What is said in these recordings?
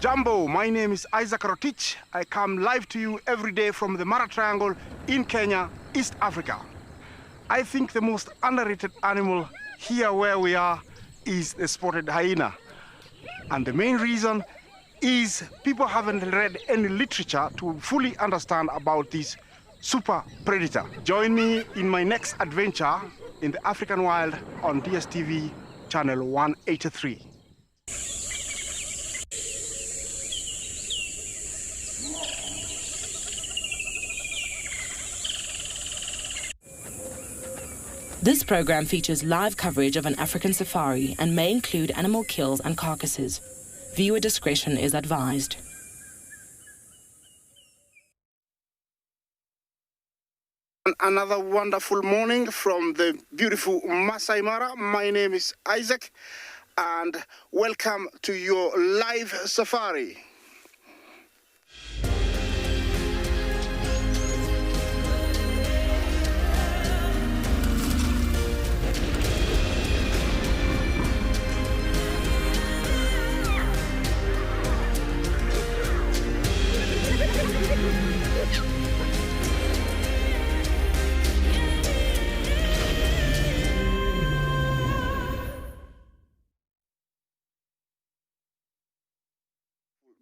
Jumbo, my name is Isaac Rotich. I come live to you every day from the Mara Triangle in Kenya, East Africa. I think the most underrated animal here where we are is the spotted hyena. And the main reason is people haven't read any literature to fully understand about this super predator. Join me in my next adventure in the African wild on DSTV channel 183. This program features live coverage of an African safari and may include animal kills and carcasses. Viewer discretion is advised. Another wonderful morning from the beautiful Masai Mara. My name is Isaac and welcome to your live safari.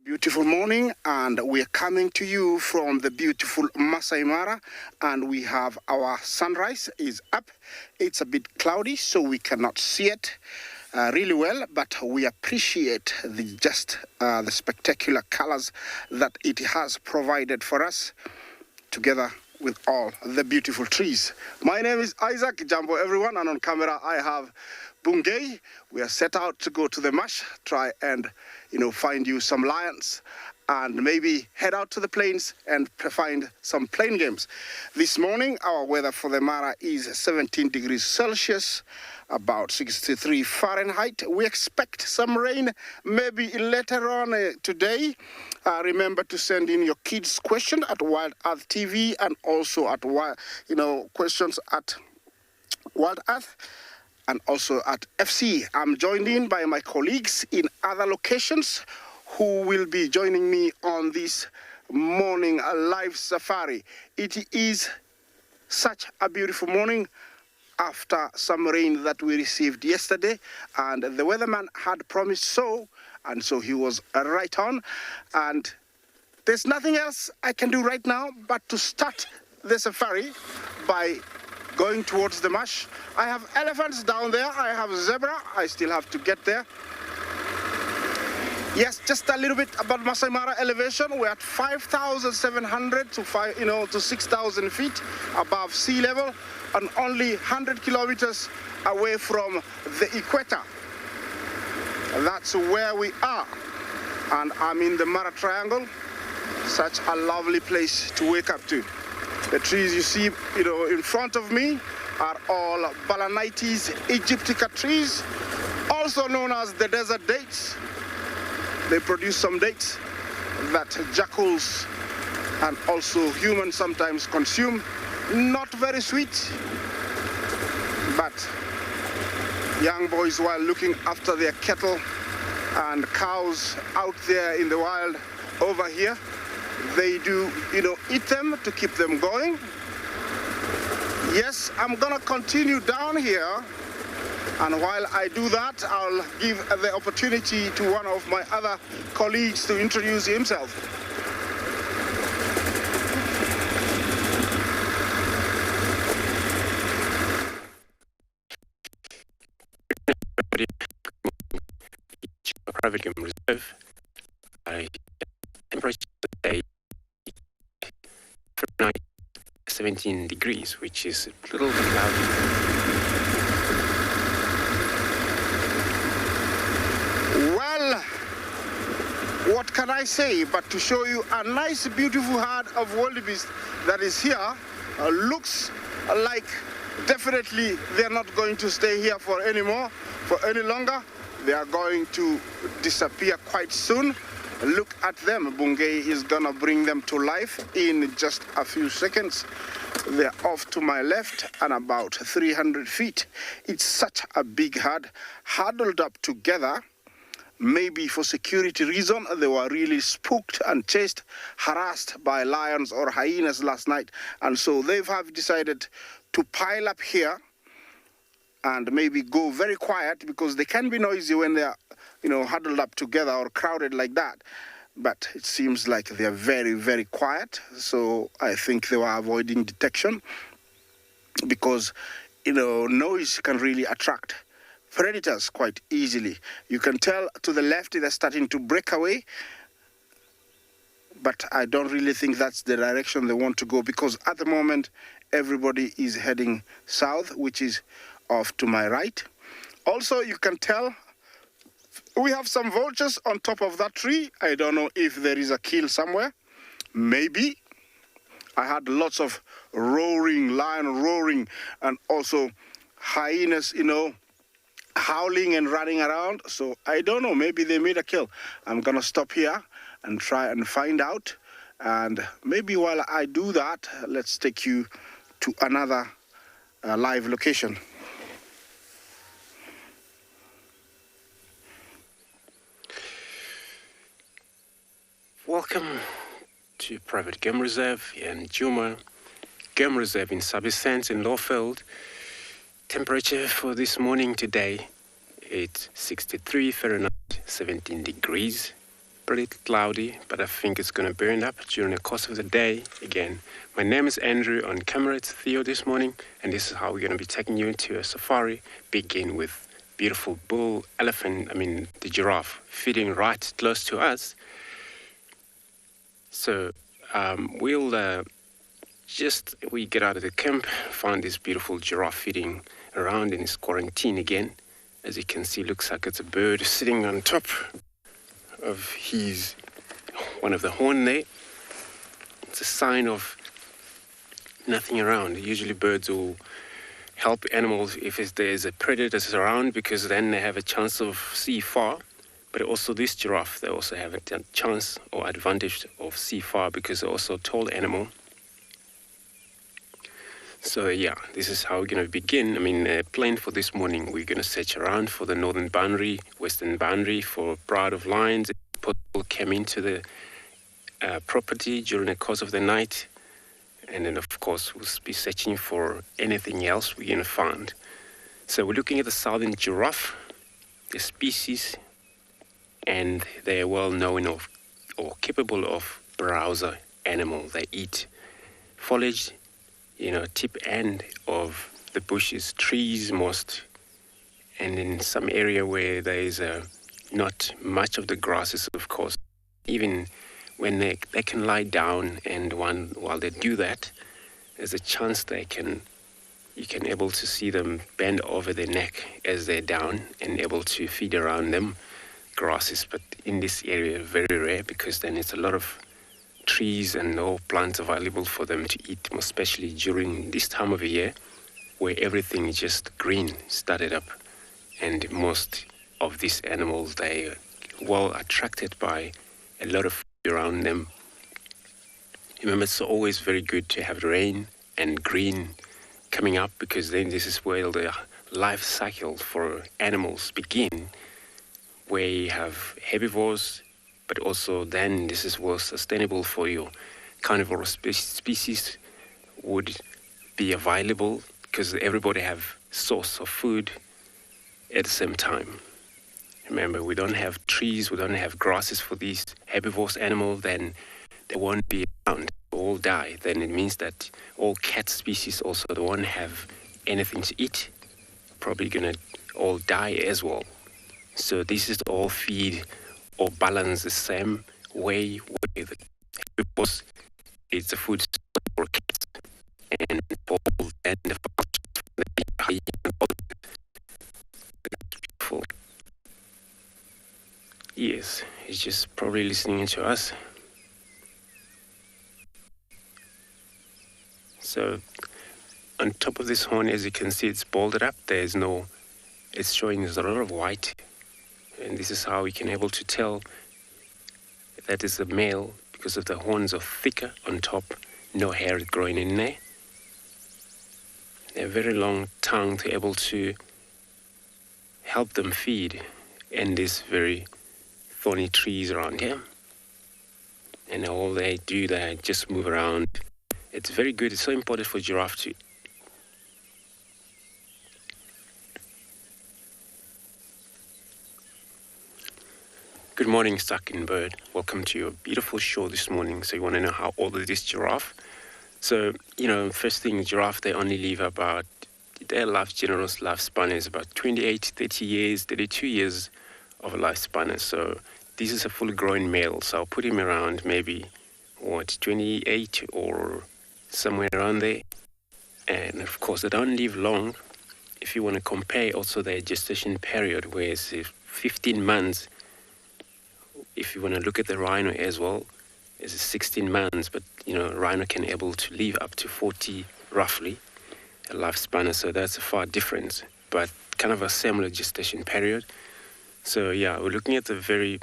Beautiful morning, and we are coming to you from the beautiful Masai Mara, and we have our sunrise is up. It's a bit cloudy, so we cannot see it really well, but we appreciate the spectacular colors that it has provided for us, together with all the beautiful trees. My name is Isaac, Jumbo everyone, and on camera I have Bungay. We are set out to go to the marsh, try and find you some lions, and maybe head out to the plains and find some plain games. This morning, our weather for the Mara is 17 degrees Celsius, about 63 Fahrenheit. We expect some rain maybe later on today. Remember to send in your kids' question at WildEarth TV and also at questions at WildEarth and also at FC. I'm joined in by my colleagues in other locations who will be joining me on this morning live safari. It is such a beautiful morning after some rain that we received yesterday, and the weatherman had promised so, and so he was right on. And there's nothing else I can do right now but to start the safari by going towards the marsh. I have elephants down there, I have zebra, I still have to get there. Yes, just a little bit about Masai Mara elevation. We're at 5,700 to 6,000 feet above sea level. and only 100 kilometers away from the equator. That's where we are. And I'm in the Mara Triangle. Such a lovely place to wake up to. The trees you see, in front of me are all Balanites aegyptica trees, also known as the desert dates. They produce some dates that jackals and also humans sometimes consume. Not very sweet, but young boys, while looking after their cattle and cows out there in the wild over here, they do, eat them to keep them going. Yes, I'm gonna continue down here, and while I do that, I'll give the opportunity to one of my other colleagues to introduce himself. Djuma Private Game Reserve. Temperature today Fahrenheit 17 degrees, which is a little bit cloudy. Well, what can I say but to show you a nice, beautiful herd of wildebeest that is here. Looks like definitely they're not going to stay here for any longer. They are going to disappear quite soon. Look at them. Bungay is gonna bring them to life in just a few seconds. They're off to my left and about 300 feet. It's such a big herd, huddled up together. Maybe for security reason, they were really spooked and chased, harassed by lions or hyenas last night. And so they have decided to pile up here and maybe go very quiet, because they can be noisy when they're, huddled up together or crowded like that. But it seems like they're very, very quiet. So I think they were avoiding detection, because, noise can really attract predators quite easily. You can tell to the left they're starting to break away, but I don't really think that's the direction they want to go, because at the moment everybody is heading south, which is off to my right. Also, you can tell we have some vultures on top of that tree. I don't know if there is a kill somewhere. Maybe. I had lots of lion roaring, and also hyenas, howling and running around. So I don't know, maybe they made a kill. I'm gonna stop here and try and find out. And maybe while I do that, let's take you to another live location. Welcome to Private Game Reserve here in Djuma Game Reserve in Sabi Sand in Lawfield. Temperature for this morning today, it's 63 Fahrenheit, 17 degrees. Pretty cloudy, but I think it's going to burn up during the course of the day. Again, my name is Andrew. On camera, it's Theo this morning, and this is how we're going to be taking you into a safari. Begin with beautiful the giraffe, feeding right close to us. So we'll we get out of the camp, find this beautiful giraffe feeding around in his quarantine again. As you can see, looks like it's a bird sitting on top of one of the horn there. It's a sign of nothing around. Usually birds will help animals if there's a predator around, because then they have a chance of see far. But also this giraffe, they also have a chance or advantage of see far, because they're also a tall animal. So yeah, this is how we're going to begin. Plan for this morning, we're going to search around for the northern boundary, western boundary, for Pride of Lions. People came into the property during the course of the night. And then, of course, we'll be searching for anything else we're going to find. So we're looking at the southern giraffe, the species, and they're well known or capable of browser animal. They eat foliage, tip end of the bushes, trees most, and in some area where there is not much of the grasses, of course. Even when they can lie down, and while they do that, there's a chance they can you can able to see them bend over their neck as they're down and able to feed around them grasses. But in this area, very rare, because then it's a lot of trees and all plants available for them to eat, especially during this time of the year where everything is just green, started up. And most of these animals, they are well attracted by a lot of food around them. Remember, it's always very good to have rain and green coming up, because then this is where the life cycle for animals begin, where you have herbivores, but also then this is where sustainable for your carnivorous species would be available, because everybody have source of food at the same time. Remember, we don't have trees, we don't have grasses for these herbivorous animals, then they won't be around, all die. Then it means that all cat species also don't have anything to eat, probably gonna all die as well. So this is all feed or balance the same way with the herbivores. It's the food for cats and all and the yes, he's just probably listening to us. So on top of this horn, as you can see, it's balded up. It's showing there's a lot of white. And this is how we can able to tell that is a male, because of the horns are thicker on top, no hair growing in there. A very long tongue to able to help them feed in these very thorny trees around here. And all they do, they just move around. It's very good. It's so important for giraffe to Good morning, Sucking Bird. Welcome to your beautiful show this morning. So you want to know how old is this giraffe? So, first thing, giraffe, they only live about, their general lifespan is about 28, 30 years, 32 years of a lifespan. So this is a fully grown male. So I'll put him around maybe, 28 or somewhere around there. And of course, they don't live long. If you want to compare also their gestation period, where it's 15 months. If you want to look at the rhino as well, it's 16 months, but rhino can able to live up to 40 roughly a lifespan, so that's a far difference, but kind of a similar gestation period. So yeah, we're looking at the very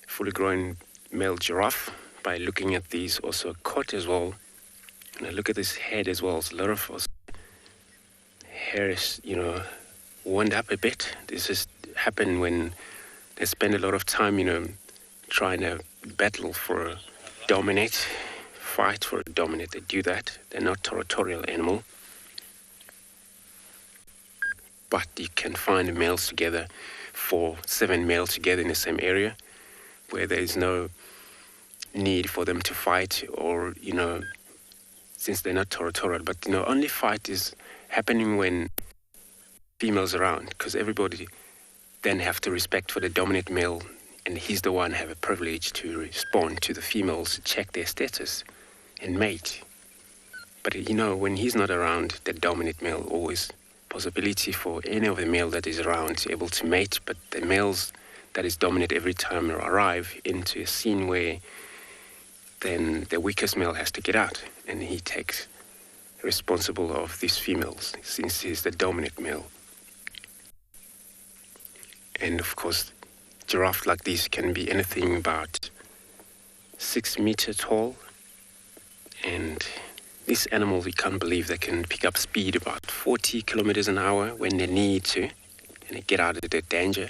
fully grown male giraffe by looking at these also coat as well. And I look at this head as well. It's a lot of hair is wound up a bit. This has happened when they spend a lot of time, trying to battle for a fight for a dominate. They do that. They're not territorial animal. But you can find males together, 7 males together in the same area, where there is no need for them to fight or, since they're not territorial. But, only fight is happening when females around, because everybody then have to respect for the dominant male, and he's the one have a privilege to respond to the females to check their status and mate. But when he's not around, the dominant male, always possibility for any of the male that is around to able to mate. But the males that is dominant every time arrive into a scene where then the weakest male has to get out, and he takes responsible of these females since he's the dominant male. And of course, giraffe like this can be anything about 6 meters tall. And this animal, we can't believe they can pick up speed about 40 kilometers an hour when they need to, and they get out of the danger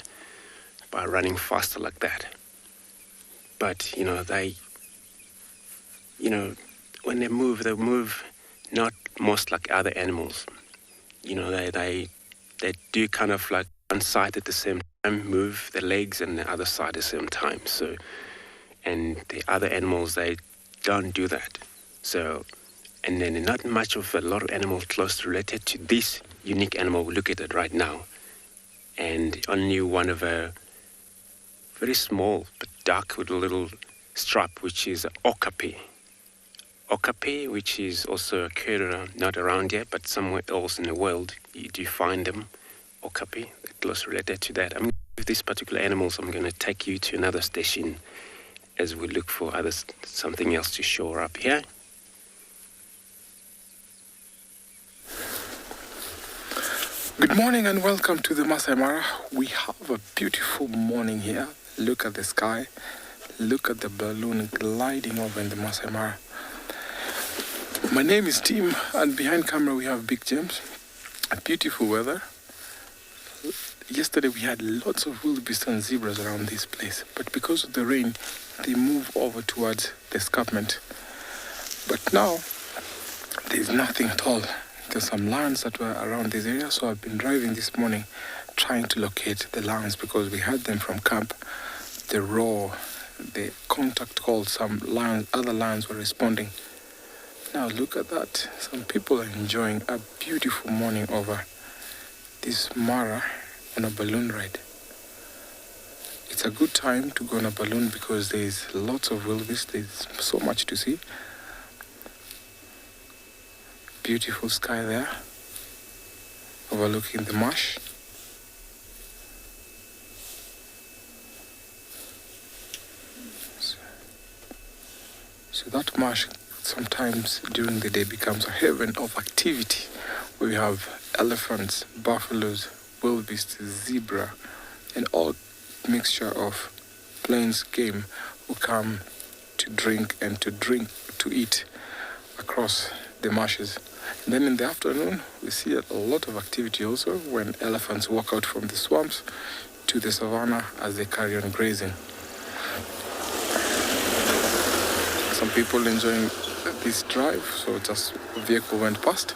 by running faster like that. But, when they move not most like other animals. They do kind of like one side at the same time, move the legs, and the other side at the same time. So, and the other animals, they don't do that. So, and then not much of a lot of animals close related to this unique animal we look at it right now. And only one of a very small but dark with a little stripe, which is an okapi. okapi, which is also occurred not around here, but somewhere else in the world. You do find them, okapi, close related to that. With these particular animals, I'm going to take you to another station as we look for something else to show up here. Good morning and welcome to the Masai Mara. We have a beautiful morning here. Look at the sky. Look at the balloon gliding over in the Masai Mara. My name is Tim, and behind camera we have Big James. A beautiful weather. Yesterday we had lots of wildebeest and zebras around this place, but because of the rain, they move over towards the escarpment. But now there's nothing at all. There's some lions that were around this area, so I've been driving this morning trying to locate the lions because we had them from camp. The roar, the contact calls, some lions, other lions were responding. Now look at that. Some people are enjoying a beautiful morning over this Mara on a balloon ride. It's a good time to go on a balloon because there's lots of wildebeest. There's so much to see. Beautiful sky there, overlooking the marsh. So that marsh sometimes during the day becomes a haven of activity. We have elephants, buffaloes, wildebeest, zebra, and all mixture of plains game who come to drink and to eat across the marshes. And then in the afternoon, we see a lot of activity also when elephants walk out from the swamps to the savannah as they carry on grazing. Some people enjoying this drive, so just a vehicle went past.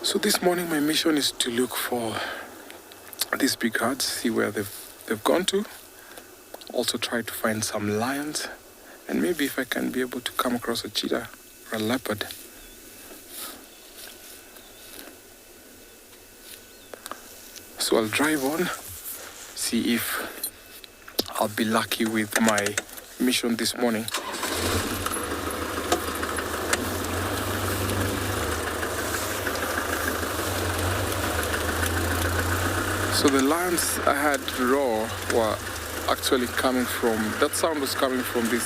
So this morning my mission is to look for these big herds, see where they've gone to, also try to find some lions, and maybe if I can be able to come across a cheetah or a leopard. So I'll drive on, see if I'll be lucky with my mission this morning. So the lions I had roar were actually coming from, that sound was coming from this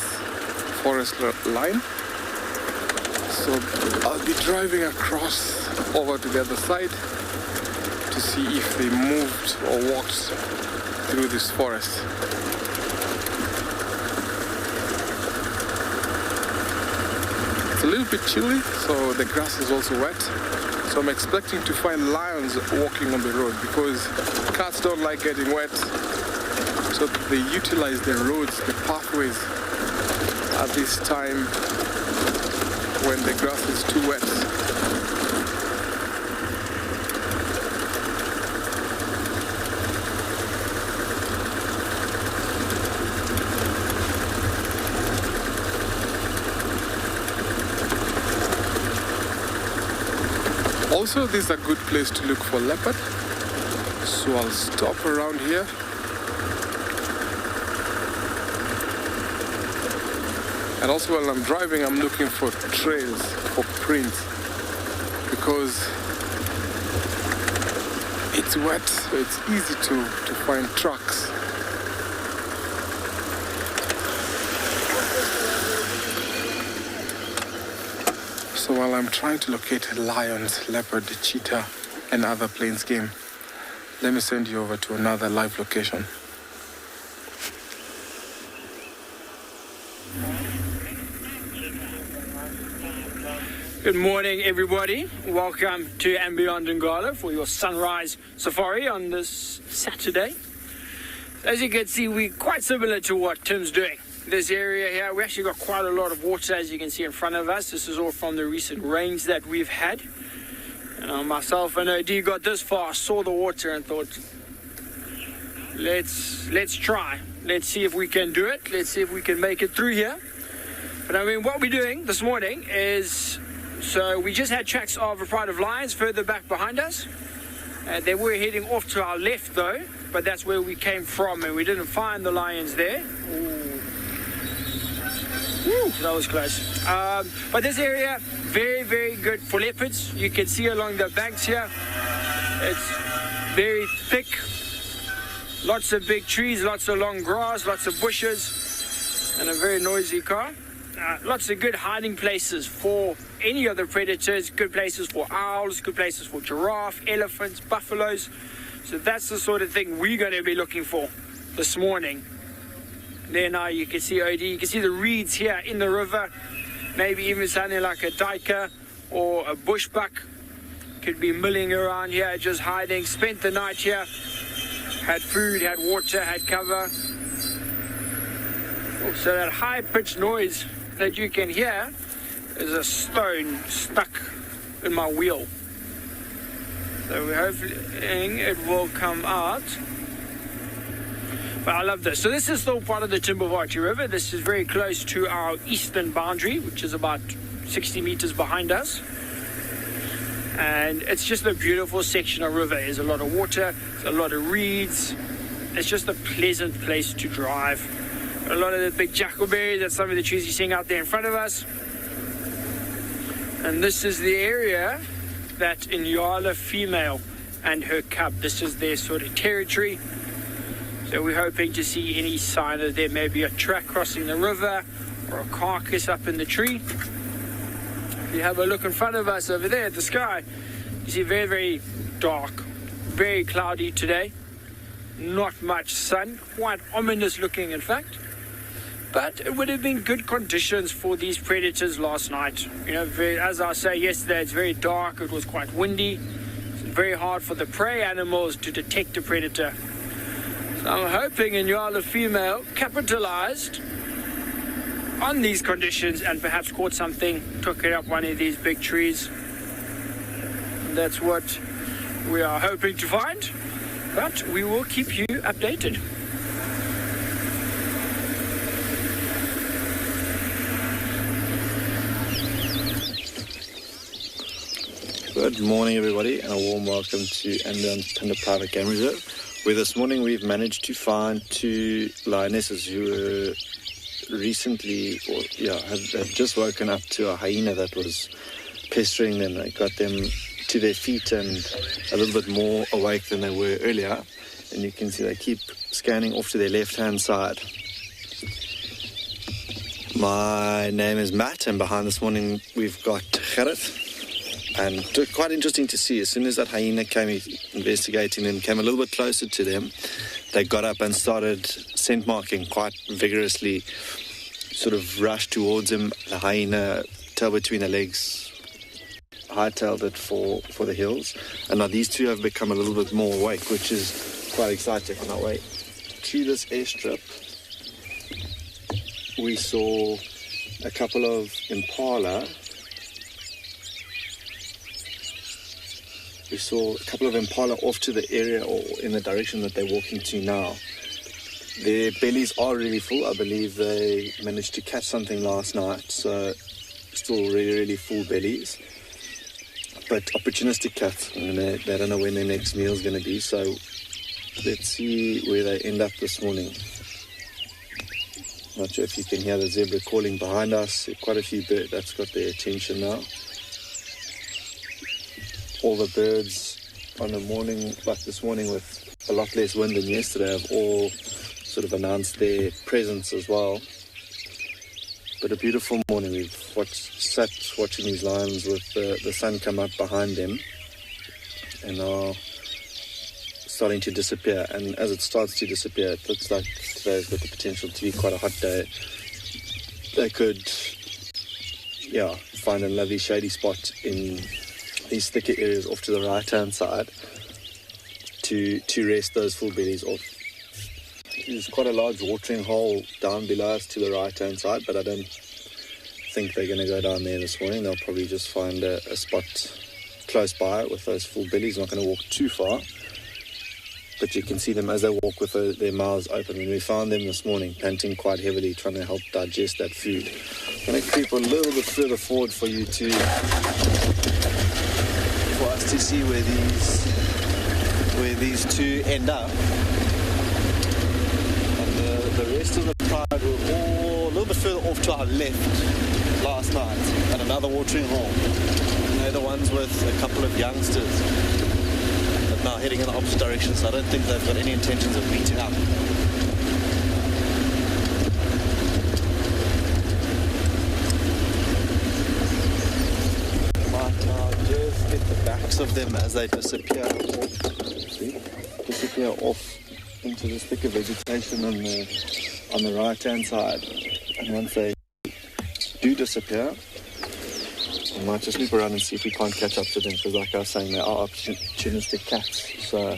forest line. So I'll be driving across over to the other side to see if they moved or walked through this forest. It's a little bit chilly, so the grass is also wet. So I'm expecting to find lions walking on the road because cats don't like getting wet. So they utilize the roads, the pathways at this time when the grass is too wet. Also, this is a good place to look for leopard, so I'll stop around here. And also while I'm driving, I'm looking for trails, for prints, because it's wet, so it's easy to find tracks. So while I'm trying to locate lions, leopard, cheetah, and other plains game, let me send you over to another live location. Good morning, everybody. Welcome to and beyond Ngala for your sunrise safari on this Saturday. As you can see, we're quite similar to what Tim's doing. This area here, we actually got quite a lot of water, as you can see in front of us. This is all from the recent rains that we've had. Myself and OD got this far, saw the water and thought, let's try. Let's see if we can do it. Let's see if we can make it through here. But I mean, what we're doing this morning is, so we just had tracks of a pride of lions further back behind us. They were heading off to our left though, but that's where we came from and we didn't find the lions there. Ooh. Whew, that was close. But this area, very, very good for leopards. You can see along the banks here, it's very thick. Lots of big trees, lots of long grass, lots of bushes, and a very noisy car. Lots of good hiding places for any of the predators, good places for owls, good places for giraffe, elephants, buffaloes. So that's the sort of thing we're going to be looking for this morning. There now you can see OD, you can see the reeds here in the river, maybe even something like a duiker or a bushbuck could be milling around here, just hiding, spent the night here, had food, had water, had cover. Oh, so that high-pitched noise that you can hear is a stone stuck in my wheel. So we're hoping it will come out. But I love this. So this is still part of the Timbavati River. This is very close to our eastern boundary, which is about 60 meters behind us. And it's just a beautiful section of river. There's a lot of water, there's a lot of reeds. It's just a pleasant place to drive. A lot of the big jackalberries, that's some of the trees you're seeing out there in front of us. And this is the area that Ngala female and her cub, this is their sort of territory. So we're hoping to see any sign that there may be a track crossing the river or a carcass up in the tree. If you have a look in front of us over there at the sky, you see very, very dark, very cloudy today. Not much sun, quite ominous looking in fact. But it would have been good conditions for these predators last night. You know, as I say yesterday, it's very dark, it was quite windy. It's very hard for the prey animals to detect a predator. So I'm hoping Ngala female capitalized on these conditions and perhaps caught something, took it up one of these big trees. And that's what we are hoping to find, but we will keep you updated. Good morning everybody and a warm welcome to Djuma Private Game Reserve, where this morning we've managed to find two lionesses who were recently, had just woken up to a hyena that was pestering them. They got them to their feet and a little bit more awake than they were earlier, and you can see they keep scanning off to their left hand side. My name is Matt, and behind this morning we've got Giraffe. And quite interesting to see, as soon as that hyena came investigating them, came a little bit closer to them, they got up and started scent marking quite vigorously, sort of rushed towards him. The hyena, tail between the legs, hightailed it for the hills. And now these two have become a little bit more awake, which is quite exciting. On our way to this airstrip, we saw a couple of impala. We saw a couple of impala off to the area or in the direction that they're walking to now. Their bellies are really full. I believe they managed to catch something last night, so still really, really full bellies. But opportunistic cats, and they don't know when their next meal is going to be, so let's see where they end up this morning. Not sure if you can hear the zebra calling behind us. Quite a few birds, that's got their attention now. All the birds on a morning like this morning with a lot less wind than yesterday have all sort of announced their presence as well. But a beautiful morning. We've sat watching these lions with the sun come up behind them and are starting to disappear. And as it starts to disappear, it looks like today's got the potential to be quite a hot day. They could, find a lovely shady spot in these thicker areas off to the right hand side to rest those full bellies off. There's quite a large watering hole down below us to the right hand side, but I don't think they're going to go down there this morning. They'll probably just find a spot close by with those full bellies. Not going to walk too far, but you can see them as they walk with their mouths open. When we found them this morning, panting quite heavily, trying to help digest that food. I'm going to creep a little bit further forward for us to see where these two end up. And the rest of the tried were all a little bit further off to our left last night at another watering hole. They're the ones with a couple of youngsters that now heading in the opposite direction, so I don't think they've got any intentions of meeting up. Might now just get the backs of them as they disappear off into the thicker vegetation on the right-hand side. And once they do disappear, we might just loop around and see if we can't catch up to them, because like I was saying, they are opportunistic cats. So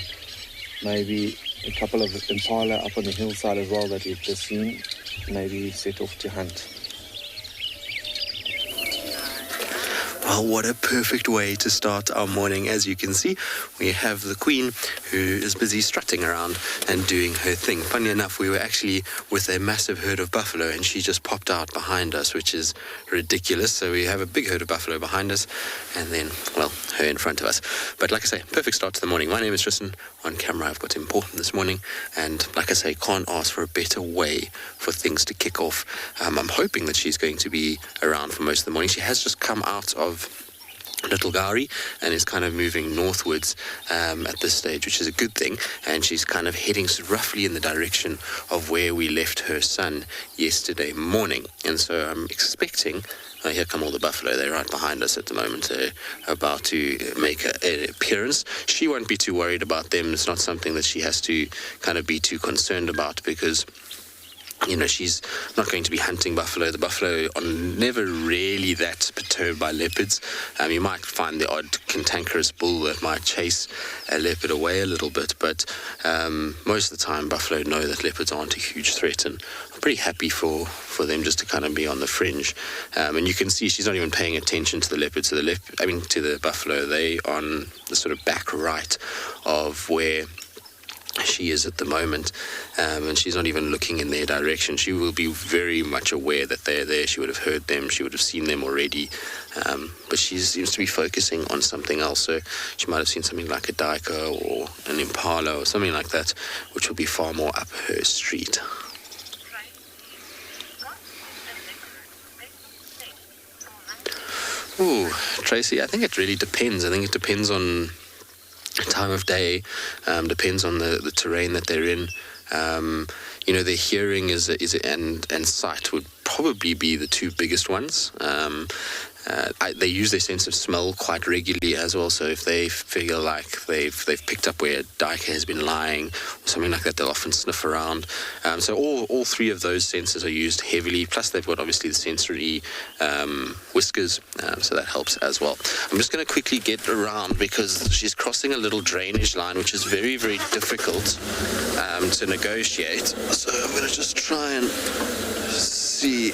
maybe a couple of impala up on the hillside as well that we've just seen, maybe set off to hunt. Well, what a perfect way to start our morning. As you can see, we have the Queen, who is busy strutting around and doing her thing. Funny enough, we were actually with a massive herd of buffalo, and she just popped out behind us, which is ridiculous. So we have a big herd of buffalo behind us, and then, well, her in front of us. But like I say, perfect start to the morning. My name is Tristan. On camera, I've got important this morning, and like I say, can't ask for a better way for things to kick off. I'm hoping that she's going to be around for most of the morning. She has just come out of Little Gari and is kind of moving northwards at this stage, which is a good thing, and she's kind of heading roughly in the direction of where we left her son yesterday morning. And so I'm expecting, here come all the buffalo, they're right behind us at the moment, they're about to make an appearance. She won't be too worried about them. It's not something that she has to kind of be too concerned about, because you know, she's not going to be hunting buffalo. The buffalo are never really that perturbed by leopards. You might find the odd cantankerous bull that might chase a leopard away a little bit, but most of the time buffalo know that leopards aren't a huge threat, and I'm pretty happy for them just to kind of be on the fringe. And you can see she's not even paying attention to the leopard, to the buffalo. They on the sort of back right of where she is at the moment, and she's not even looking in their direction. She will be very much aware that they're there. She would have heard them, she would have seen them already, but she seems to be focusing on something else. So she might have seen something like a duiker or an impala or something like that, which will be far more up her street. Ooh, Tracy, I think it really depends. I think it depends on time of day, depends on the terrain that they're in. You know, their hearing and sight would probably be the two biggest ones. They use their sense of smell quite regularly as well, so if they feel like they've picked up where a duiker has been lying or something like that, they'll often sniff around. So all three of those senses are used heavily, plus they've got obviously the sensory whiskers, so that helps as well. I'm just going to quickly get around because she's crossing a little drainage line, which is very, very difficult to negotiate. So I'm going to just try and see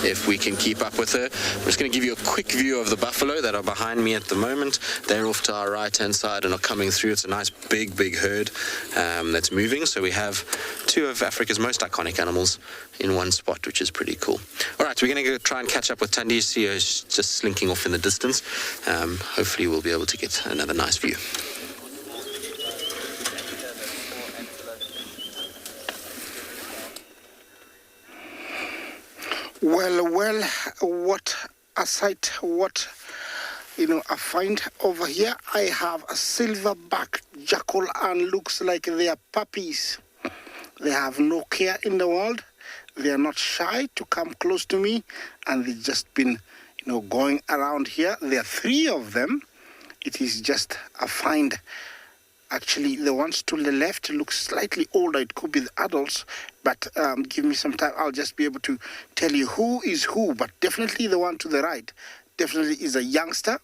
if we can keep up with her. I'm just going to give you a quick view of the buffalo that are behind me at the moment. They're off to our right-hand side and are coming through. It's a nice big herd that's moving. So we have two of Africa's most iconic animals in one spot, which is pretty cool. All right, we're going to go try and catch up with Thandi. See her just slinking off in the distance. Hopefully we'll be able to get another nice view. Well, what a sight, what, I find over here. I have a silverback jackal, and looks like they are puppies. They have no care in the world. They are not shy to come close to me, and they've just been, going around here. There are three of them. It is just a find. Actually, the ones to the left look slightly older. It could be the adults, but give me some time. I'll just be able to tell you who is who, but definitely the one to the right definitely is a youngster.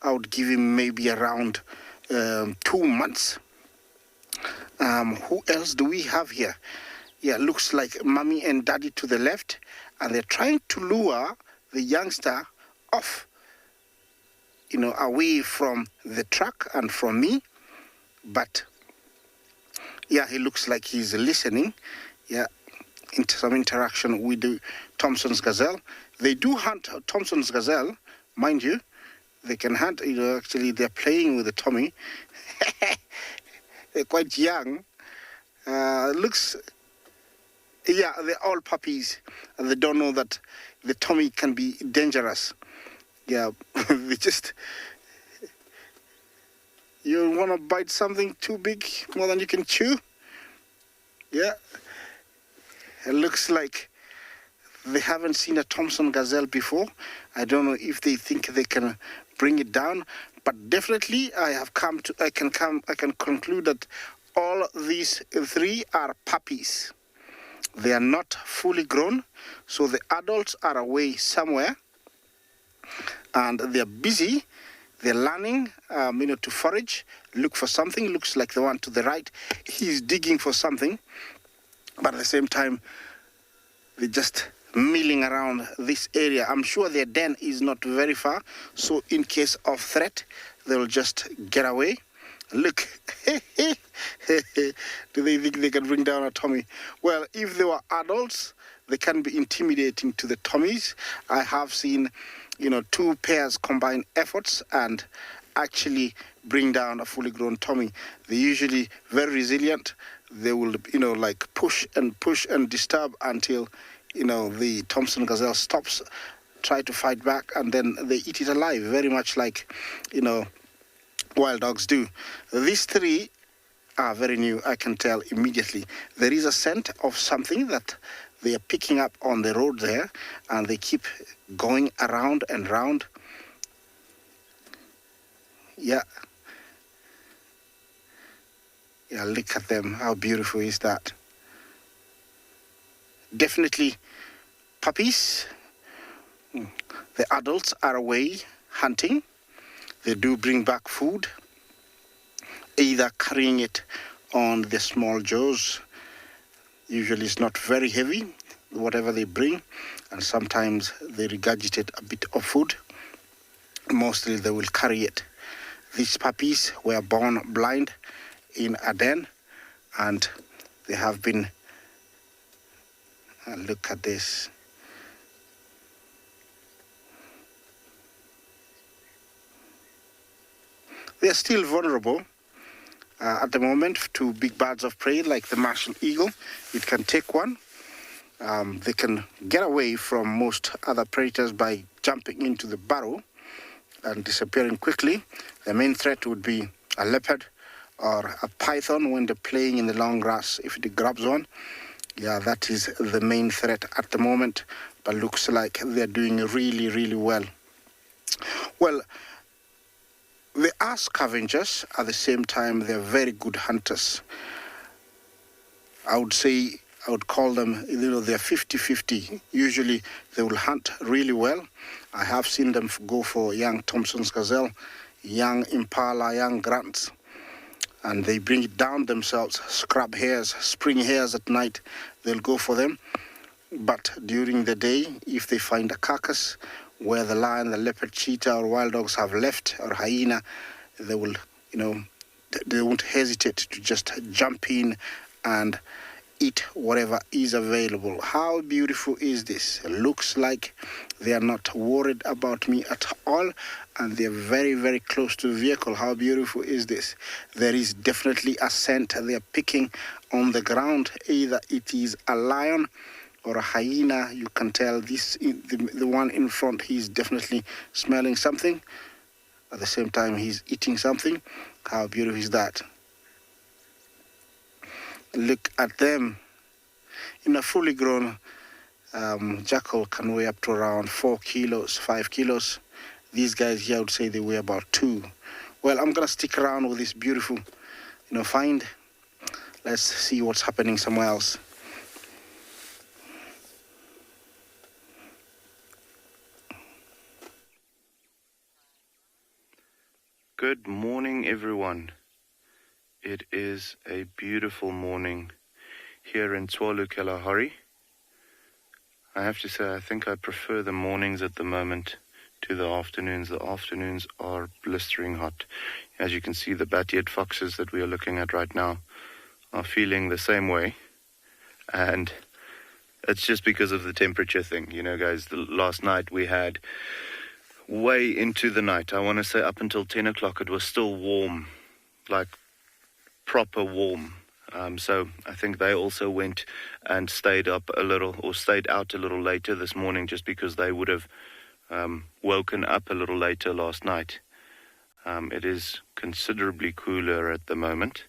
I would give him maybe around 2 months. Who else do we have here? Yeah, looks like mommy and daddy to the left, and they're trying to lure the youngster off, away from the truck and from me. But yeah, he looks like he's listening. Yeah, into some interaction with the Thompson's gazelle. They do hunt Thompson's gazelle, mind you. They can hunt, actually they're playing with the Tommy. They're quite young. Looks Yeah, they're all puppies. And they don't know that the tummy can be dangerous. Yeah, they just... You want to bite something too big, more than you can chew? Yeah. It looks like they haven't seen a Thompson gazelle before. I don't know if they think they can bring it down, but definitely I can conclude that all these three are puppies. They are not fully grown, so the adults are away somewhere, and they're busy. They're learning, to forage, look for something. Looks like the one to the right. He's digging for something, but at the same time, they're just milling around this area. I'm sure their den is not very far, so in case of threat, they'll just get away. Look, do they think they can bring down a Tommy? Well, if they were adults, they can be intimidating to the Tommies. I have seen, two pairs combine efforts and actually bring down a fully grown Tommy. They're usually very resilient. They will, push and disturb until, the Thompson gazelle stops, try to fight back, and then they eat it alive, very much like, wild dogs do. These three are very new, I can tell immediately. There is a scent of something that they are picking up on the road there, and they keep going around and round. Yeah. Yeah, look at them. How beautiful is that? Definitely puppies. The adults are away hunting. They do bring back food, either carrying it on the small jaws. Usually it's not very heavy, whatever they bring, and sometimes they regurgitate a bit of food. Mostly they will carry it. These puppies were born blind in a den, and they have been, look at this. They are still vulnerable at the moment to big birds of prey like the martial eagle. It can take one. They can get away from most other predators by jumping into the burrow and disappearing quickly. The main threat would be a leopard or a python when they're playing in the long grass. If it grabs one, yeah, that is the main threat at the moment, but looks like they're doing really, really well. Well, they are scavengers. At the same time, they're very good hunters. I would call them, they're 50-50. Usually they will hunt really well. I have seen them go for young Thompson's gazelle, young impala, young grunts, and they bring it down themselves, scrub hares, spring hares at night. They'll go for them. But during the day, if they find a carcass where the lion, the leopard, cheetah, or wild dogs have left, or hyena, they will, they won't hesitate to just jump in and eat whatever is available. How beautiful is this? It looks like they are not worried about me at all, and they're very, very close to the vehicle. How beautiful is this? There is definitely a scent they're picking on the ground. Either it is a lion or a hyena. You can tell this, the one in front, he's definitely smelling something. At the same time, he's eating something. How beautiful is that? Look at them. In a fully grown jackal can weigh up to around 4 kilos, 5 kilos. These guys here, I would say they weigh about 2. Well, I'm gonna stick around with this beautiful, find. Let's see what's happening somewhere else. Good morning, everyone. It is a beautiful morning here in Tswalu, Kalahari. I have to say, I think I prefer the mornings at the moment to the afternoons. The afternoons are blistering hot. As you can see, the bat-eared foxes that we are looking at right now are feeling the same way. And it's just because of the temperature thing. Guys, last night we had way into the night. I want to say up until 10 o'clock, it was still warm, like proper warm. So I think they also went and stayed out a little later this morning, just because they would have woken up a little later last night. It is considerably cooler at the moment,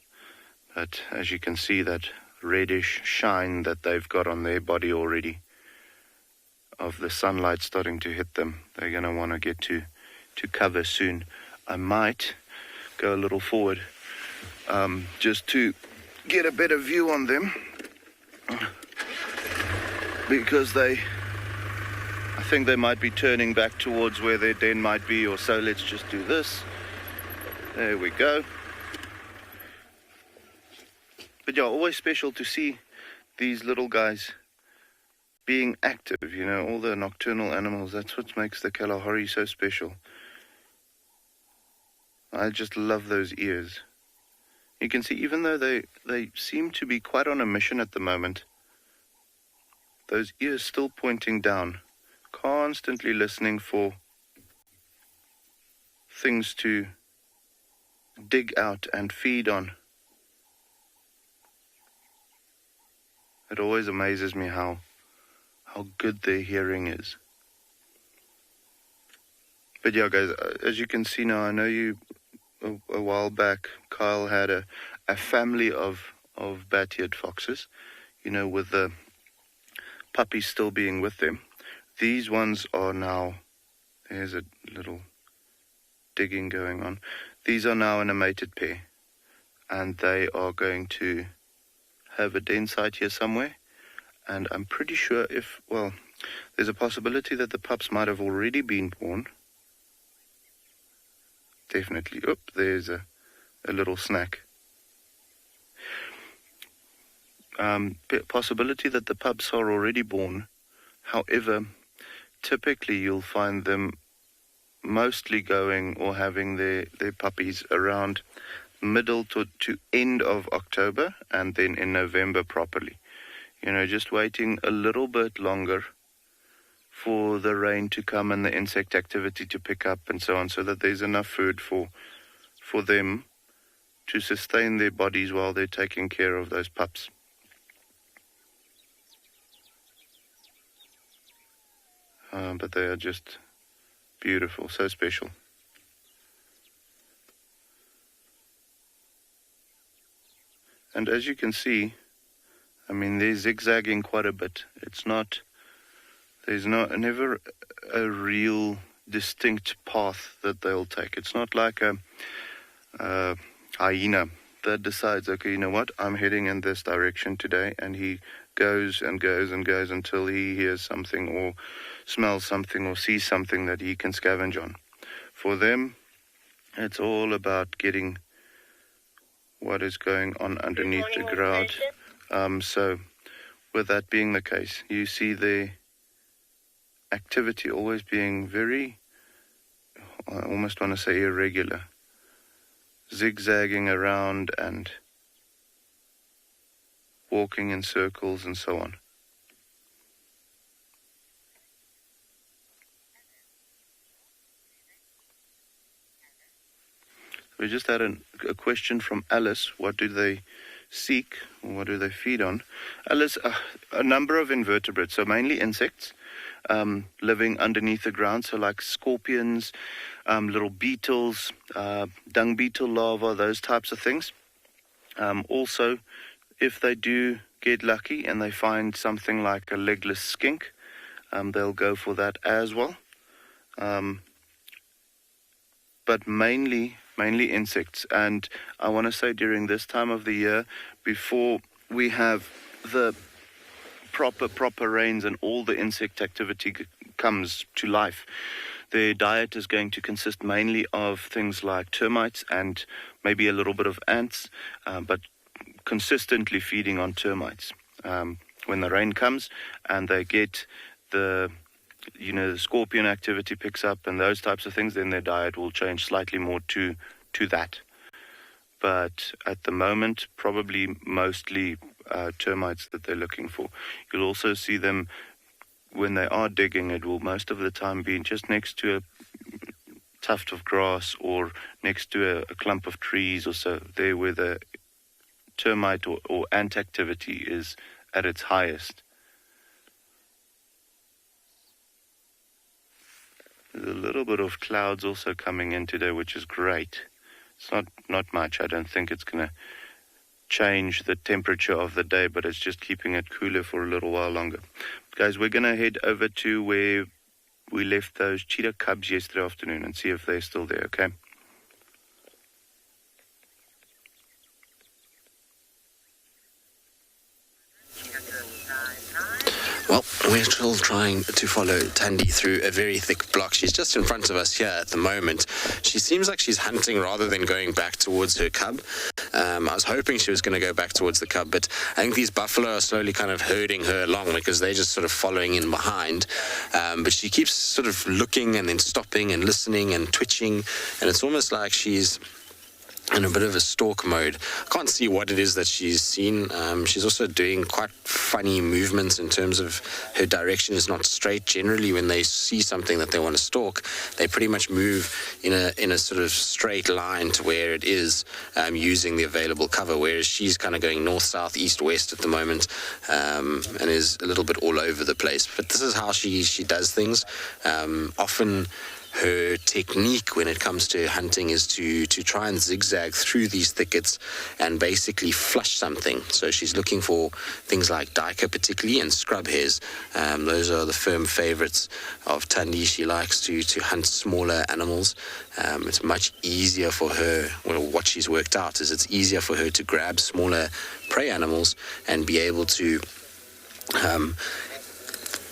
but as you can see, that reddish shine that they've got on their body already, of the sunlight starting to hit them, they're going to want to get to cover soon. I might go a little forward just to get a better view on them, because I think they might be turning back towards where their den might be, or so. Let's just do this. There we go. But yeah, always special to see these little guys being active, you know, all the nocturnal animals. That's what makes the Kalahari so special. I just love those ears. You can see, even though they seem to be quite on a mission at the moment, those ears still pointing down, constantly listening for things to dig out and feed on. It always amazes me how good their hearing is. But yeah, guys, as you can see now, I know a while back, Kyle had a family of bat-eared foxes, you know, with the puppies still being with them. These ones are now, there's a little digging going on. These are now in a mated pair, and they are going to have a den site here somewhere. And I'm pretty sure there's a possibility that the pups might have already been born. Definitely. There's a little snack. Possibility that the pups are already born. However, typically you'll find them mostly going or having their puppies around middle to end of October, and then in November properly. You know, just waiting a little bit longer for the rain to come and the insect activity to pick up and so on, so that there's enough food for them to sustain their bodies while they're taking care of those pups. But they are just beautiful, so special. And as you can see, I mean, they're zigzagging quite a bit. There's never a real distinct path that they'll take. It's not like a hyena that decides, okay, you know what, I'm heading in this direction today, and he goes and goes and goes until he hears something or smells something or sees something that he can scavenge on. For them, it's all about getting what is going on underneath the ground. So with that being the case, you see the activity always being very, I almost want to say irregular, zigzagging around and walking in circles and so on. We just had a question from Alice. What do they seek? What do they feed on? Alice, a number of invertebrates, so mainly insects living underneath the ground, so like scorpions, little beetles, dung beetle larvae, those types of things. Also, if they do get lucky and they find something like a legless skink, they'll go for that as well. But mainly insects. And I want to say during this time of the year, before we have the proper rains and all the insect activity comes to life, their diet is going to consist mainly of things like termites and maybe a little bit of ants, but consistently feeding on termites. When the rain comes and they get the scorpion activity picks up and those types of things, then their diet will change slightly more to that. But at the moment, probably mostly termites that they're looking for. You'll also see them when they are digging. It will most of the time be just next to a tuft of grass or next to a clump of trees or so, there where the termite or ant activity is at its highest. There's a little bit of clouds also coming in today, which is great. It's not much. I don't think it's going to change the temperature of the day, but it's just keeping it cooler for a little while longer. Guys, we're going to head over to where we left those cheetah cubs yesterday afternoon and see if they're still there, okay? Well, we're still trying to follow Tandy through a very thick block. She's just in front of us here at the moment. She seems like she's hunting rather than going back towards her cub. I was hoping she was going to go back towards the cub, but I think these buffalo are slowly kind of herding her along because they're just sort of following in behind. But she keeps sort of looking and then stopping and listening and twitching, and it's almost like she's in a bit of a stalk mode. I can't see what it is that she's seen. She's also doing quite funny movements in terms of her direction is not straight. Generally, when they see something that they want to stalk, they pretty much move in a sort of straight line to where it is, using the available cover, whereas she's kind of going north, south, east, west at the moment, and is a little bit all over the place. But this is how she does things. Often her technique when it comes to hunting is to try and zigzag through these thickets and basically flush something. So she's looking for things like duiker particularly and scrub hares. Those are the firm favorites of Tandy. She likes to hunt smaller animals. It's much easier for her, well, what she's worked out is it's easier for her to grab smaller prey animals and be able to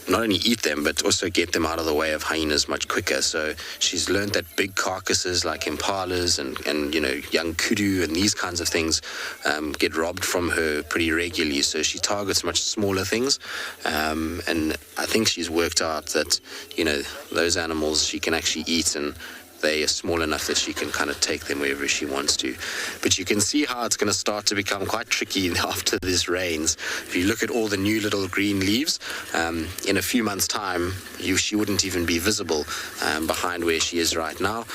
not only eat them, but also get them out of the way of hyenas much quicker. So she's learned that big carcasses like impalas and young kudu and these kinds of things get robbed from her pretty regularly. So she targets much smaller things. And I think she's worked out that, those animals she can actually eat, and they are small enough that she can kind of take them wherever she wants to. But you can see how it's going to start to become quite tricky after this rains. If you look at all the new little green leaves, in a few months' time, she wouldn't even be visible behind where she is right now.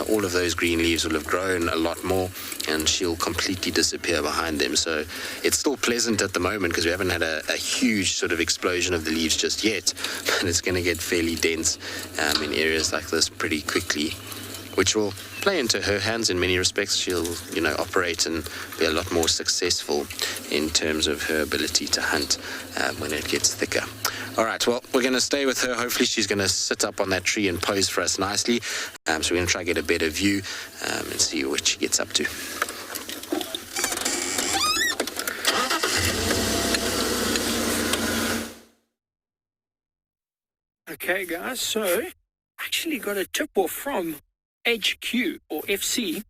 All of those green leaves will have grown a lot more, and she'll completely disappear behind them. So it's still pleasant at the moment because we haven't had a huge sort of explosion of the leaves just yet, but it's going to get fairly dense in areas like this pretty quickly, which will play into her hands in many respects. She'll, operate and be a lot more successful in terms of her ability to hunt when it gets thicker. All right, well, we're going to stay with her. Hopefully she's going to sit up on that tree and pose for us nicely. So we're going to try to get a better view and see what she gets up to. Okay, guys, so actually got a tip-off from HQ or FC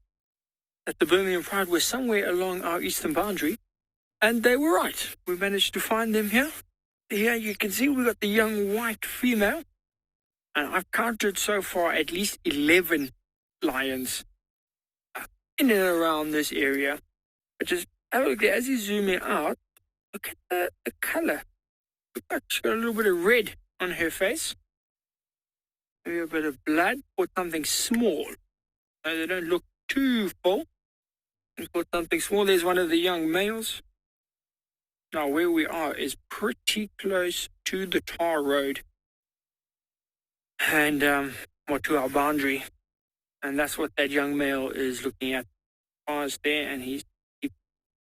at the Birmingham Pride were somewhere along our eastern boundary, and they were right. We managed to find them here. Here you can see we got the young white female, and I've counted so far at least 11 lions in and around this area. But just have a look there. As you zoom in out, look at the color. She's got a little bit of red on her face. Maybe a bit of blood or something small. So they don't look too full. Or something small. There's one of the young males. Now where we are is pretty close to the tar road. And or to our boundary. And that's what that young male is looking at. Cars there, and he's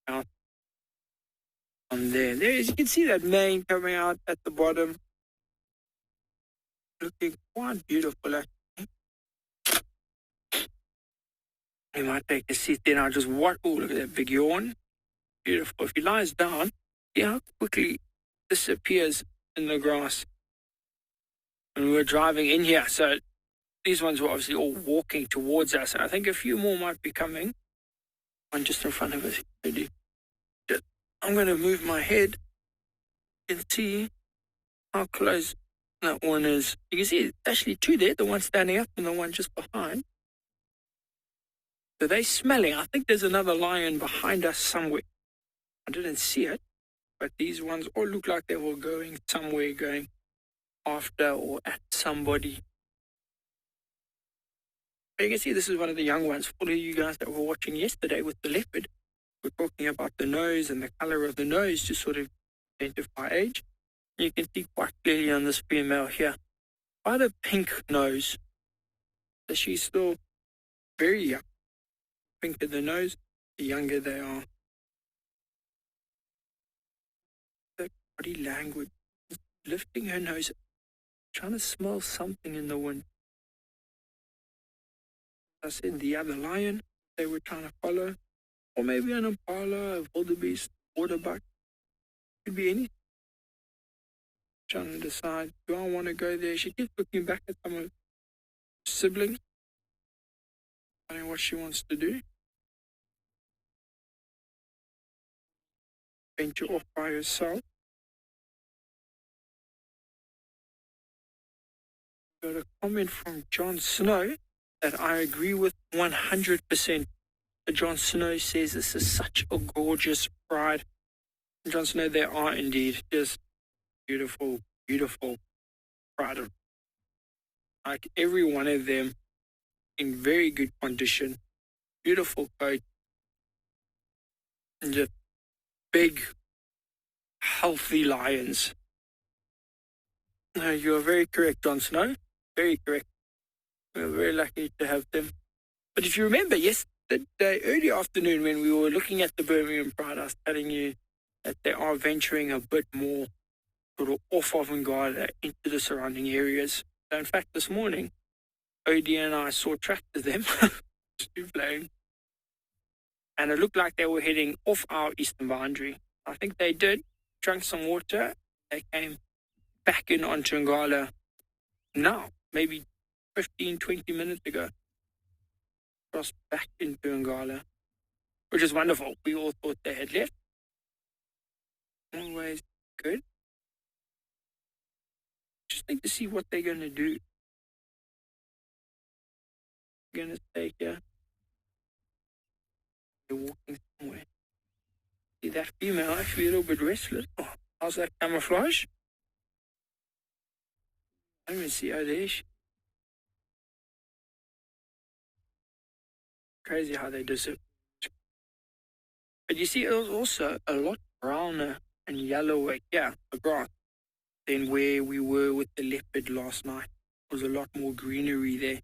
out on there. You can see that mane coming out at the bottom. Looking quite beautiful, actually. You might take a seat there now. Just what? Oh, look at that big yawn. Beautiful. If he lies down, see how quickly disappears in the grass. And we're driving in here, so these ones were obviously all walking towards us. And I think a few more might be coming. One just in front of us. I'm going to move my head. You can see how close that one is. You can see actually two there, the one standing up and the one just behind. So they're smelling. I think there's another lion behind us somewhere. I didn't see it, but these ones all look like they were going somewhere, going after or at somebody. You can see this is one of the young ones. For you guys that were watching yesterday with the leopard, we're talking about the nose and the color of the nose to sort of identify age. You can see quite clearly on this female here, quite a pink nose. So she's still very young. Pinker the nose, the younger they are. The body language, lifting her nose, trying to smell something in the wind. I said the other lion they were trying to follow, or maybe an impala, a wildebeest, waterbuck. Could be anything. Trying to decide, do I want to go there? She keeps looking back at some of her siblings. I don't know what she wants to do. Venture off by herself. Got a comment from John Snow that I agree with 100%. John Snow says this is such a gorgeous pride. John Snow, they are indeed just beautiful, beautiful pride. Like every one of them in very good condition, beautiful coat, and just big, healthy lions. No, you are very correct, John Snow. Very correct. We're very lucky to have them. But if you remember, yesterday, early afternoon, when we were looking at the Birmingham Pride, I was telling you that they are venturing a bit more sort of off of Ngala into the surrounding areas. So in fact, this morning, Odie and I saw tracks of them, two playing, and it looked like they were heading off our eastern boundary. I think they did, drank some water, they came back in onto Ngala now, maybe 15, 20 minutes ago. Crossed back into Ngala, which is wonderful. We all thought they had left. Always good. Just need to see what they're going to do. Going to stay here. They're walking somewhere. See that female actually a little bit restless. Oh, how's that camouflage? I don't even see how there is. Crazy how they do it. But you see, it was also a lot browner and yellower here, the grass, than where we were with the leopard last night. There was a lot more greenery there.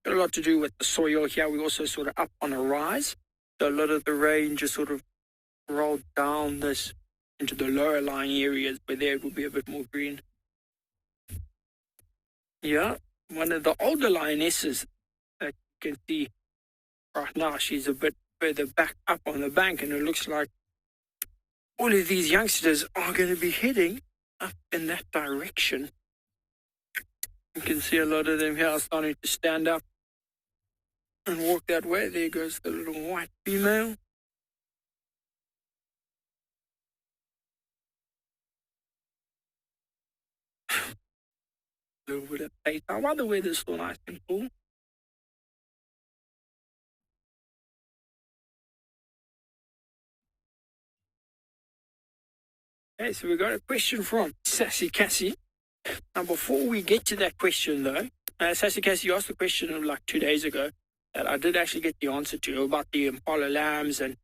Got a lot to do with the soil here. We also sort of up on a rise. So a lot of the rain just sort of rolled down this into the lower lying areas, where there it will be a bit more green. Yeah, one of the older lionesses that you can see right now, she's a bit further back up on the bank, and it looks like all of these youngsters are going to be heading up in that direction. You can see a lot of them here starting to stand up and walk that way. There goes the little white female. A little bit of daytime. By the way, this is still nice and cool. Okay, so we got a question from Sassy Cassie. Now, before we get to that question, though, Sassy Cassie asked the question like 2 days ago that I did actually get the answer to about the impala lambs and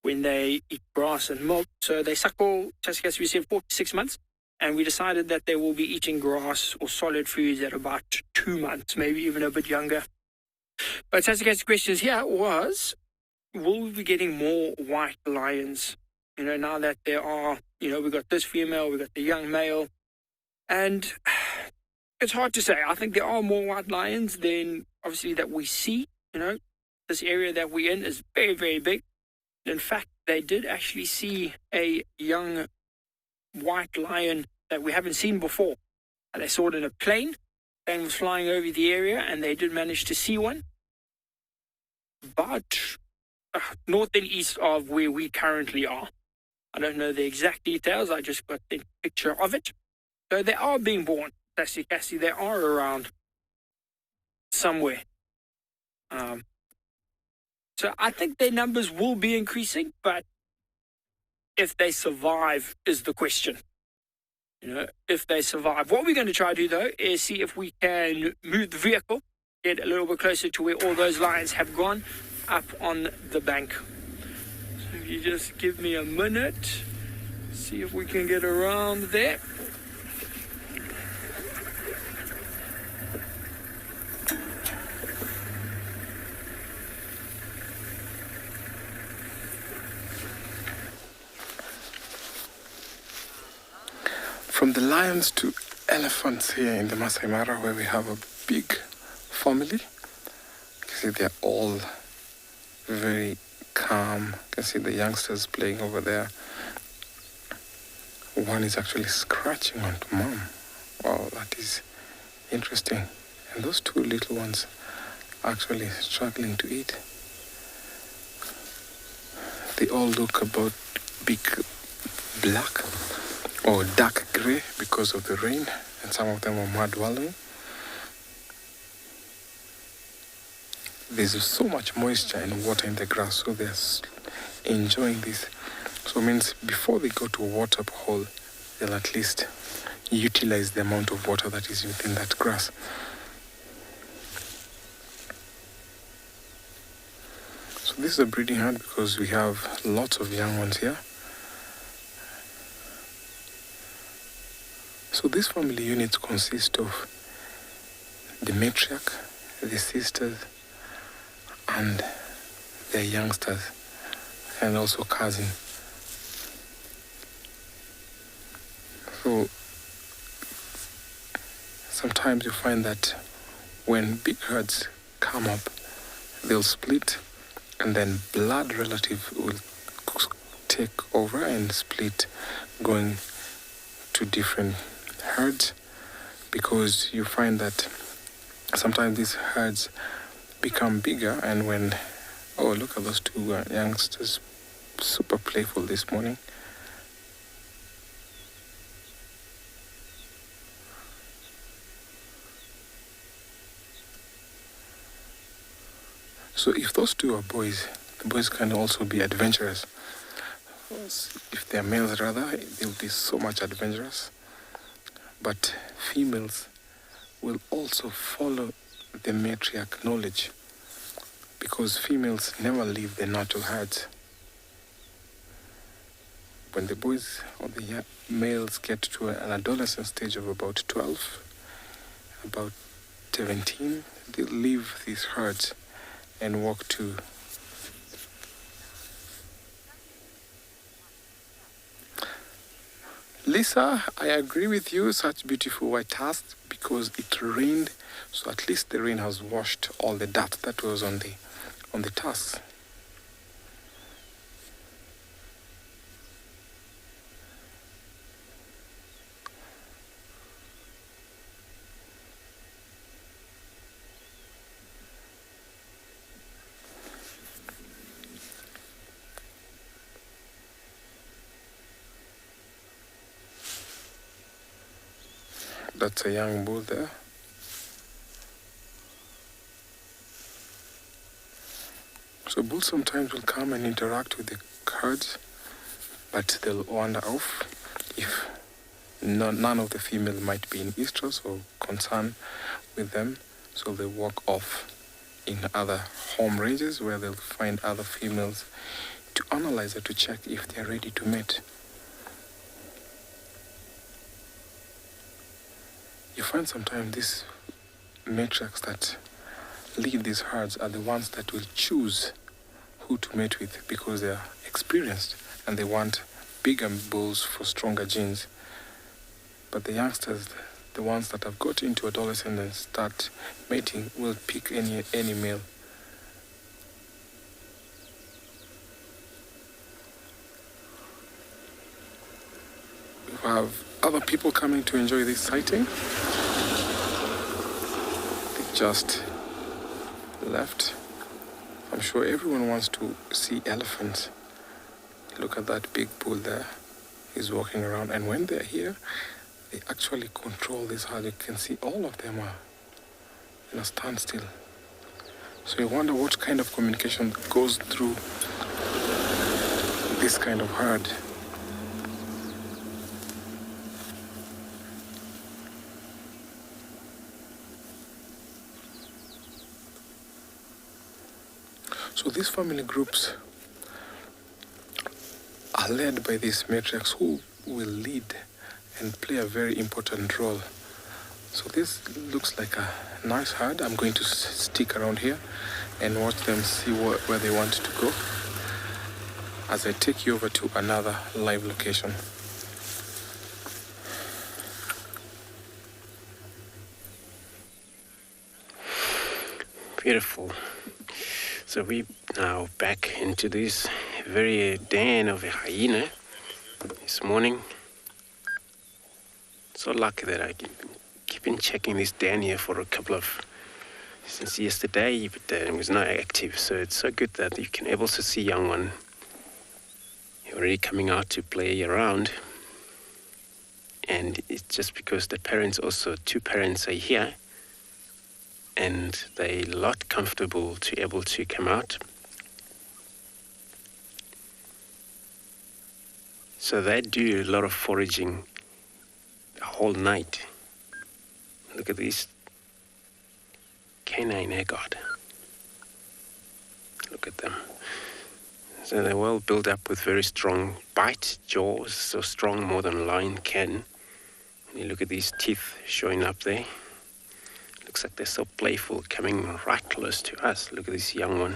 when they eat grass and milk. So they suckle, Sassy Cassie, we said 4 to 6 months, and we decided that they will be eating grass or solid foods at about 2 months, maybe even a bit younger. But Sassy Cassie's question here was, will we be getting more white lions? You know, now that there are, you know, we got this female, we got the young male, and it's hard to say. I think there are more white lions than obviously that we see. You know, this area that we're in is very, very big. In fact, they did actually see a young white lion that we haven't seen before. And they saw it in a plane. The plane was flying over the area, and they did manage to see one. But north and east of where we currently are. I don't know the exact details. I just got the picture of it. So they are being born, Sassy Cassie. They are around somewhere. So I think their numbers will be increasing, but if they survive is the question. You know, if they survive. What we're going to try to do, though, is see if we can move the vehicle, get a little bit closer to where all those lions have gone, up on the bank. If you just give me a minute, see if we can get around there. From the lions to elephants here in the Masai Mara, where we have a big family. You can see they're all very calm. You can see the youngsters playing over there. One is actually scratching onto mom. Wow, that is interesting. And those two little ones are actually struggling to eat. They all look about big black or dark grey because of the rain, and some of them are mud wallowing. There's so much moisture and water in the grass, so they're enjoying this. So it means before they go to a water hole, they'll at least utilize the amount of water that is within that grass. So this is a breeding herd because we have lots of young ones here. So this family unit consists of the matriarch, the sisters, and their youngsters, and also cousin. So sometimes you find that when big herds come up, they'll split, and then blood relative will take over and split, going to different herds, because you find that sometimes these herds become bigger, and when, oh, look at those two youngsters, super playful this morning. So if those two are boys, the boys can also be adventurous. If they're males rather, they'll be so much adventurous. But females will also follow the matriarch knowledge, because females never leave the natural herds. When the boys or the males get to an adolescent stage of about 12, about 17, they'll leave these herds and walk to Lisa. I agree with you, such beautiful white tusk, because it rained, so at least the rain has washed all the dirt that was on the tusks. That's a young bull there. So bulls sometimes will come and interact with the herds, but they'll wander off if none of the female might be in estrus or concern with them. So they walk off in other home ranges where they'll find other females to analyze it, to check if they're ready to mate. You find sometimes these matriarchs that lead these herds are the ones that will choose who to mate with, because they are experienced and they want bigger bulls for stronger genes. But the youngsters, the ones that have got into adolescence and start mating, will pick any male. We have other people coming to enjoy this sighting. They just left. I'm sure everyone wants to see elephants. Look at that big bull there. He's walking around, and when they're here, they actually control this herd. You can see all of them are in a standstill. So you wonder what kind of communication goes through this kind of herd. So these family groups are led by these matriarchs who will lead and play a very important role. So this looks like a nice herd. I'm going to stick around here and watch them see where they want to go as I take you over to another live location. Beautiful. So we now back into this very den of a hyena this morning. So lucky that I keep on checking this den here for a couple of, since yesterday, but it was not active. So it's so good that you can able to see young one already coming out to play around. And it's just because the parents also, two parents are here, and they're a lot comfortable to able to come out. So they do a lot of foraging the whole night. Look at these canine agard. Look at them. So they're well built up with very strong bite, jaws, so strong more than a lion can. And you look at these teeth showing up there. Looks like they're so playful, coming right close to us. Look at this young one.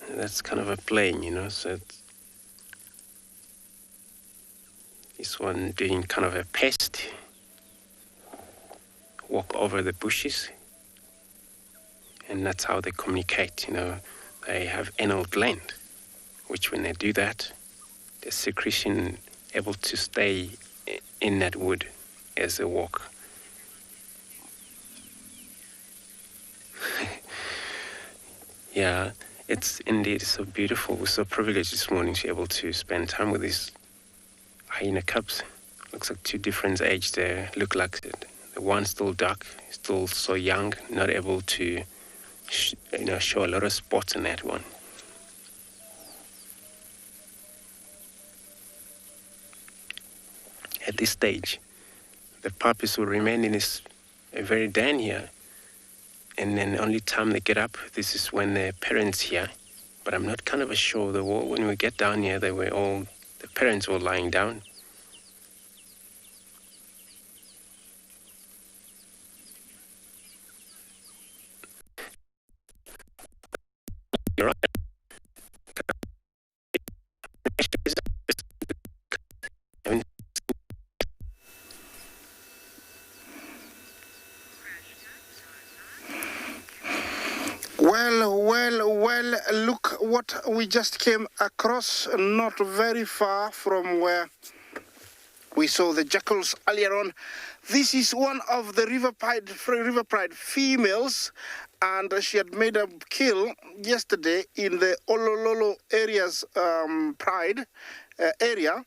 And that's kind of a playing, you know, so this one doing kind of a pest, walk over the bushes, and that's how they communicate, you know. They have anal gland, which when they do that, the secretion able to stay in that wood as they walk. Yeah, it's indeed so beautiful. We're so privileged this morning to be able to spend time with these hyena cubs. Looks like two different age there. Look like the one still dark, still so young, not able to show a lot of spots in that one. At this stage, the puppies will remain in this very den here, and then only time they get up, this is when their parents here. But I'm not kind of sure. When we get down here, the parents were lying down. You're right. Well, look what we just came across, not very far from where we saw the jackals earlier on. This is one of the river pride females, and she had made a kill yesterday in the Olololo area's pride area.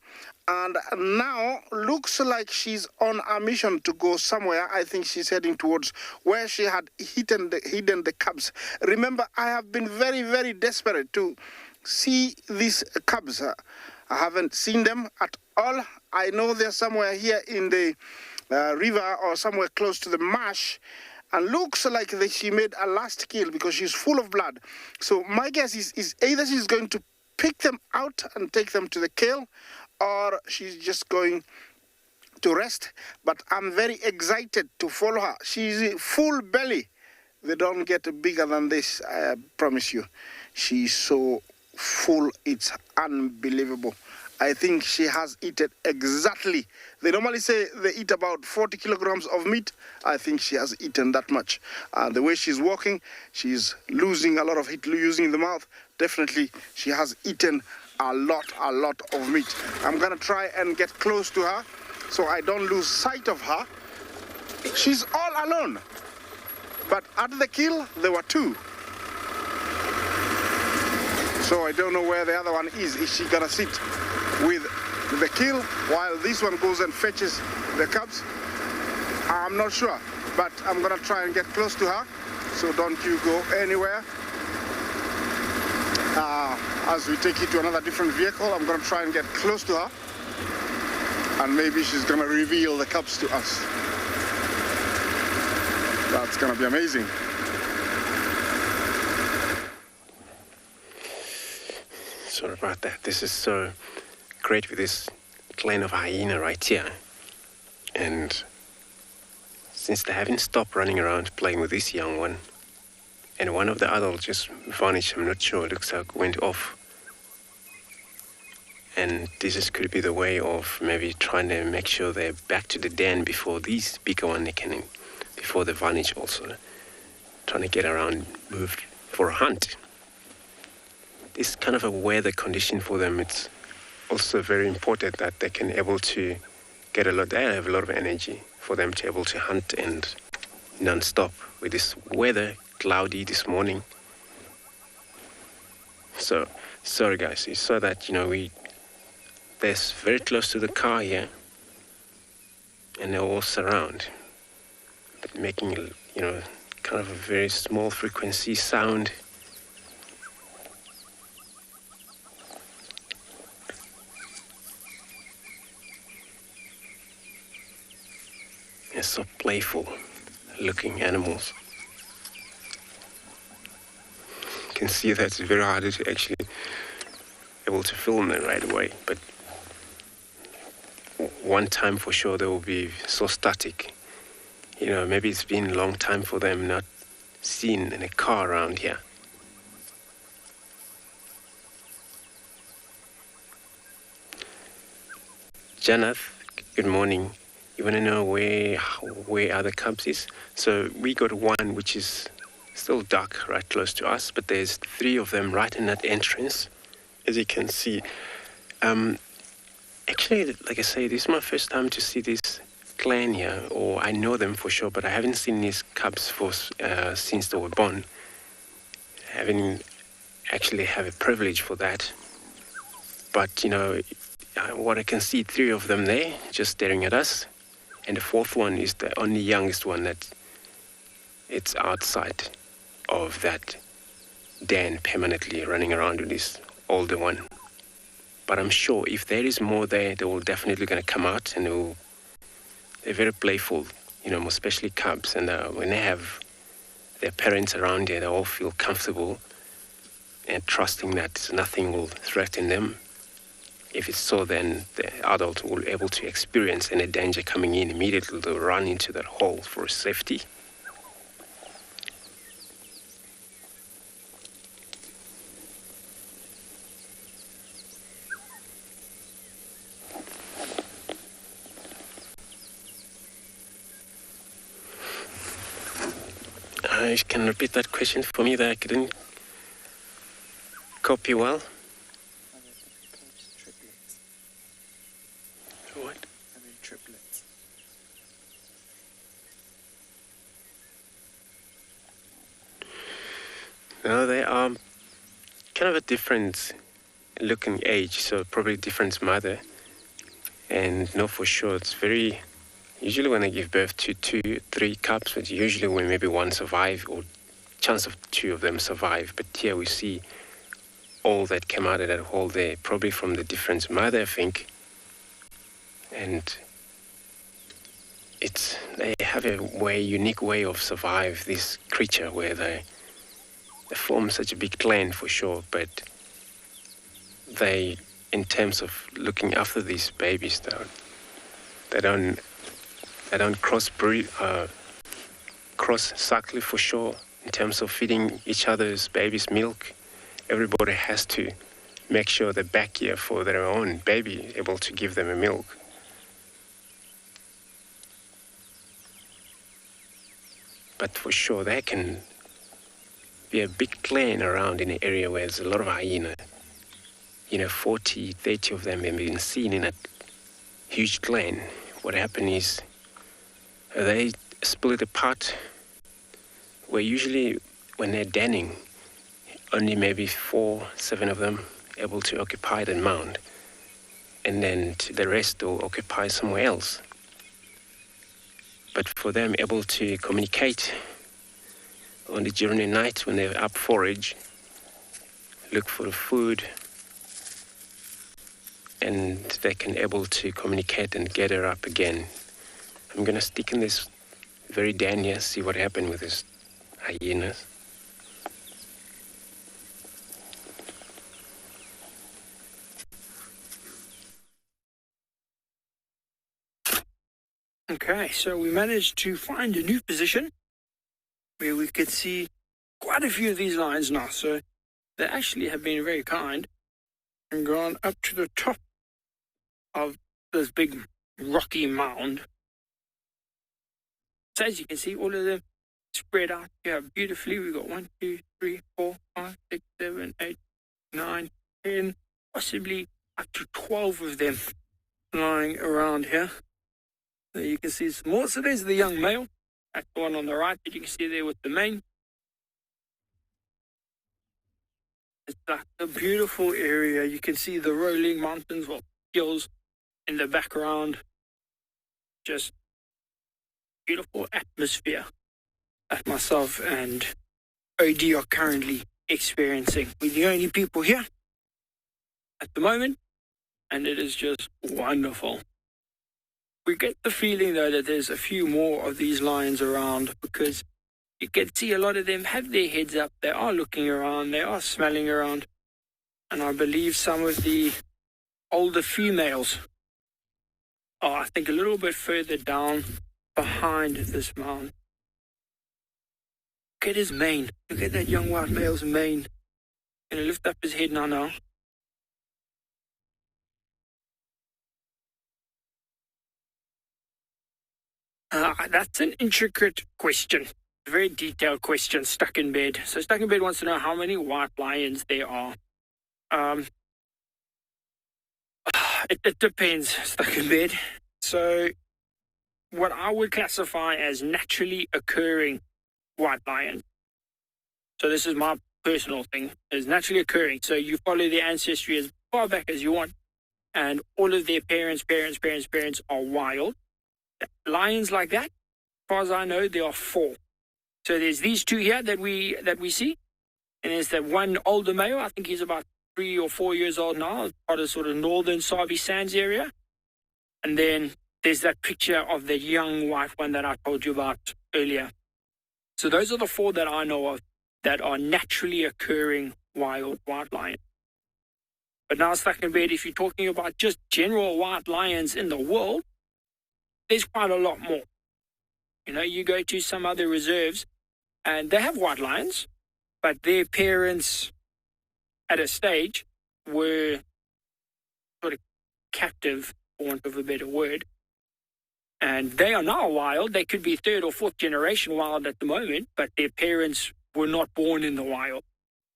And now looks like she's on a mission to go somewhere. I think she's heading towards where she had hidden the cubs. Remember, I have been very, very desperate to see these cubs. I haven't seen them at all. I know they're somewhere here in the river or somewhere close to the marsh. And looks like she made a last kill because she's full of blood. So my guess is either she's going to pick them out and take them to the kill, or she's just going to rest. But I'm very excited to follow her. She's full belly. They don't get bigger than this, I promise you. She's so full, it's unbelievable. I think she has eaten exactly. They normally say they eat about 40 kilograms of meat. I think she has eaten that much. The way she's walking, she's losing a lot of heat using the mouth. Definitely, she has eaten a lot of meat. I'm gonna try and get close to her so I don't lose sight of her. She's all alone. But at the kill, there were two. So I don't know where the other one is. Is she gonna sit with the kill while this one goes and fetches the cubs? I'm not sure, but I'm gonna try and get close to her. So don't you go anywhere. As we take you to another different vehicle, I'm gonna try and get close to her, and maybe she's gonna reveal the cubs to us. That's gonna be amazing. Sorry about that. This is so great with this clan of hyena right here. And since they haven't stopped running around playing with this young one, and one of the adults just vanished, I'm not sure, it looks like went off. And this could be the way of maybe trying to make sure they're back to the den before these bigger ones before they vanish also. Trying to get around, moved for a hunt. This kind of a weather condition for them, it's also very important that they can able to they have a lot of energy for them to be able to hunt and non-stop with this weather, cloudy this morning. So, sorry guys, you saw that, they're very close to the car here, and they all surround, but making, kind of a very small frequency sound. They're so playful looking animals. You can see that it's very hard to actually able to film them right away, but one time for sure they will be so static. Maybe it's been a long time for them not seen in a car around here. Janath, good morning. You want to know where other cubs is? So we got one which is still dark right close to us, but there's 3 of them right in that entrance, as you can see. Actually, like I say, this is my first time to see this clan here, or I know them for sure, but I haven't seen these cubs since they were born. I haven't actually have a privilege for that. But, what I can see, 3 of them there, just staring at us. And the 4th one is the only youngest one that it's outside of that den permanently running around with this older one. But I'm sure if there is more there, they will definitely going to come out, and they're very playful, especially cubs. And when they have their parents around here, they all feel comfortable and trusting that nothing will threaten them. If it's so, then the adult will be able to experience any danger coming in immediately. They'll run into that hole for safety. You can repeat that question for me that I couldn't copy well. What? Are they triplets? No, they are kind of a different looking age, so probably different mother. And no, for sure, it's very... Usually when I give birth to 2, 3 cubs, but usually when maybe one survive, or chance of 2 of them survive. But here we see all that came out of that hole there, probably from the different mother, I think. And they have a unique way of survive this creature, where they form such a big clan for sure, but they, in terms of looking after these babies, they don't cross-breed, cross-cycle for sure. In terms of feeding each other's babies milk, everybody has to make sure they're back here for their own baby, able to give them a milk. But for sure, they can be a big clan around in an area where there's a lot of hyena. 40, 30 of them have been seen in a huge clan. What happened is they split apart, where usually when they're denning, only maybe 4, 7 of them able to occupy the mound, and then the rest will occupy somewhere else. But for them able to communicate only during the night when they're up forage, look for food, and they can able to communicate and gather up again. I'm gonna stick in this very den here, see what happened with this hyenas. Okay, so we managed to find a new position where we could see quite a few of these lions now. So they actually have been very kind and gone up to the top of this big rocky mound. So as you can see, all of them spread out here beautifully. We've got 1, 2, 3, 4, 5, 6, 7, 8, 9, 10, possibly up to 12 of them lying around here. So you can see some more. So there's the young male. That's the one on the right that you can see there with the mane. It's like a beautiful area. You can see the rolling mountains, well, hills in the background. Just beautiful atmosphere that myself and OD are currently experiencing. We're the only people here at the moment, and it is just wonderful. We get the feeling, though, that there's a few more of these lions around, because you can see a lot of them have their heads up. They are looking around. They are smelling around. And I believe some of the older females are, I think, a little bit further down behind this mound. Look at his mane. Look at that young white male's mane. Gonna lift up his head now. That's an intricate question. A very detailed question. Stuck in Bed. So Stuck in Bed wants to know how many white lions there are. It depends, Stuck in Bed. So what I would classify as naturally occurring white lions. So this is my personal thing. Is naturally occurring. So you follow their ancestry as far back as you want, and all of their parents are wild. Lions like that, as far as I know, there are 4. So there's these 2 here that we see, and there's that one older male. I think he's about 3 or 4 years old now, part of sort of northern Sabi Sands area. And then there's that picture of the young white one that I told you about earlier. So those are the 4 that I know of that are naturally occurring wild white lions. But now, Stuck in Bed, if you're talking about just general white lions in the world, there's quite a lot more. You know, you go to some other reserves and they have white lions, but their parents at a stage were sort of captive, for want of a better word. And they are now wild. They could be 3rd or 4th generation wild at the moment, but their parents were not born in the wild.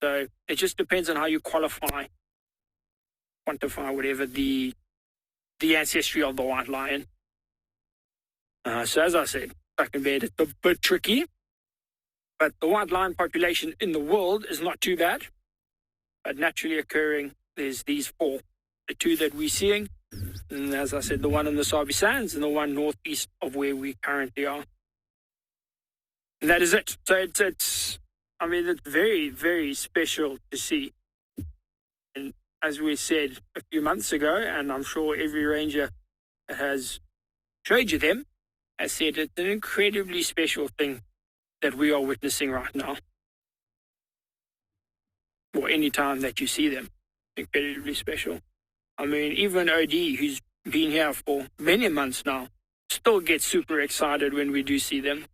So it just depends on how you quantify whatever the ancestry of the white lion. So as I said, Stuck in Bed, it's a bit tricky, but the white lion population in the world is not too bad. But naturally occurring, there's these 4. The 2 that we're seeing, and as I said, the one in the Sabi Sands and the one northeast of where we currently are. And that is it. So it's very, very special to see. And as we said a few months ago, and I'm sure every ranger that has showed you them, has said it's an incredibly special thing that we are witnessing right now. Or any time that you see them, incredibly special. I mean, even OD, who's been here for many months now, still gets super excited when we do see them.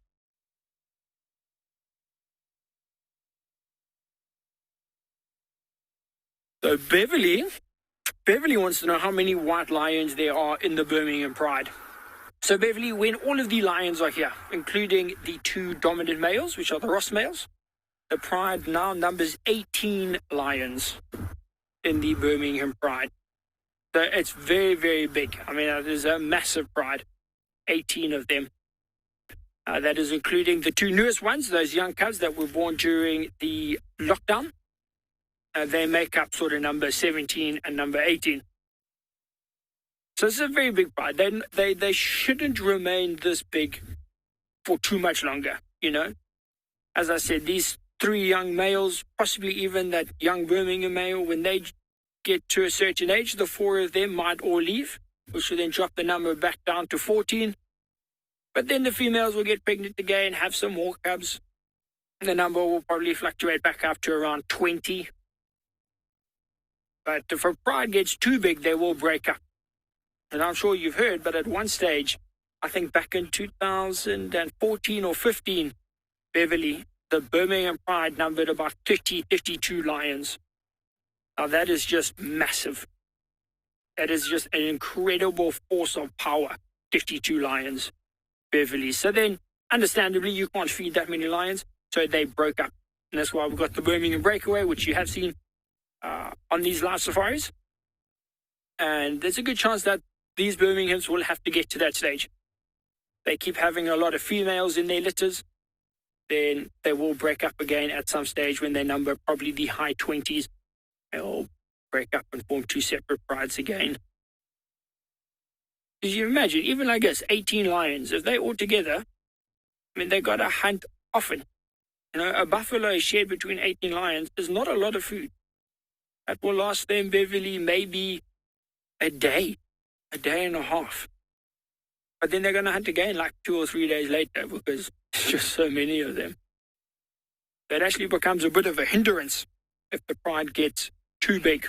So Beverly wants to know how many white lions there are in the Birmingham Pride. So Beverly, when all of the lions are here, including the 2 dominant males, which are the Ross males, the Pride now numbers 18 lions in the Birmingham Pride. So it's very, very big. I mean, it is a massive Pride, 18 of them. That is including the 2 newest ones, those young cubs that were born during the lockdown. They make up sort of number 17 and number 18. So it's a very big Pride. They shouldn't remain this big for too much longer, you know. As I said, these 3 young males, possibly even that young Birmingham male, when they get to a certain age, the 4 of them might all leave, which will then drop the number back down to 14. But then the females will get pregnant again, have some more cubs. The number will probably fluctuate back up to around 20. But if a Pride gets too big, they will break up. And I'm sure you've heard, but at one stage, I think back in 2014 or 15, Beverly, the Birmingham Pride numbered about 32 lions. Now that is just massive. That is just an incredible force of power, 52 lions, Beverly. So then, understandably, you can't feed that many lions, so they broke up. And that's why we've got the Birmingham breakaway, which you have seen on these live safaris. And there's a good chance that these Birminghams will have to get to that stage. They keep having a lot of females in their litters, then they will break up again at some stage when they number probably the high 20s. They'll break up and form two separate prides again. Because you imagine, even like this, 18 lions, if they're all together, I mean, they got to hunt often. You know, a buffalo shared between 18 lions is not a lot of food. That will last them, Beverly, maybe a day and a half. But then they're going to hunt again like 2 or 3 days later because there's just so many of them. That actually becomes a bit of a hindrance if the pride gets too big.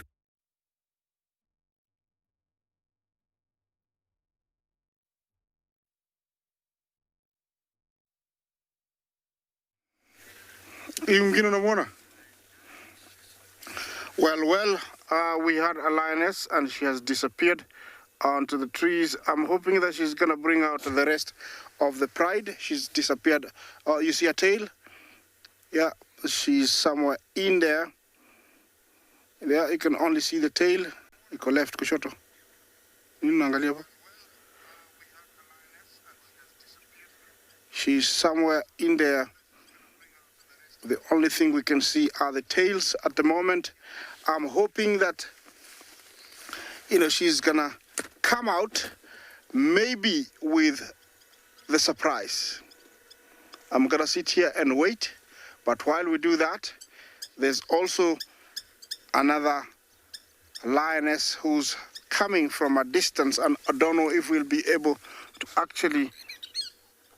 Well, we had a lioness and she has disappeared onto the trees. I'm hoping that she's going to bring out the rest of the pride. She's disappeared. Oh, you see her tail? Yeah, she's somewhere in there. There, you can only see the tail. You go left, kushoto. She's somewhere in there. The only thing we can see are the tails at the moment. I'm hoping that, she's gonna come out maybe with the surprise. I'm gonna sit here and wait, but while we do that, there's also another lioness who's coming from a distance, and I don't know if we'll be able to actually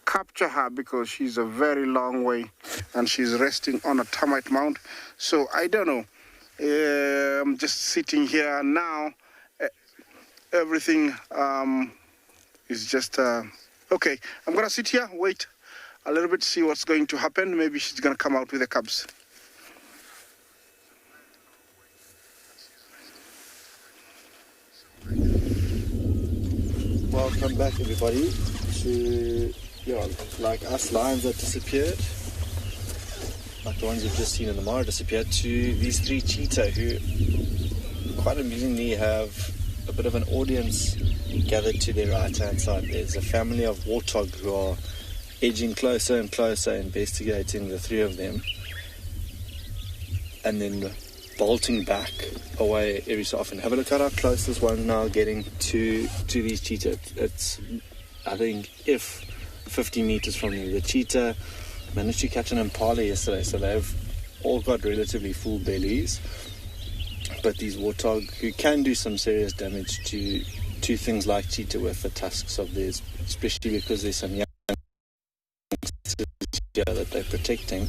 capture her because she's a very long way and she's resting on a termite mound. So I don't know. I'm just sitting here now. Everything is just okay. I'm gonna sit here, wait a little bit, see what's going to happen. Maybe she's gonna come out with the cubs. Welcome back, everybody, to like us lions that disappeared, like the ones you've just seen in the Mara disappeared, to these 3 cheetah who quite amusingly have a bit of an audience gathered to their right hand side. There's a family of Warthog who are edging closer and closer, investigating the 3 of them, and then bolting back away every so often. Have a look at how close this one's now getting to these cheetah. It's, I think, if 50 meters from you. The cheetah managed to catch an impala yesterday, so they've all got relatively full bellies. But these warthog, who can do some serious damage to things like cheetah with the tusks of theirs, especially because there's some young here that they're protecting.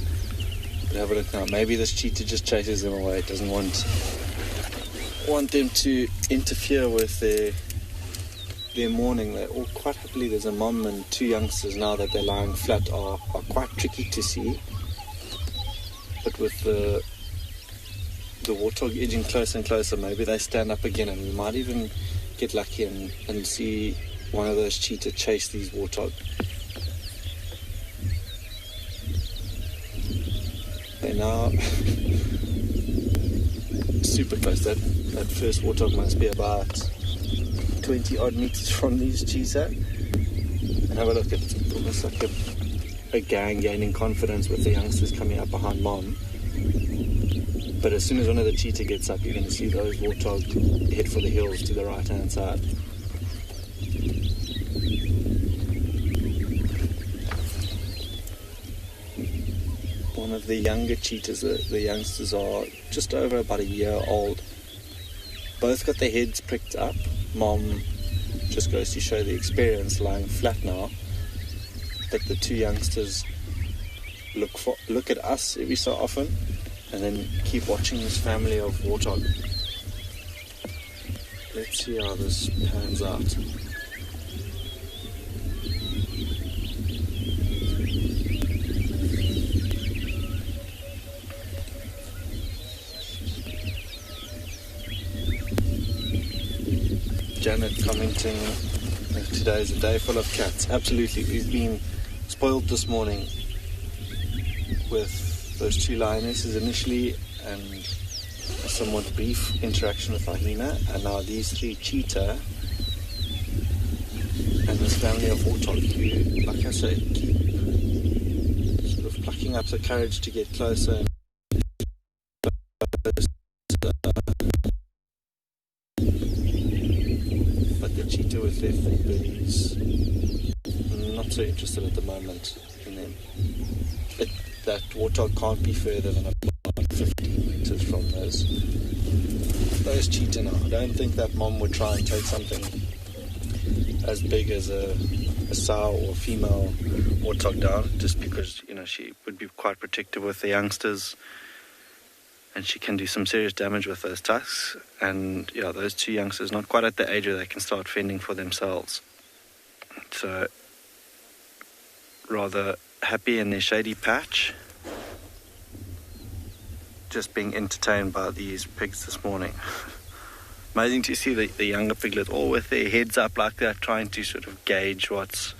But have a look now. Maybe this cheetah just chases them away. It doesn't want them to interfere with their morning. They're all quite happily. There's a mom and 2 youngsters now that they're lying flat are quite tricky to see. But with the warthog edging closer and closer, maybe they stand up again, and we might even get lucky and see one of those cheetah chase these warthog. They're now super close. That first warthog must be about 20 odd meters from these cheetah. And have a look, it's almost like a gang gaining confidence with the youngsters coming up behind mom. But as soon as one of the cheetah gets up, you're going to see those warthog head for the hills to the right hand side. One of the younger cheetahs, the youngsters are just over about a year old. Both got their heads pricked up. Mom just goes to show the experience, lying flat now. But the 2 youngsters look at us every so often, and then keep watching this family of warthog. Let's see how this pans out. Janet commenting, today is a day full of cats. Absolutely, we've been spoiled this morning with those 2 lionesses initially and a somewhat brief interaction with Hyena, and now these 3 cheetah and this family of Warthog who, like I say, keep sort of plucking up the courage to get closer and but the cheetah with their full bellies, not so interested at the moment in them. That Warthog can't be further than about 15 meters from those cheetah now. I don't think that mom would try and take something as big as a sow or female Warthog down, just because, you know, she would be quite protective with the youngsters and she can do some serious damage with those tusks. And yeah, those 2 youngsters not quite at the age where they can start fending for themselves. So rather happy in their shady patch, just being entertained by these pigs this morning. Amazing to see the younger piglets all with their heads up like that, trying to sort of gauge what's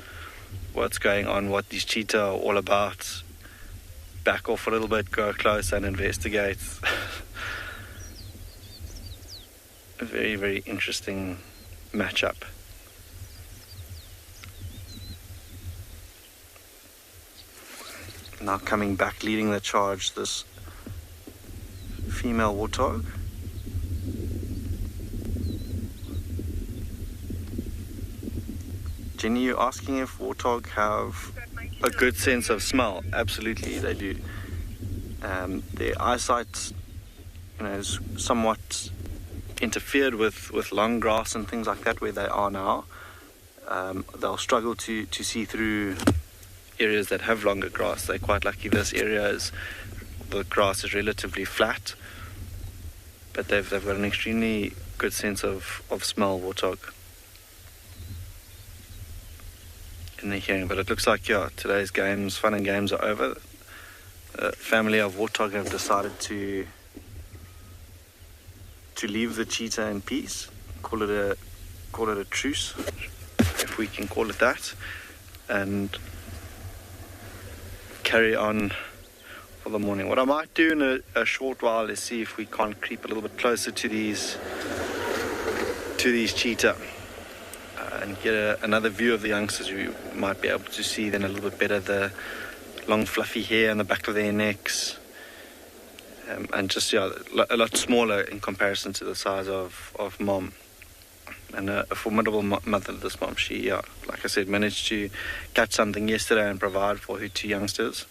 going on, what these cheetah are all about. Back off a little bit, go close and investigate. A very, very interesting matchup. Now coming back, leading the charge, this female Warthog. Jenny, you're asking if Warthog have a good sense of smell? Absolutely, they do. Their eyesight, is somewhat interfered with long grass and things like that where they are now. They'll struggle to see through areas that have longer grass. They're quite lucky. This area the grass is relatively flat, but they've got an extremely good sense of smell, Warthog, in their hearing. But it looks like, today's fun and games are over. The family of Warthog have decided to leave the cheetah in peace, call it a truce, if we can call it that, and carry on for the morning. What I might do in a short while is see if we can't creep a little bit closer to these cheetah and get another view of the youngsters. We might be able to see then a little bit better the long fluffy hair on the back of their necks, and just a lot smaller in comparison to the size of mom. And a formidable mother, this mom. She, like I said, managed to catch something yesterday and provide for her 2 youngsters.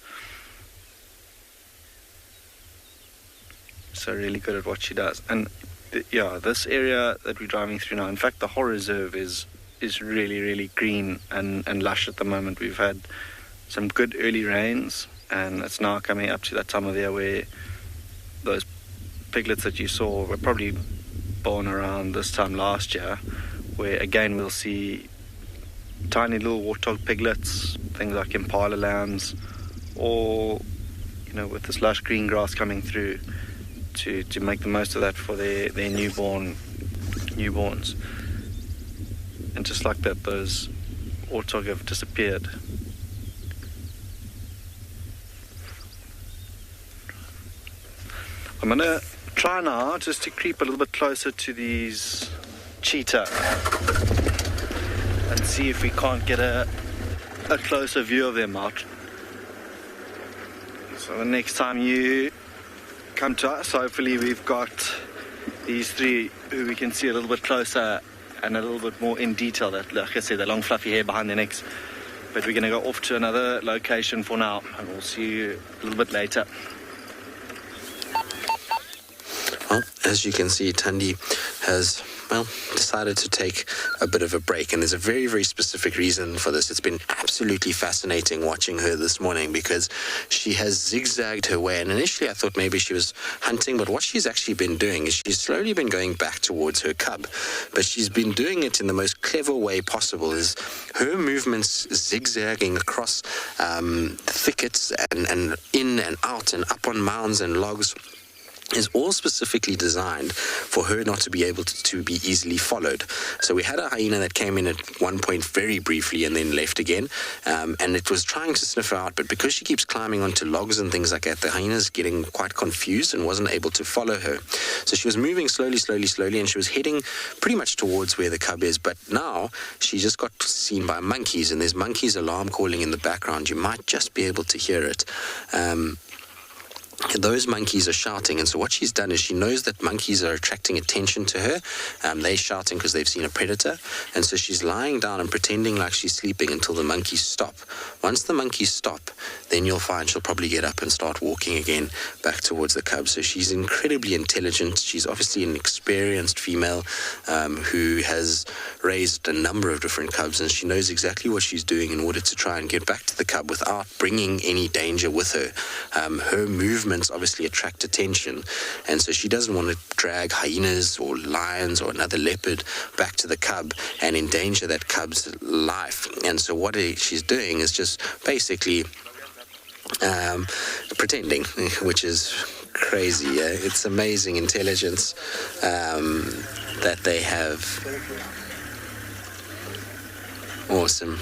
So really good at what she does. And this area that we're driving through now, in fact, the whole reserve is really, really green and lush at the moment. We've had some good early rains, and it's now coming up to that time of year where those piglets that you saw were probably born around this time last year, where again we'll see tiny little Warthog piglets, things like impala lambs, or with this lush green grass coming through to make the most of that for their newborns. And just like that, those Warthog have disappeared. I'm gonna try now just to creep a little bit closer to these cheetah and see if we can't get a closer view of them out. So the next time you come to us, hopefully we've got these 3 who we can see a little bit closer and a little bit more in detail. That, like I said, the long fluffy hair behind their necks. But we're going to go off to another location for now, and we'll see you a little bit later. Well, as you can see, Thandi has, decided to take a bit of a break, and there's a very, very specific reason for this. It's been absolutely fascinating watching her this morning because she has zigzagged her way, and initially I thought maybe she was hunting, but what she's actually been doing is she's slowly been going back towards her cub, but she's been doing it in the most clever way possible. Is her movements zigzagging across thickets and in and out and up on mounds and logs. is all specifically designed for her not to be able to be easily followed. So we had a hyena that came in at one point very briefly and then left again, and it was trying to sniff her out, but because she keeps climbing onto logs and things like that, the hyena's getting quite confused and wasn't able to follow her. So she was moving slowly, and she was heading pretty much towards where the cub is, but now she just got seen by monkeys, and there's monkeys alarm calling in the background. You might just be able to hear it. Those monkeys are shouting, and so what she's done is she knows that monkeys are attracting attention to her. They're shouting because they've seen a predator, and so she's lying down and pretending like she's sleeping until the monkeys stop. Once the monkeys stop, then you'll find she'll probably get up and start walking again back towards the cub. So she's incredibly intelligent. She's obviously an experienced female who has raised a number of different cubs, and she knows exactly what she's doing in order to try and get back to the cub without bringing any danger with her. Her movements obviously attract attention, and so she doesn't want to drag hyenas or lions or another leopard back to the cub and endanger that cub's life. And so what she's doing is just basically pretending, which is crazy. It's amazing intelligence that they have. Awesome.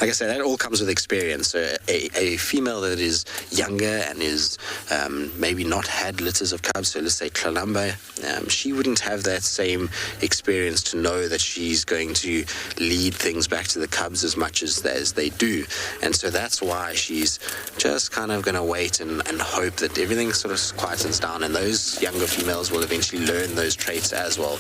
Like I said, that all comes with experience. So a female that is younger and is maybe not had litters of cubs, so let's say Kalamba, she wouldn't have that same experience to know that she's going to lead things back to the cubs as much as they do. And so that's why she's just kind of going to wait and hope that everything sort of quietens down, and those younger females will eventually learn those traits as well.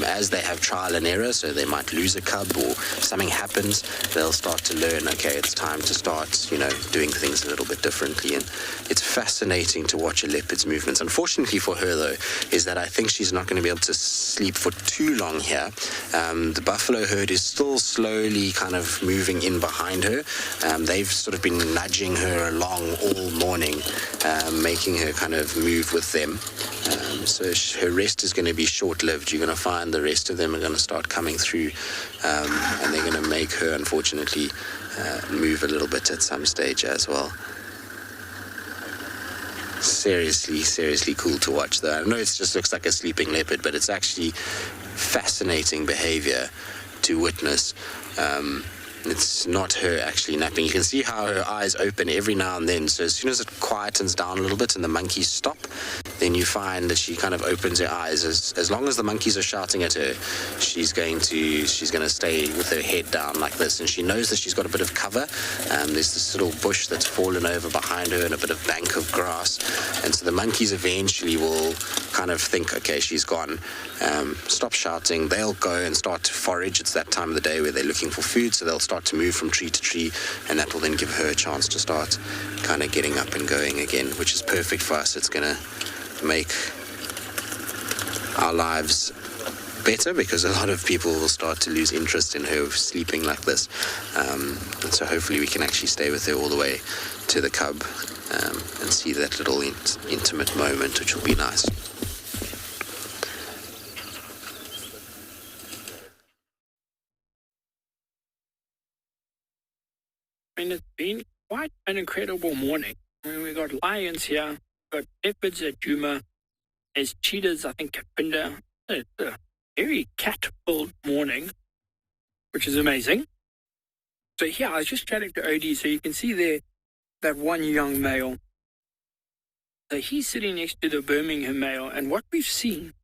As they have trial and error, so they might lose a cub or something happens, they'll start to learn, okay, it's time to start, doing things a little bit differently. And it's fascinating to watch a leopard's movements. Unfortunately for her, though, is that I think she's not going to be able to sleep for too long here. The buffalo herd is still slowly kind of moving in behind her. They've sort of been nudging her along all morning, making her kind of move with them. So her rest is going to be short-lived. You're going to find the rest of them are going to start coming through, and they're going to make her, unfortunately, move a little bit at some stage as well. Seriously cool to watch, though. I know it just looks like a sleeping leopard, but it's actually fascinating behavior to witness. It's not her actually napping. You can see how her eyes open every now and then. So as soon as it quietens down a little bit and the monkeys stop, then you find that she kind of opens her eyes. As long as the monkeys are shouting at her, she's going to stay with her head down like this. And she knows that she's got a bit of cover. There's this little bush that's fallen over behind her and a bit of bank of grass. And so the monkeys eventually will kind of think, okay, she's gone. Stop shouting. They'll go and start to forage. It's that time of the day where they're looking for food, so they'll start to move from tree to tree, and that will then give her a chance to start kind of getting up and going again, which is perfect for us. It's going to make our lives better because a lot of people will start to lose interest in her sleeping like this. And so hopefully we can actually stay with her all the way to the cub and see that little intimate moment, which will be nice. I mean, it's been quite an incredible morning. I mean, we got lions here, we got leopards at Djuma, there's cheetahs, I think, at Pinda. It's a very cat-filled morning, which is amazing. So here, I was just chatting to OD, so you can see there that one young male. So he's sitting next to the Birmingham male, and what we've seen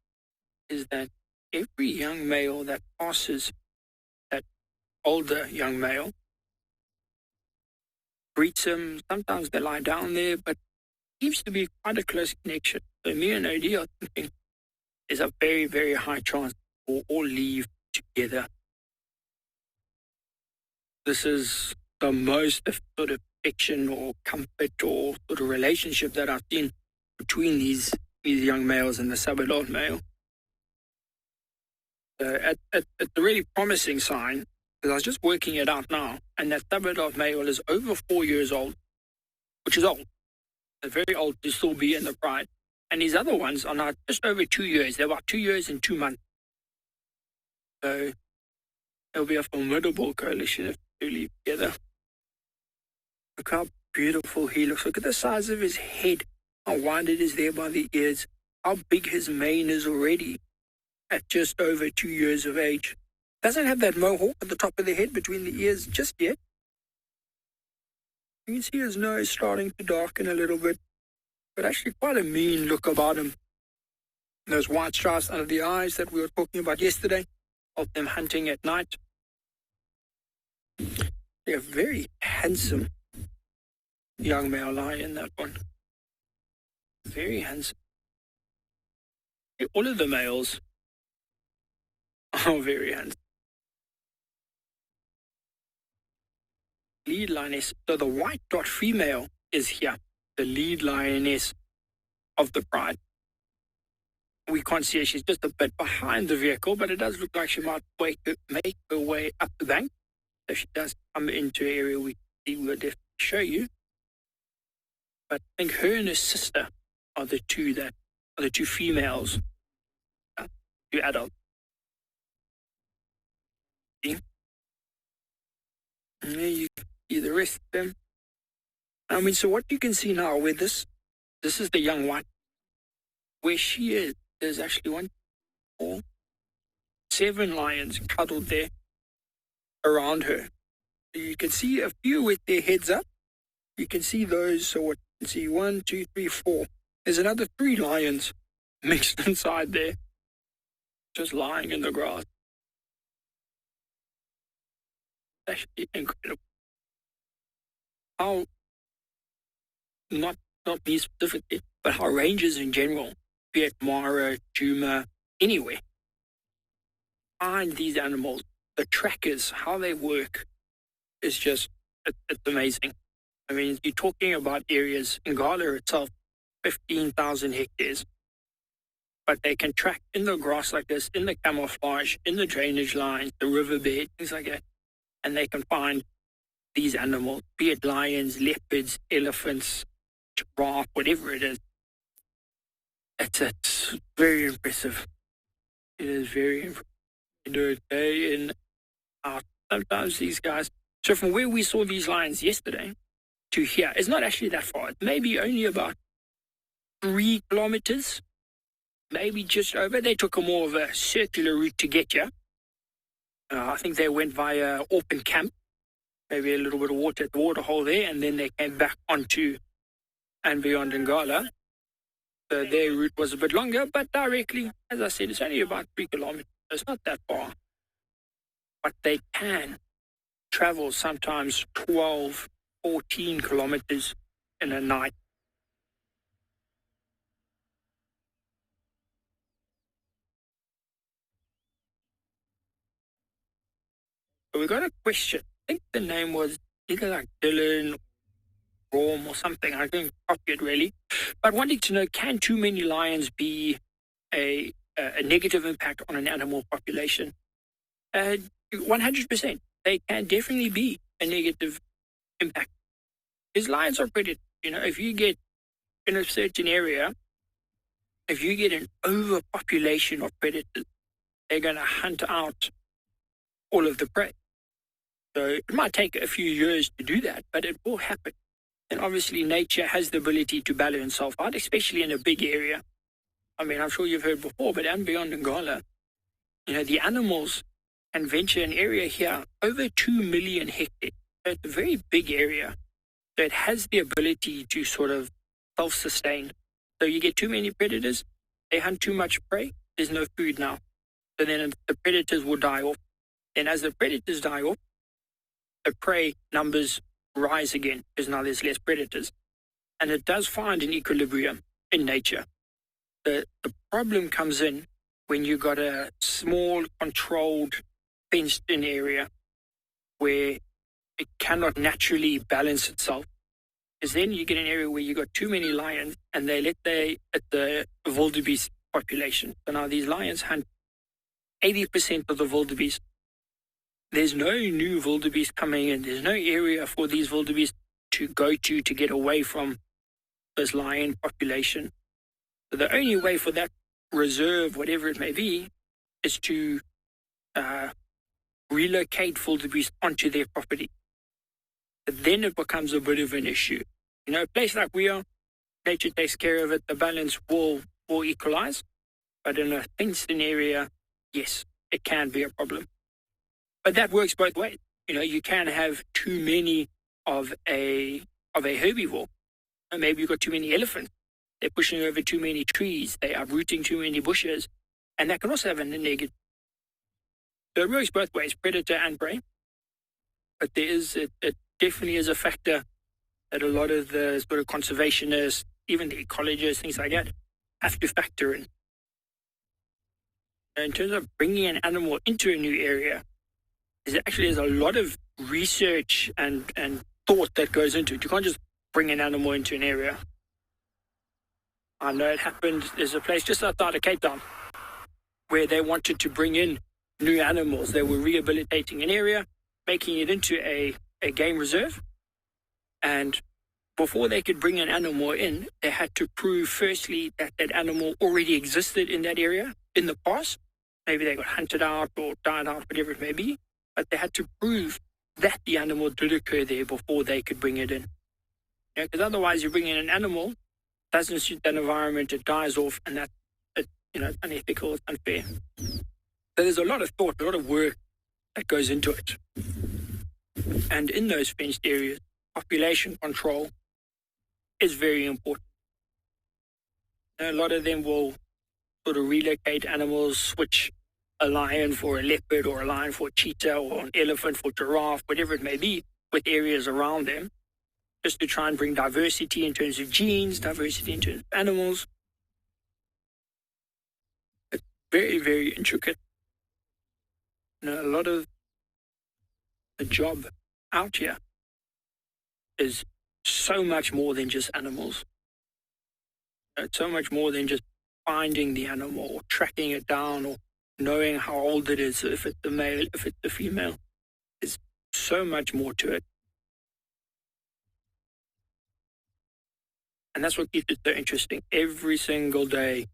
is that every young male that passes that older young male greets him. Sometimes they lie down there, but it seems to be quite a close connection. So me and OD are thinking there's a very, very high chance we'll all leave together. This is the most sort of affection or comfort or sort of relationship that I've seen between these young males and the sub-adult male. So it's a really promising sign, because I was just working it out now, and that sub-adult male is over 4 years old, which is old. It's very old to still be in the pride. And these other ones are now just over 2 years. They're about 2 years and 2 months. So it'll be a formidable coalition if they leave together. Look how beautiful he looks. Look at the size of his head. how wide it is there by the ears, how big his mane is already at just over 2 years of age. Doesn't have that mohawk at the top of the head between the ears just yet. You can see his nose starting to darken a little bit, but actually quite a mean look about him. Those white stripes under the eyes that we were talking about yesterday, of them hunting at night. They're very handsome young male lion, that one. Very handsome. All of the males are very handsome. Lead lioness. So the white dot female is here, the lead lioness of the pride. We can't see her. She's just a bit behind the vehicle, but it does look like she might make her way up the bank. If she does come into an area we will definitely show you. But I think her and her sister are the two females, two adults. See? And there you see the rest of them. I mean, so what you can see now with this is the young one. Where she is, there's actually 1, 4, 7 lions cuddled there around her. You can see a few with their heads up. You can see those, so what you can see, 1, 2, 3, 4. There's another 3 lions mixed inside there, just lying in the grass. Actually incredible. How, not me specifically, but how rangers in general, be it Mara, Djuma, anywhere, find these animals, the trackers, how they work, is just, it's amazing. I mean, you're talking about areas, Ngala itself, 15,000 hectares, but they can track in the grass like this, in the camouflage, in the drainage lines, the riverbed, things like that, and they can find these animals, be it lions, leopards, elephants, giraffe, whatever it is. It's very impressive. It is very impressive. You do it day in, out. Sometimes these guys, so from where we saw these lions yesterday to here, it's not actually that far. It's maybe only about 3 kilometers, maybe just over. They took a more of a circular route to get here. I think they went via Open Camp, maybe a little bit of water at the waterhole there, and then they came back onto and beyond Ngala. So their route was a bit longer, but directly, as I said, it's only about 3 kilometers. It's not that far. But they can travel sometimes 12, 14 kilometers in a night. So we got a question. I think the name was either like Dylan or Rom or something. I didn't copy it really. But wanting to know, can too many lions be a negative impact on an animal population? 100%. They can definitely be a negative impact. Because lions are predators. You know, if you get in a certain area, if you get an overpopulation of predators, they're going to hunt out all of the prey. So it might take a few years to do that, but it will happen. And obviously nature has the ability to balance itself out, especially in a big area. I mean, I'm sure you've heard before, but and beyond Ngala, you know, the animals can venture an area here over 2 million hectares. So it's a very big area. So it has the ability to sort of self-sustain. So you get too many predators, they hunt too much prey, there's no food now. So then the predators will die off. And as the predators die off, the prey numbers rise again because now there's less predators. And it does find an equilibrium in nature. The problem comes in when you got a small, controlled, fenced-in area where it cannot naturally balance itself. Because then you get an area where you got too many lions and they let the wildebeest population. So now these lions hunt 80% of the wildebeest. There's no new wildebeest coming in. There's no area for these wildebeest to go to get away from this lion population. So the only way for that reserve, whatever it may be, is to relocate wildebeest onto their property. But then it becomes a bit of an issue. You know, a place like we are, nature takes care of it, the balance will equalize. But in a fenced-in area, yes, it can be a problem. But that works both ways. You can have too many of a herbivore. And maybe you've got too many elephants. They're pushing over too many trees. They are uprooting too many bushes. And that can also have a negative. So it works both ways, predator and prey. But it definitely is a factor that a lot of the sort of conservationists, even the ecologists, things like that, have to factor in. In terms of bringing an animal into a new area, there's a lot of research and thought that goes into it. You can't just bring an animal into an area. I know it happened. There's a place just outside of Cape Town where they wanted to bring in new animals. They were rehabilitating an area, making it into a game reserve. And before they could bring an animal in, they had to prove firstly that that animal already existed in that area in the past. Maybe they got hunted out or died out, whatever it may be. But they had to prove that the animal did occur there before they could bring it in. Because otherwise you bring in an animal, doesn't suit that environment, it dies off, and that's unethical, it's unfair. So there's a lot of thought, a lot of work that goes into it. And in those fenced areas, population control is very important. A lot of them will sort of relocate animals, switch a lion for a leopard or a lion for a cheetah or an elephant for giraffe, whatever it may be, with areas around them, just to try and bring diversity in terms of genes, diversity in terms of animals. It's very, very intricate. A lot of the job out here is so much more than just animals. It's so much more than just finding the animal or tracking it down or knowing how old it is, if it's a male, if it's a female. There's so much more to it. And that's what keeps it so interesting. Every single day,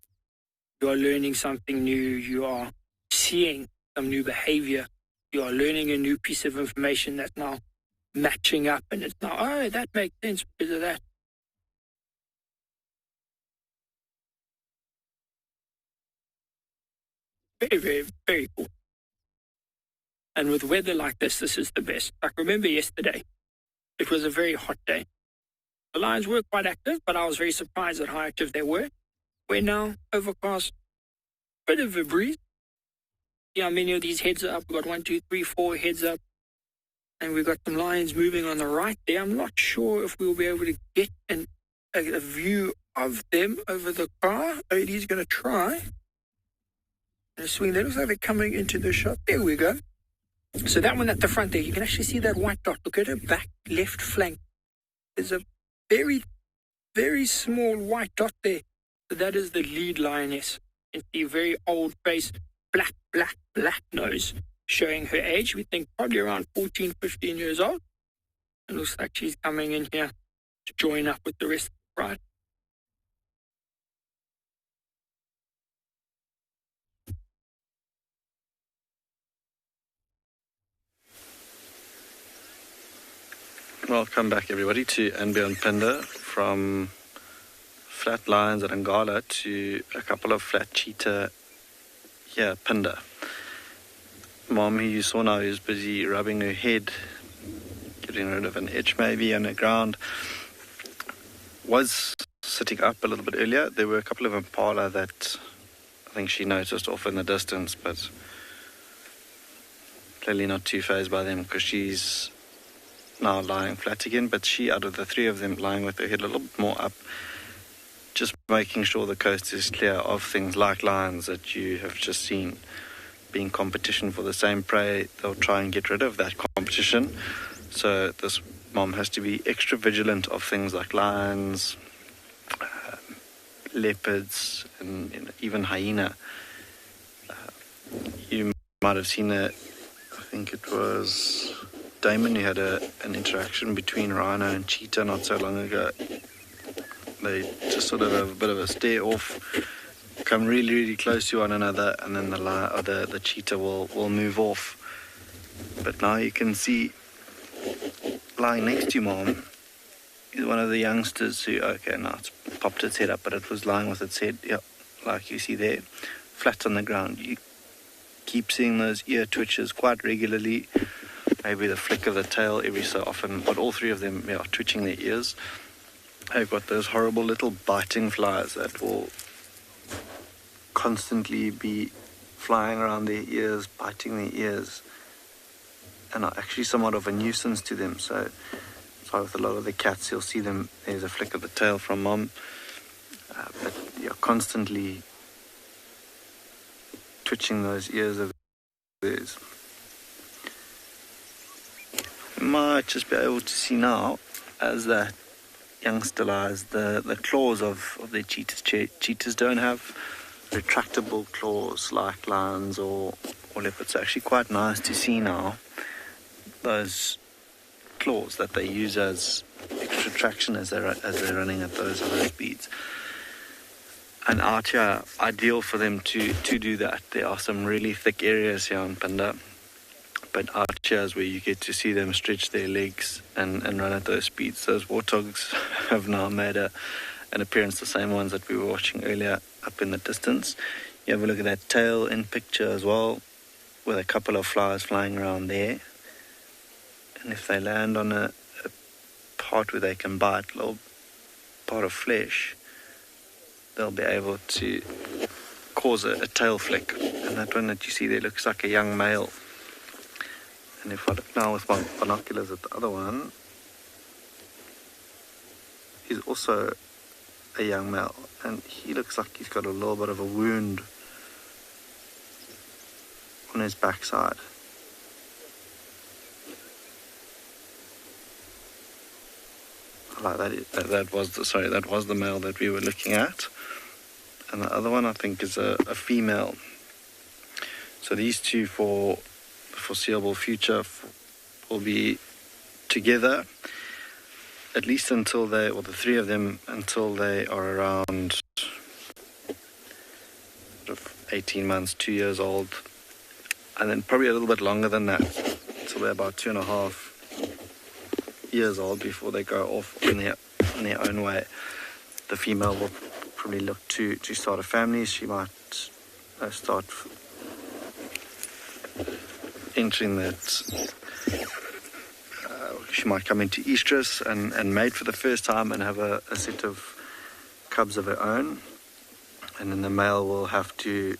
you are learning something new. You are seeing some new behavior. You are learning a new piece of information that's now matching up. And it's now, oh, that makes sense because of that. Very, very, very cool. And with weather like this is the best. Like, remember yesterday, it was a very hot day. The lions were quite active, but I was very surprised at how active they were. We're now overcast, bit of a breeze. See how many of these heads are up? We've got 1, 2, 3, 4 heads up. And we've got some lions moving on the right there. I'm not sure if we'll be able to get a view of them over the car. He's going to try. Swing. That looks like they're coming into the shot. There we go. So that one at the front there, you can actually see that white dot. Look at her back left flank. There's a very, very small white dot there. So that is the lead lioness. You can see a very old face, black nose, showing her age. We think probably around 14, 15 years old. It looks like she's coming in here to join up with the rest of the pride. Welcome back, everybody, to And Beyond Panda. From flat lions at Ngala to a couple of flat cheetah here at Panda. Mom, who you saw now, is busy rubbing her head, getting rid of an itch maybe on the ground. Was sitting up a little bit earlier. There were a couple of impala that I think she noticed off in the distance, but clearly not too fazed by them because she's now lying flat again. But she, out of the three of them, lying with her head a little bit more up, just making sure the coast is clear of things like lions that you have just seen. Being competition for the same prey, they'll try and get rid of that competition. So this mom has to be extra vigilant of things like lions, leopards, and even hyena. You might have seen I think it was Damon who had an interaction between Rhino and Cheetah not so long ago. They just sort of have a bit of a stare off, come really, really close to one another, and then the cheetah will move off. But now you can see lying next to Mom is one of the youngsters who, okay, now it's popped its head up, but it was lying with its head, like you see there, flat on the ground. You keep seeing those ear twitches quite regularly, maybe the flick of the tail every so often, but all three of them are twitching their ears. They've got those horrible little biting flies that will constantly be flying around their ears, biting their ears, and are actually somewhat of a nuisance to them. So with a lot of the cats, you'll see them, there's a flick of the tail from mom, but you're constantly twitching those ears of theirs. You might just be able to see now, as that youngster lies, the claws of the cheetahs. Cheetahs don't have retractable claws like lions or leopards. It's actually quite nice to see now those claws that they use as extra traction as they're running at those high speeds. And out here, ideal for them to do that. There are some really thick areas here on Panda, but out here is where you get to see them stretch their legs and run at those speeds. Those warthogs have now made an appearance, the same ones that we were watching earlier up in the distance. You have a look at that tail in picture as well, with a couple of flies flying around there. And if they land on a part where they can bite, a little part of flesh, they'll be able to cause a tail flick. And that one that you see there looks like a young male. And if I look now with my binoculars at the other one, he's also a young male, and he looks like he's got a little bit of a wound on his backside. Like that was the male that we were looking at, and the other one I think is a female. So these two for the foreseeable future will be together, at least until the three of them, until they are around 18 months, 2 years old, and then probably a little bit longer than that, until they're about 2.5 years old before they go off on their own way. The female will probably look to start a family. She might start entering that. She might come into estrus and mate for the first time and have a set of cubs of her own, and then the male will have to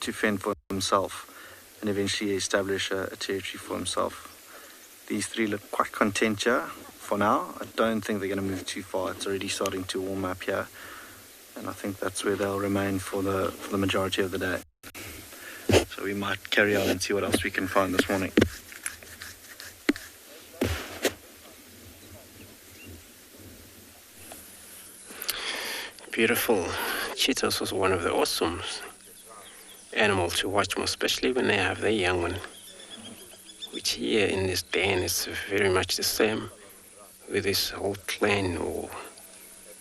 fend for himself and eventually establish a territory for himself. These three look quite content here for now. I don't think they're going to move too far. It's already starting to warm up here, and I think that's where they'll remain for the majority of the day. So we might carry on and see what else we can find this morning. Beautiful. Cheetahs was one of the awesome animals to watch, most especially when they have their young one, which here in this den is very much the same, with this whole clan or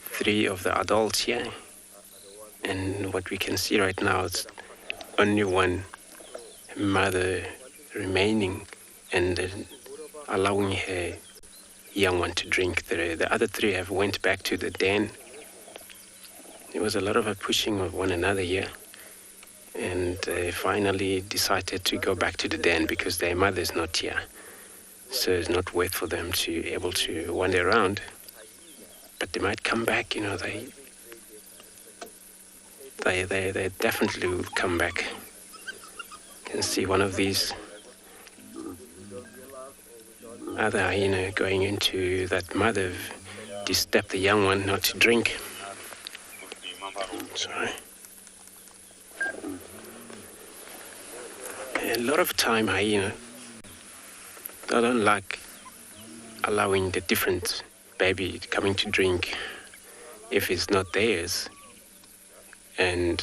three of the adults here. And what we can see right now is only one mother remaining and allowing her young one to drink. The other three have went back to the den. There was a lot of a pushing of one another here, and they finally decided to go back to the den because their mother's not here. So it's not worth for them to be able to wander around. But they might come back, they definitely will come back. You can see one of these other hyena going into that mother to step the young one not to drink. Sorry. A lot of time hyena, they don't like allowing the different baby coming to drink if it's not theirs. And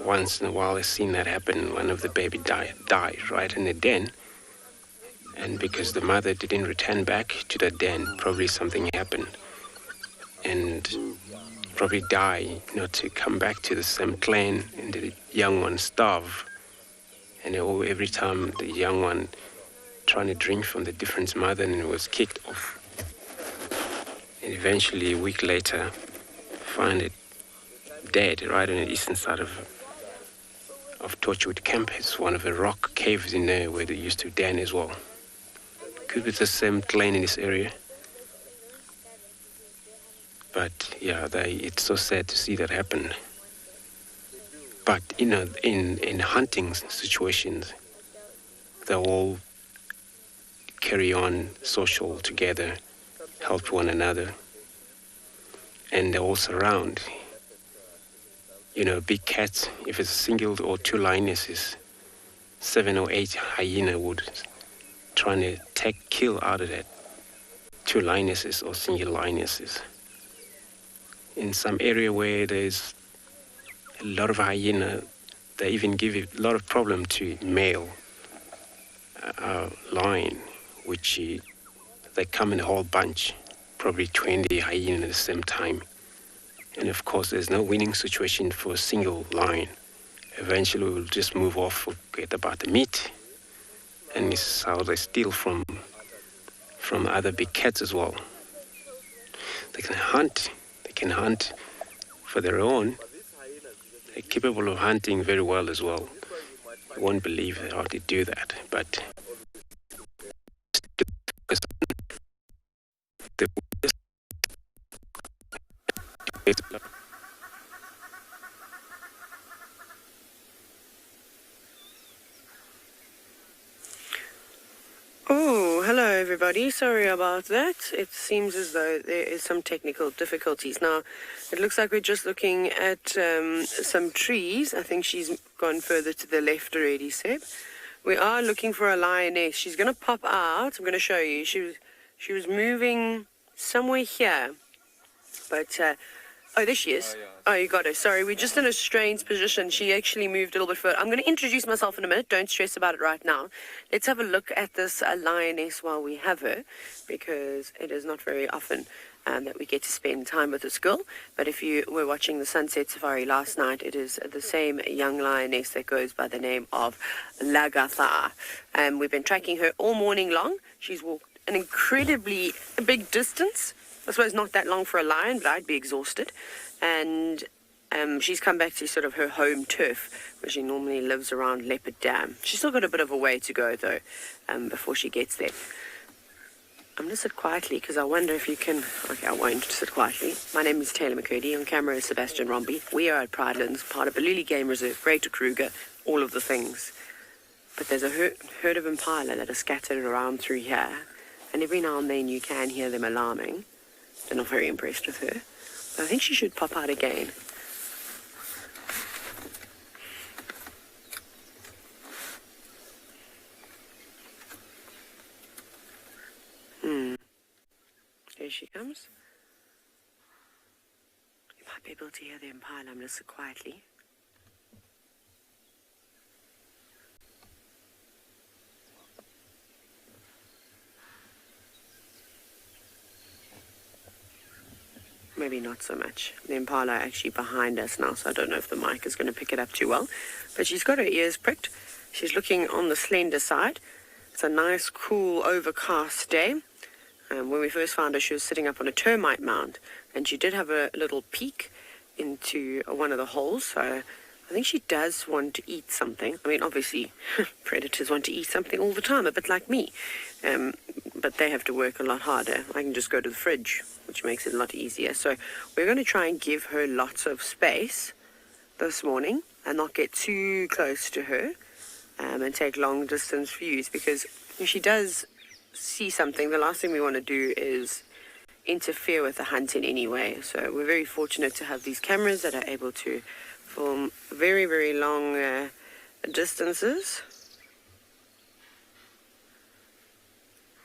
once in a while I've seen that happen. One of the baby died right in the den, and because the mother didn't return back to the den, probably something happened, and probably die not to come back to the same clan, and the young one starve. And every time the young one trying to drink from the different mother and was kicked off and eventually a week later find it dead right on the eastern side of Torchwood Camp. It's one of the rock caves in there where they used to den as well. Could be the same clan in this area. But yeah, it's so sad to see that happen. But in hunting situations, they all carry on social together, help one another, and they all surround. Big cats, if it's a single or two lionesses, 7 or 8 hyena would try to kill out of that 2 lionesses or single lionesses. In some area where there's a lot of hyena, they even give a lot of problem to male lion, which they come in a whole bunch, probably 20 hyena at the same time. And of course, there's no winning situation for a single lion. Eventually, we'll just move off, forget about the meat, and this is how they steal from other big cats as well. They can hunt for their own. They're capable of hunting very well as well. You won't believe how they do that, but Oh, hello everybody. Sorry about that. It seems as though there is some technical difficulties. Now, it looks like we're just looking at some trees. I think she's gone further to the left already, Seb. We are looking for a lioness. She's going to pop out. I'm going to show you. She was moving somewhere here. But, oh, there she is. Oh, you got her. Sorry, we're just in a strange position. She actually moved a little bit further. I'm going to introduce myself in a minute. Don't stress about it right now. Let's have a look at this lioness while we have her, because it is not very often that we get to spend time with this girl. But if you were watching the Sunset Safari last night, it is the same young lioness that goes by the name of Lagatha. We've been tracking her all morning long. She's walked an incredibly big distance. I suppose not that long for a lion, but I'd be exhausted. And she's come back to sort of her home turf, where she normally lives around Leopard Dam. She's still got a bit of a way to go, though, before she gets there. I'm going to sit quietly, because I wonder if you can... Okay, I won't sit quietly. My name is Taylor McCurdy. On camera is Sebastian Romby. We are at Pridelands, part of Baluli Game Reserve, Greater Kruger, all of the things. But there's a herd of impala that are scattered around through here, and every now and then you can hear them alarming. They're not very impressed with her. But I think she should pop out again. There she comes. You might be able to hear the impala. I'm going to sit quietly. Maybe not so much. The impala are actually behind us now, so I don't know if the mic is going to pick it up too well. But she's got her ears pricked. She's looking on the slender side. It's a nice, cool, overcast day. When we first found her, she was sitting up on a termite mound, and she did have a little peek into one of the holes, so I think she does want to eat something. I mean, obviously, predators want to eat something all the time, a bit like me. But they have to work a lot harder. I can just go to the fridge, which makes it a lot easier. So we're going to try and give her lots of space this morning and not get too close to her and take long distance views, because if she does see something, the last thing we want to do is interfere with the hunt in any way. So we're very fortunate to have these cameras that are able to film very, very long distances.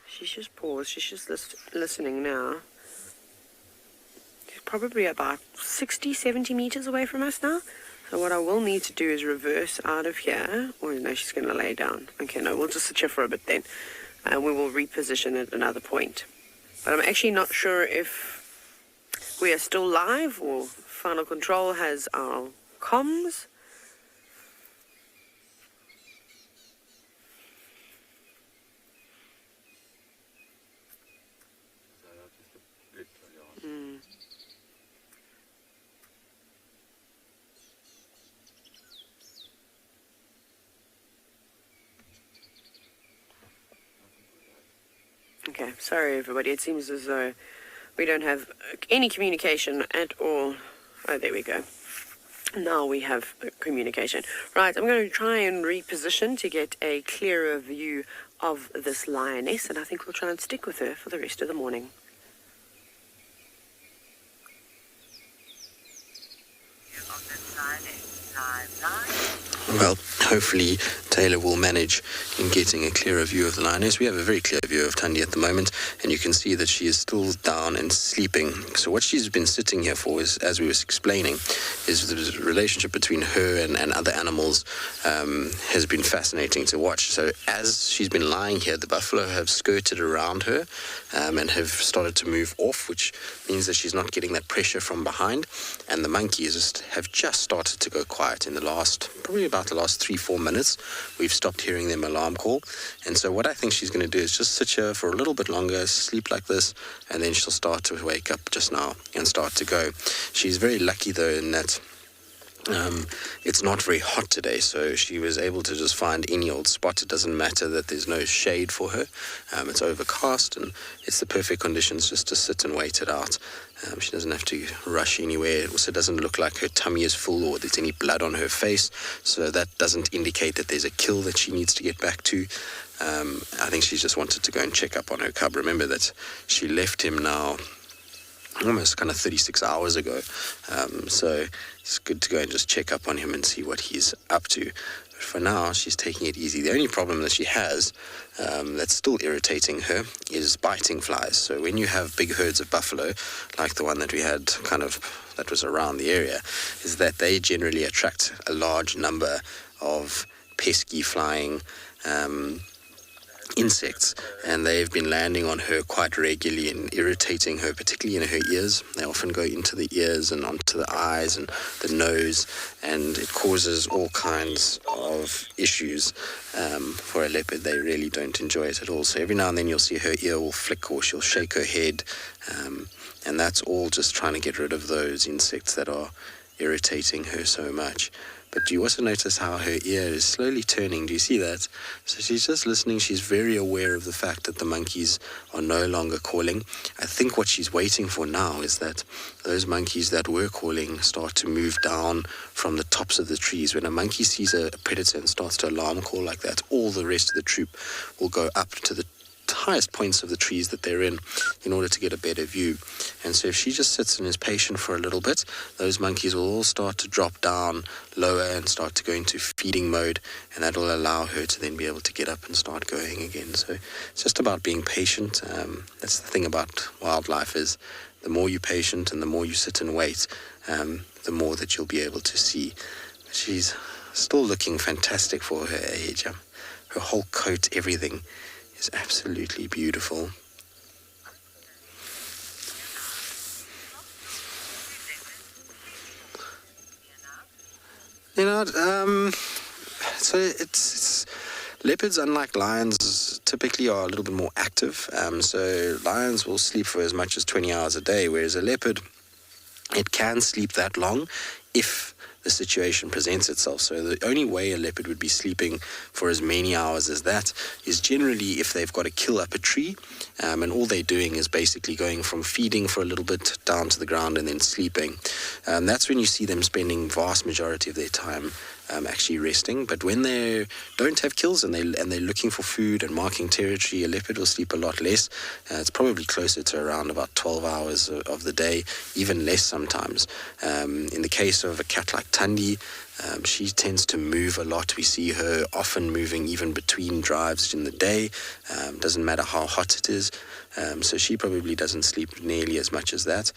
She's just paused. She's just listening now. She's probably about 60, 70 meters away from us now. So what I will need to do is reverse out of here. Or no, she's going to lay down. Okay, no, we'll just sit here for a bit then. And we will reposition at another point. But I'm actually not sure if we are still live or Final Control has our comms. Okay, sorry everybody. It seems as though we don't have any communication at all. Oh, there we go. Now we have communication. Right, I'm going to try and reposition to get a clearer view of this lioness, and I think we'll try and stick with her for the rest of the morning. Well, hopefully Taylor will manage in getting a clearer view of the lioness. We have a very clear view of Thandi at the moment, and you can see that she is still down and sleeping. So what she's been sitting here for is, as we were explaining, is the relationship between her and other animals has been fascinating to watch. So as she's been lying here, the buffalo have skirted around her and have started to move off, which means that she's not getting that pressure from behind. And the monkeys have just started to go quiet in the last, probably about the last 3-4 minutes. We've stopped hearing them alarm call. And so what I think she's going to do is just sit here for a little bit longer, sleep like this, and then she'll start to wake up just now and start to go. She's very lucky though in that it's not very hot today, so she was able to just find any old spot. It doesn't matter that there's no shade for her. It's overcast and it's the perfect conditions just to sit and wait it out. She doesn't have to rush anywhere. It also doesn't look like her tummy is full or there's any blood on her face, so that doesn't indicate that there's a kill that she needs to get back to. I think she's just wanted to go and check up on her cub. Remember that she left him now almost kind of 36 hours ago, so it's good to go and just check up on him and see what he's up to. But for now, she's taking it easy. The only problem that she has that's still irritating her is biting flies. So when you have big herds of buffalo, like the one that we had that was around the area, is that they generally attract a large number of pesky flying insects, and they've been landing on her quite regularly and irritating her, particularly in her ears. They often go into the ears and onto the eyes and the nose, and it causes all kinds of issues for a leopard. They really don't enjoy it at all. So every now and then you'll see her ear will flick or she'll shake her head, and that's all just trying to get rid of those insects that are irritating her so much. But do you also notice how her ear is slowly turning? Do you see that? So she's just listening. She's very aware of the fact that the monkeys are no longer calling. I think what she's waiting for now is that those monkeys that were calling start to move down from the tops of the trees. When a monkey sees a predator and starts to alarm call like that, all the rest of the troop will go up to the highest points of the trees that they're in order to get a better view. And so if she just sits and is patient for a little bit, those monkeys will all start to drop down lower and start to go into feeding mode, and that will allow her to then be able to get up and start going again. So it's just about being patient. That's the thing about wildlife, is the more you're patient and the more you sit and wait, the more that you'll be able to see. She's still looking fantastic for her age. Her whole coat, everything is absolutely beautiful. So it's leopards, unlike lions, typically are a little bit more active. So lions will sleep for as much as 20 hours a day, whereas a leopard, it can sleep that long if the situation presents itself. So the only way a leopard would be sleeping for as many hours as that is generally if they've got to kill up a tree, and all they're doing is basically going from feeding for a little bit down to the ground and then sleeping. That's when you see them spending vast majority of their time actually resting. But when they don't have kills and they're looking for food and marking territory, a leopard will sleep a lot less. It's probably closer to around about 12 hours of the day, even less sometimes. In the case of a cat like Thandi, she tends to move a lot. We see her often moving even between drives in the day. Doesn't matter how hot it is. So she probably doesn't sleep nearly as much as that.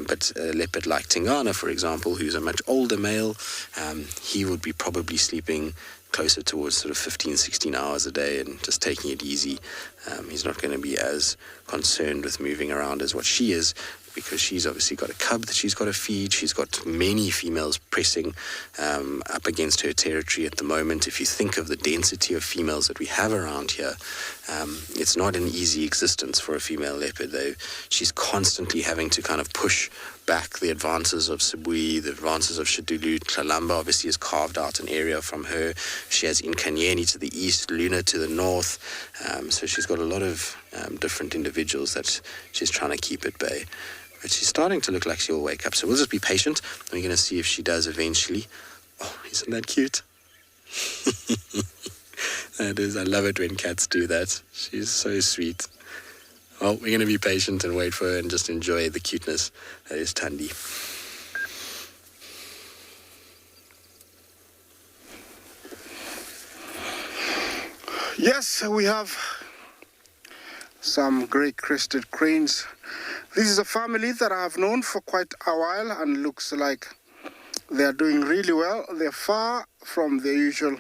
But a leopard like Ngala, for example, who's a much older male, he would be probably sleeping closer towards sort of 15, 16 hours a day and just taking it easy. He's not going to be as concerned with moving around as what she is, because she's obviously got a cub that she's got to feed. She's got many females pressing up against her territory at the moment. If you think of the density of females that we have around here, it's not an easy existence for a female leopard. She's constantly having to kind of push back the advances of Sibui, the advances of Shadulu. Tlalamba obviously has carved out an area from her. She has Inkanyeni to the east, Luna to the north. So she's got a lot of different individuals that she's trying to keep at bay. But she's starting to look like she'll wake up. So we'll just be patient. We're going to see if she does eventually. Oh, isn't that cute? That is, I love it when cats do that. She's so sweet. Well, we're going to be patient and wait for her and just enjoy the cuteness that is Thandi. Yes, we have some grey-crested cranes. This is a family that I have known for quite a while and looks like they are doing really well. They're far from their usual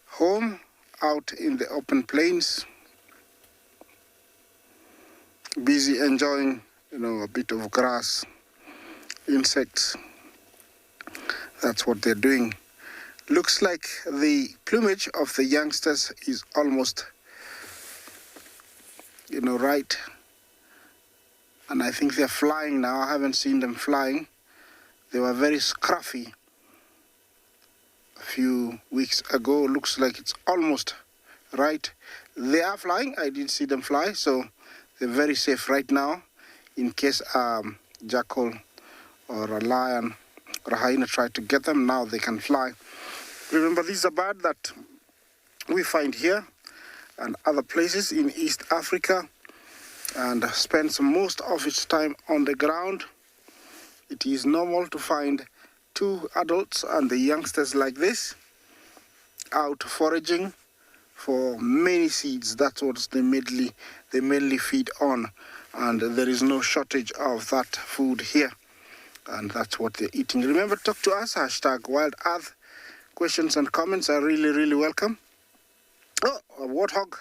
home out in the open plains, busy enjoying, a bit of grass, insects. That's what they're doing. Looks like the plumage of the youngsters is almost, right. And I think they're flying now. I haven't seen them flying. They were very scruffy a few weeks ago. Looks like it's almost right. They are flying. I didn't see them fly, so they're very safe right now in case Jackal or a lion or a hyena try to get them. Now they can fly. Remember, this is a bird that we find here and other places in East Africa and spends most of its time on the ground. It is normal to find 2 adults and the youngsters like this out foraging for many seeds. That's what they mainly feed on, and there is no shortage of that food here, and that's what they're eating. Remember, talk to us, #WildEarth. Questions and comments are really welcome. Oh, a warthog.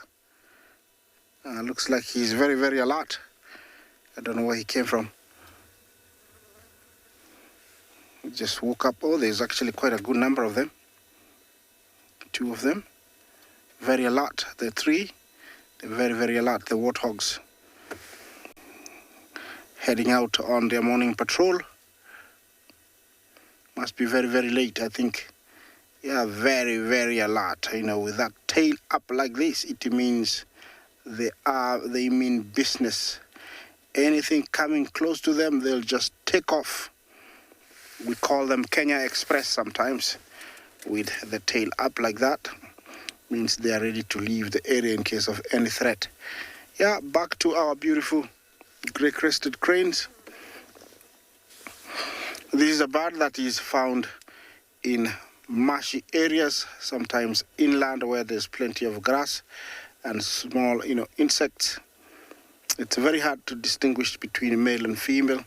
Looks like he's very alert. I don't know where he came from. He just woke up. Oh, there's actually quite a good number of them. 2 of them. Very alert. The 3, they're very alert. The warthogs heading out on their morning patrol. Must be very late, I think. Yeah, very alert. With that tail up like this, it means they mean business. Anything coming close to them, they'll just take off. We call them Kenya Express sometimes, with the tail up like that. Means they are ready to leave the area in case of any threat. Yeah, back to our beautiful grey-crested cranes. This is a bird that is found in marshy areas, sometimes inland where there's plenty of grass and small, insects. It's very hard to distinguish between male and female,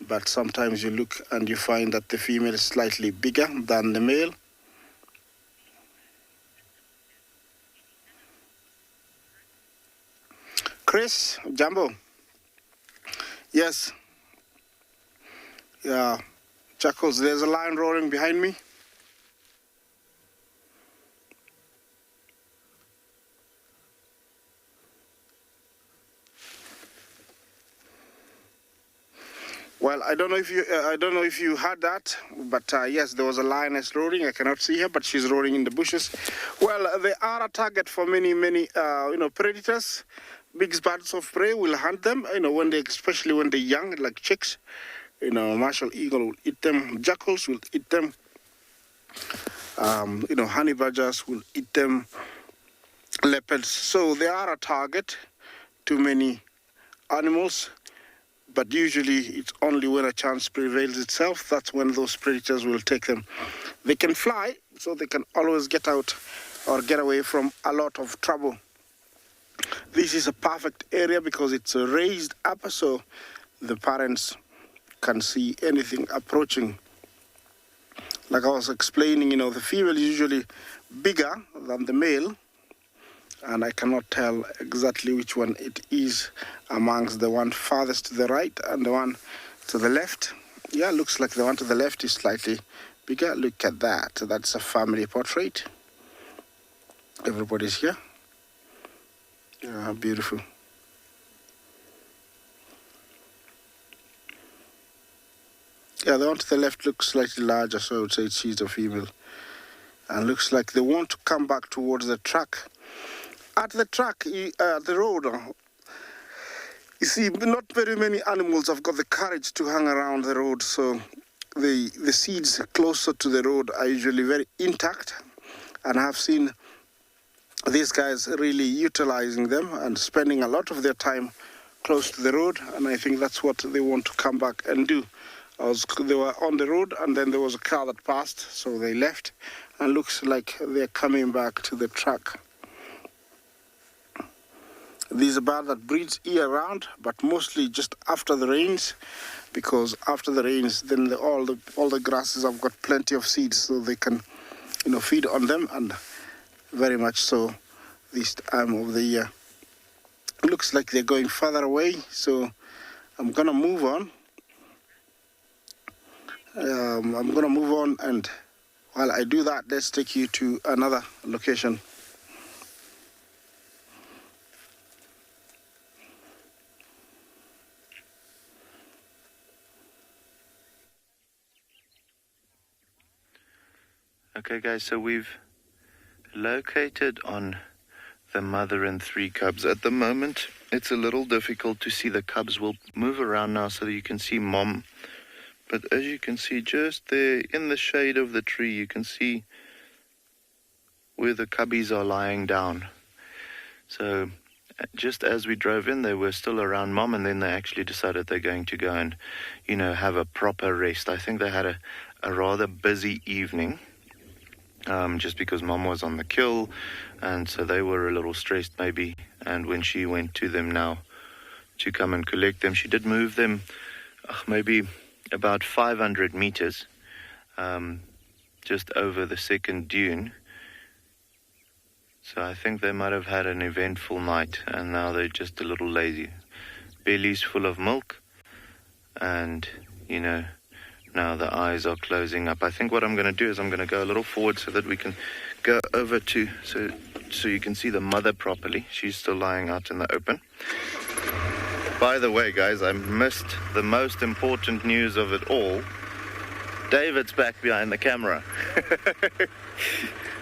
but sometimes you look and you find that the female is slightly bigger than the male. Chris, Jumbo. Yes. Yeah. Jackals, there's a lion roaring behind me. Well, I don't know if you heard that, but yes, there was a lioness roaring. I cannot see her, but she's roaring in the bushes. Well, they are a target for many predators. Big birds of prey will hunt them. Especially when they're young, like chicks. Martial eagle will eat them. Jackals will eat them. Honey badgers will eat them. Leopards. So they are a target to many animals. But usually it's only when a chance prevails itself, that's when those predators will take them. They can fly, so they can always get out or get away from a lot of trouble. This is a perfect area because it's raised up, so the parents can see anything approaching. Like I was explaining, the female is usually bigger than the male, and I cannot tell exactly which one it is amongst the one farthest to the right and the one to the left. Yeah, looks like the one to the left is slightly bigger. Look at that. That's a family portrait. Everybody's here. Yeah, how beautiful. Yeah, the one to the left looks slightly larger, so I would say she's a female. And looks like they want to come back towards the track. At the track, the road, you see, not very many animals have got the courage to hang around the road, so the seeds closer to the road are usually very intact, and I have seen these guys really utilizing them and spending a lot of their time close to the road, and I think that's what they want to come back and do. They were on the road, and then there was a car that passed, so they left, and looks like they're coming back to the track. This is a bird that breeds year-round, but mostly just after the rains, because after the rains, then all the grasses have got plenty of seeds, so they can, feed on them, and very much so this time of the year. It looks like they're going further away, so I'm gonna move on. And while I do that, let's take you to another location. Okay guys, so we've located on the mother and 3 cubs. At the moment, it's a little difficult to see. The cubs will move around now so that you can see mom. But as you can see, just there in the shade of the tree, you can see where the cubbies are lying down. So just as we drove in, they were still around mom, and then they actually decided they're going to go and, have a proper rest. I think they had a rather busy evening. Just because mom was on the kill, and so they were a little stressed maybe, and when she went to them now to come and collect them, she did move them maybe about 500 meters just over the second dune. So I think they might have had an eventful night, and now they're just a little lazy. Bellies full of milk, and now the eyes are closing up. I think what I'm going to do is I'm going to go a little forward so that we can go over to, so you can see the mother properly. She's still lying out in the open. By the way, guys, I missed the most important news of it all. David's back behind the camera.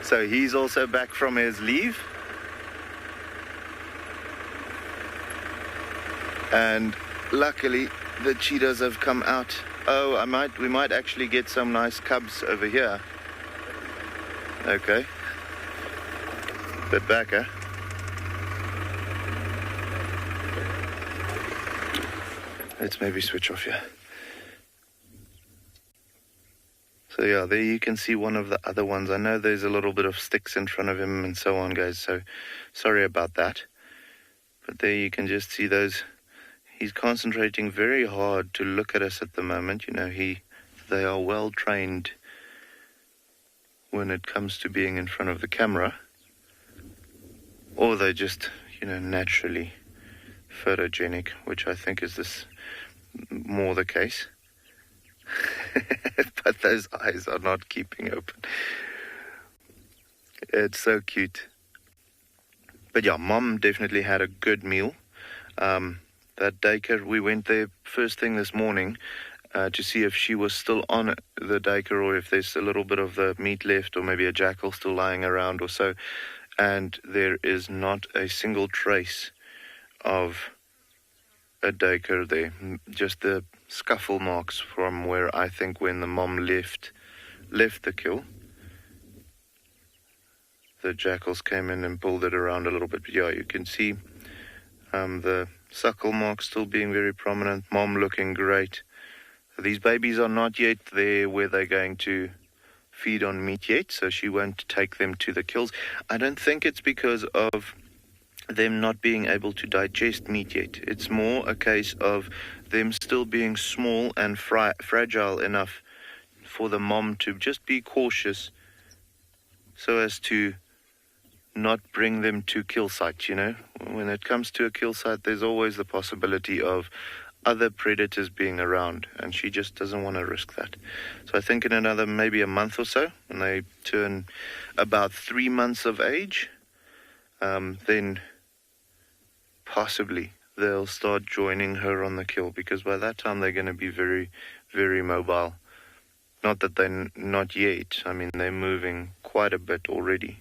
So he's also back from his leave. And luckily, the cheetahs have come out. Oh, we might actually get some nice cubs over here. Okay. Bit back, huh? Let's maybe switch off here. So yeah, there you can see one of the other ones. I know there's a little bit of sticks in front of him and so on, guys, so sorry about that. But there you can just see those. He's concentrating very hard to look at us at the moment. They are well trained when it comes to being in front of the camera. Or they're just, naturally photogenic, which I think is more the case. But those eyes are not keeping open. It's so cute. But yeah, mom definitely had a good meal. That daycare, we went there first thing this morning to see if she was still on the daycare, or if there's a little bit of the meat left, or maybe a jackal still lying around or so. And there is not a single trace of a daycare there. Just the scuffle marks from where I think when the mom left the kill. The jackals came in and pulled it around a little bit. But yeah, you can see the suckle marks still being very prominent. Mom looking great. These babies are not yet there where they're going to feed on meat yet, so she won't take them to the kills. I don't think it's because of them not being able to digest meat yet. It's more a case of them still being small and fragile enough for the mom to just be cautious so as to not bring them to kill sites. When it comes to a kill site, there's always the possibility of other predators being around, and she just doesn't want to risk that. So I think in another maybe a month or so, when they turn about 3 months of age, then possibly they'll start joining her on the kill, because by that time they're going to be very, very mobile. Not that they're not yet. I mean, they're moving quite a bit already.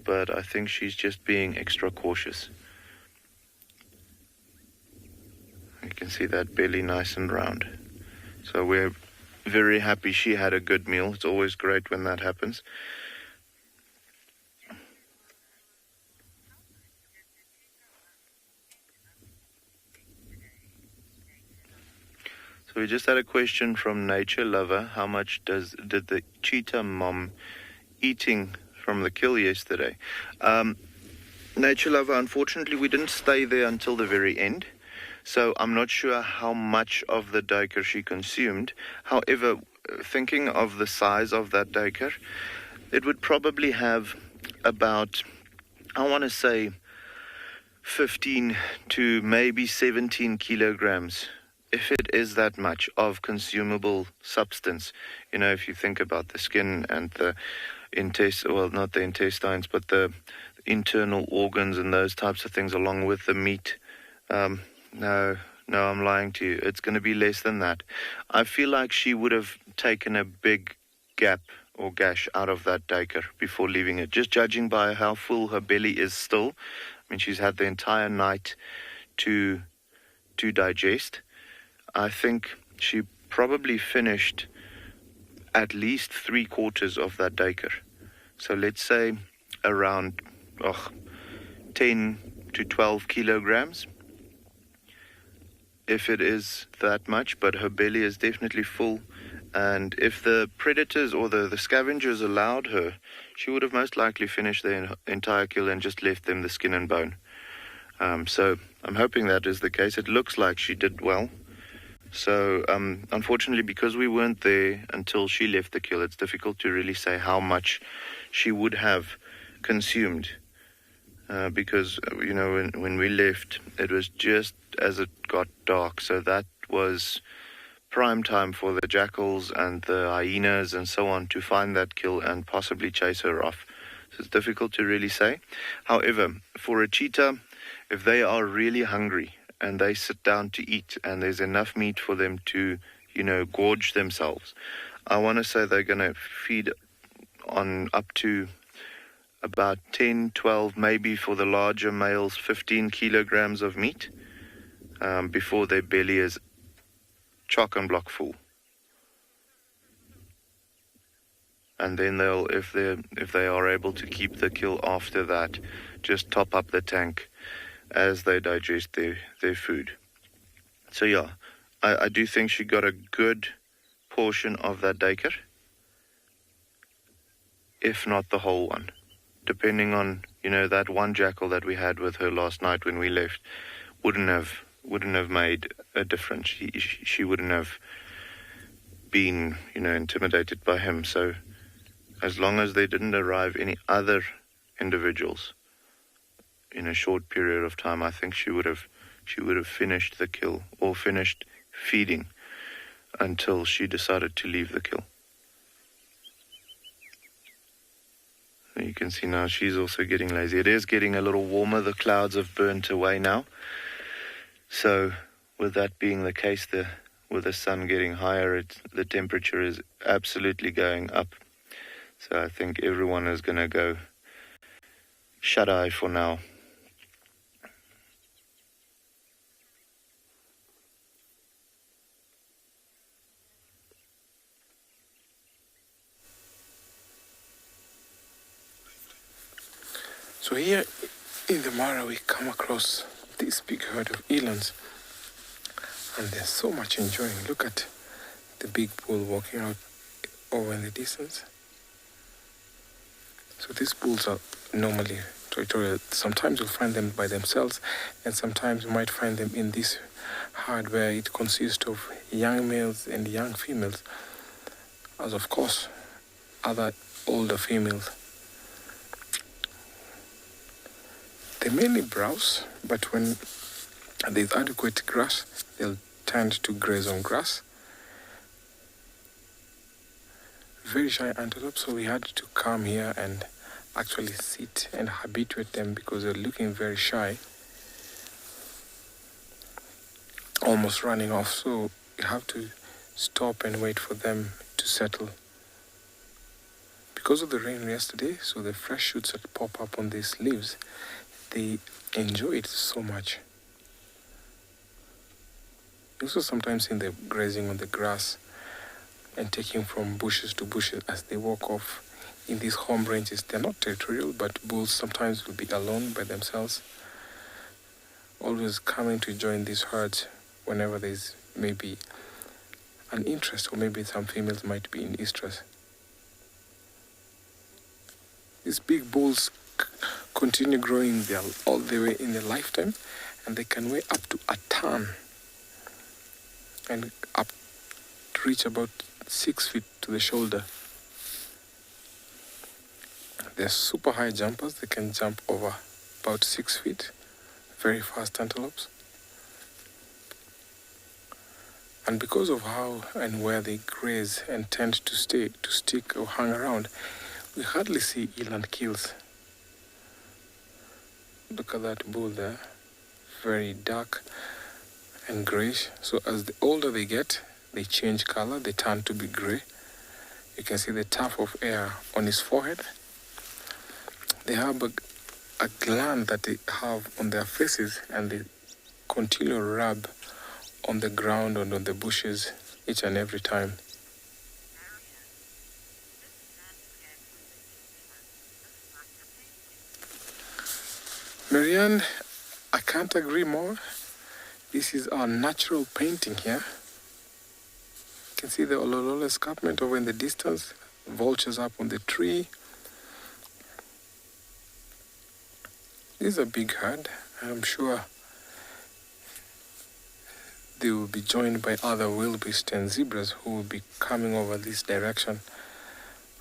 But I think she's just being extra cautious. You can see that belly nice and round. So we're very happy she had a good meal. It's always great when that happens. So we just had a question from Nature Lover. How much did the cheetah mom eating from the kill yesterday? Nature Lover, unfortunately, we didn't stay there until the very end. So I'm not sure how much of the duiker she consumed. However, thinking of the size of that duiker, it would probably have about, I want to say, 15 to maybe 17 kilograms, if it is that much, of consumable substance. You know, if you think about the skin and the not the intestines, but the internal organs and those types of things, along with the meat. No, I'm lying to you. It's going to be less than that. I feel like she would have taken a big gap or gash out of that duiker before leaving it, just judging by how full her belly is still. I mean, she's had the entire night to digest. I think she probably finished at least 3/4 of that duiker. So let's say around 10 to 12 kilograms. If it is that much, but her belly is definitely full. And if the predators or the scavengers allowed her, she would have most likely finished the entire kill and just left them the skin and bone. So I'm hoping that is the case. It looks like she did well. So unfortunately, because we weren't there until she left the kill, it's difficult to really say how much she would have consumed. Because, you know, when we left, it was just as it got dark. So that was prime time for the jackals and the hyenas and so on to find that kill and possibly chase her off. So it's difficult to really say. However, for a cheetah, if they are really hungry and they sit down to eat and there's enough meat for them to, you know, gorge themselves, I want to say they're going to feed on up to about 10, 12, maybe for the larger males, 15 kilograms of meat before their belly is chock and block full. And then they'll, if they are able to keep the kill after that, just top up the tank as they digest their food. So yeah, I do think she got a good portion of that duiker, if not the whole one. Depending on, you know, that one jackal that we had with her last night when we left wouldn't have made a difference. She wouldn't have been, you know, intimidated by him. So as long as there didn't arrive any other individuals in a short period of time, I think she would have finished the kill or finished feeding until she decided to leave the kill. You can see now she's also getting lazy. It is getting a little warmer. The clouds have burnt away now. So with that being the case, with the sun getting higher, the temperature is absolutely going up. So I think everyone is going to go shut-eye for now. So here in the Mara, we come across this big herd of elands, and they're so much enjoying. Look at the big bull walking out over in the distance. So these bulls are normally territorial. Sometimes you'll find them by themselves, and sometimes you might find them in this herd where it consists of young males and young females, as of course other older females. They mainly browse, but when there's adequate grass, they'll tend to graze on grass. Very shy antelope, so we had to come here and actually sit and habituate them because they're looking very shy, almost running off. So you have to stop and wait for them to settle. Because of the rain yesterday, so the fresh shoots that pop up on these leaves, they enjoy it so much. You also sometimes see them grazing on the grass and taking from bushes to bushes as they walk off in these home ranges. They're not territorial, but bulls sometimes will be alone by themselves, always coming to join these herds whenever there's maybe an interest, or maybe some females might be in estrus. These big bulls continue growing all the way in their lifetime, and they can weigh up to a ton and up to reach about 6 feet to the shoulder. They're super high jumpers. They can jump over about 6 feet. Very fast antelopes. And because of how and where they graze and tend to stick or hang around, we hardly see eland kills. Look at that bull there. Very dark and grayish. So as the older they get, they change color, they turn to be gray. You can see the tuft of hair on his forehead. They have a gland that they have on their faces, and they continue to rub on the ground and on the bushes each and every time. Marianne, I can't agree more. This is our natural painting here. You can see the Ololola escarpment over in the distance, vultures up on the tree. This is a big herd, and I'm sure they will be joined by other wildebeest and zebras who will be coming over this direction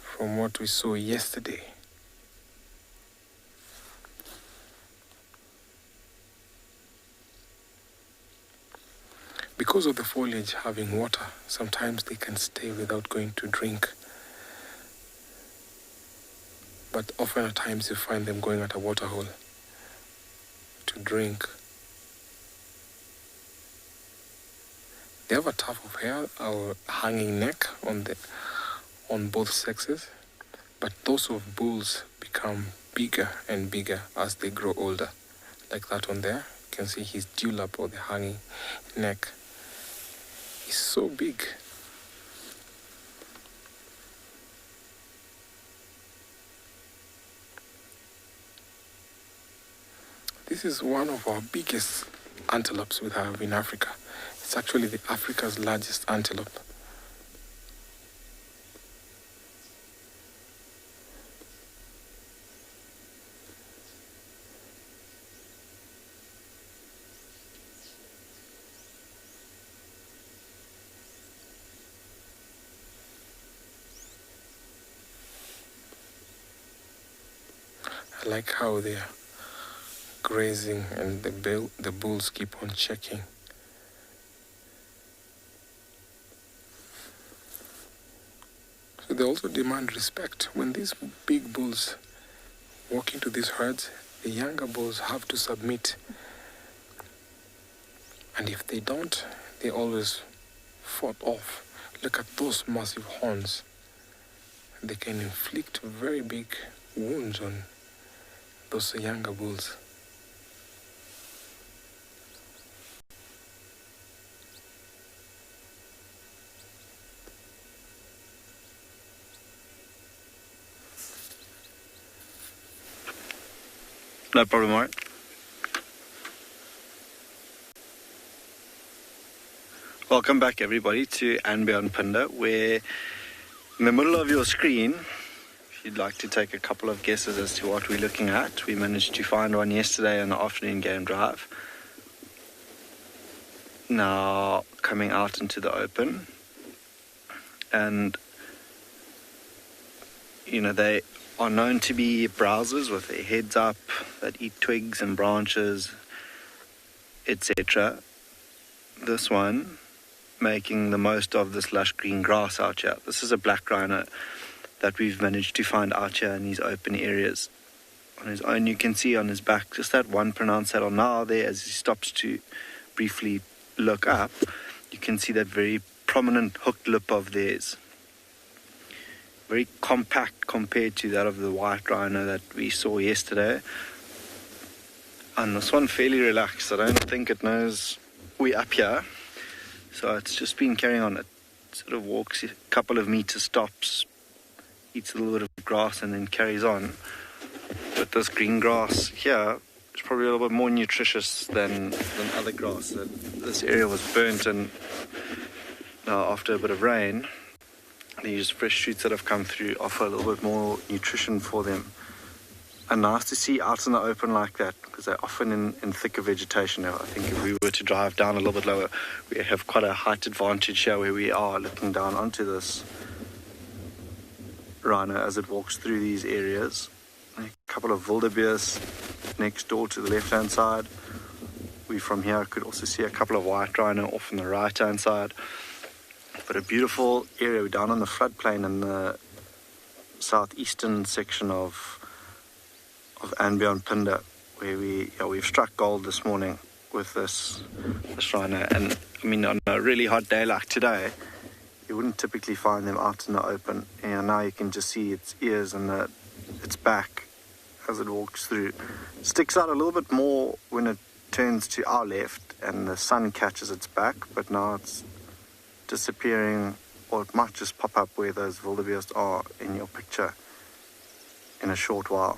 from what we saw yesterday. Because of the foliage having water, sometimes they can stay without going to drink. But often at times you find them going at a waterhole to drink. They have a tuft of hair or hanging neck on both sexes, but those of bulls become bigger and bigger as they grow older. Like that one there, you can see his dewlap or the hanging neck is so big. This is one of our biggest antelopes we have in Africa. It's actually Africa's largest antelope. I like how they're grazing and the bulls keep on checking. So they also demand respect. When these big bulls walk into these herds, the younger bulls have to submit. And if they don't, they always fought off. Look at those massive horns. They can inflict very big wounds on those younger bulls. No problem, Art. Welcome back, everybody, to And Beyond Punda, where in the middle of your screen, if you'd like to take a couple of guesses as to what we're looking at, we managed to find one yesterday on the afternoon game drive. Now coming out into the open, and you know, they are known to be browsers with their heads up that eat twigs and branches, etc. This one making the most of this lush green grass out here. This is a black rhino that we've managed to find out here in these open areas. On his own, you can see on his back just that one pronounced saddle. Now there, as he stops to briefly look up, you can see that very prominent hooked lip of theirs. Very compact compared to that of the white rhino that we saw yesterday. And this one fairly relaxed. I don't think it knows we're up here. So it's just been carrying on. It sort of walks a couple of meters, stops, eats a little bit of grass and then carries on. But this green grass here is probably a little bit more nutritious than other grass. This area was burnt, and now after a bit of rain, these fresh shoots that have come through offer a little bit more nutrition for them. And nice to see out in the open like that, because they're often in thicker vegetation. Now, I think if we were to drive down a little bit lower, we have quite a height advantage here where we are looking down onto this rhino as it walks through these areas. A couple of wildebeest next door to the left-hand side. We from here could also see a couple of white rhino off on the right-hand side. But a beautiful area. We're down on the floodplain in the southeastern section of Anbion Pinda, where we've struck gold this morning with this rhino. And I mean, on a really hot day like today, you wouldn't typically find them out in the open. And now you can just see its ears and its back as it walks through. It sticks out a little bit more when it turns to our left and the sun catches its back, but now it's disappearing, or it might just pop up where those wildebeest are in your picture in a short while.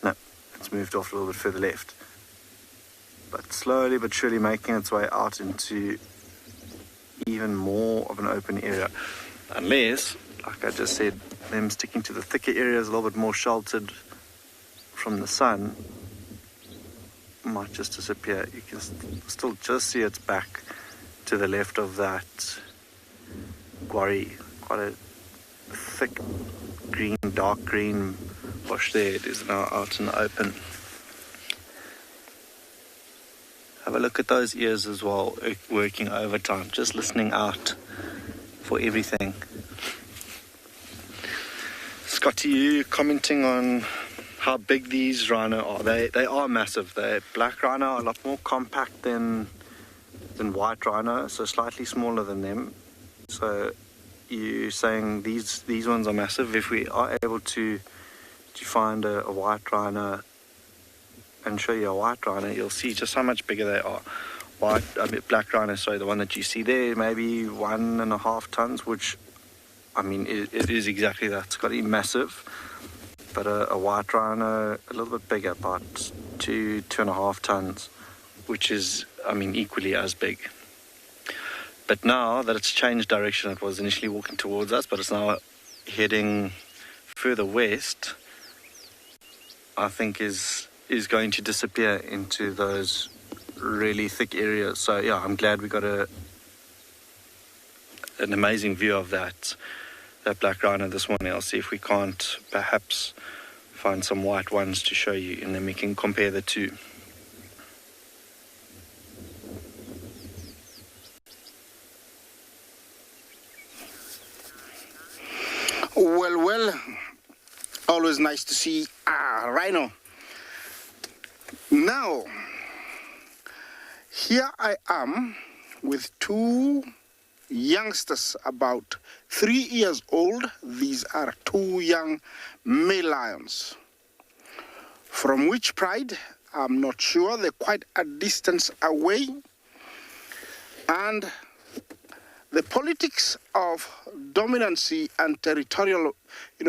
No, it's moved off a little bit further left, but slowly but surely making its way out into even more of an open area, unless, like I just said, them sticking to the thicker areas, a little bit more sheltered from the sun, might just disappear. You can still just see its back to the left of that quarry, quite a thick green, dark green bush there. It is now out in the open. Have a look at those ears as well, working overtime, just listening out for everything. Scotty, you commenting on how big these rhino are? They are massive. The black rhino are a lot more compact than white rhino, so slightly smaller than them. So you're saying these ones are massive. If we are able to find a white rhino and show you a white rhino, you'll see just how much bigger they are. Black rhino, sorry, the one that you see there, maybe 1.5 tons, which, I mean, it is exactly that. It's got to be massive. But a white rhino, a little bit bigger, about 2.5 tons, which is, I mean, equally as big. But now that it's changed direction, it was initially walking towards us, but it's now heading further west, I think is going to disappear into those really thick areas. So yeah, I'm glad we got an amazing view of that black rhino this morning. I'll see if we can't perhaps find some white ones to show you, and then we can compare the two. Well, always nice to see a rhino. Now, here I am with two youngsters about 3 years old. These are two young male lions. From which pride, I'm not sure. They're quite a distance away. And the politics of dominancy and territorial,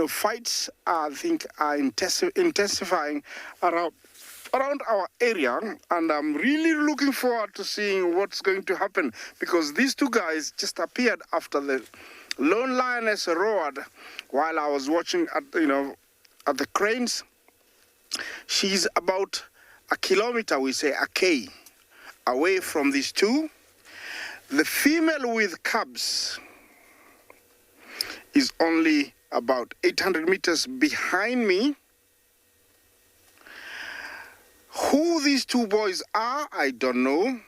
fights, I think, are intensifying around our area, and I'm really looking forward to seeing what's going to happen, because these two guys just appeared after the lone lioness roared while I was watching at the cranes. She's about a kilometer, we say a K, away from these two. The female with cubs is only about 800 meters behind me. Who these two boys are, I don't know.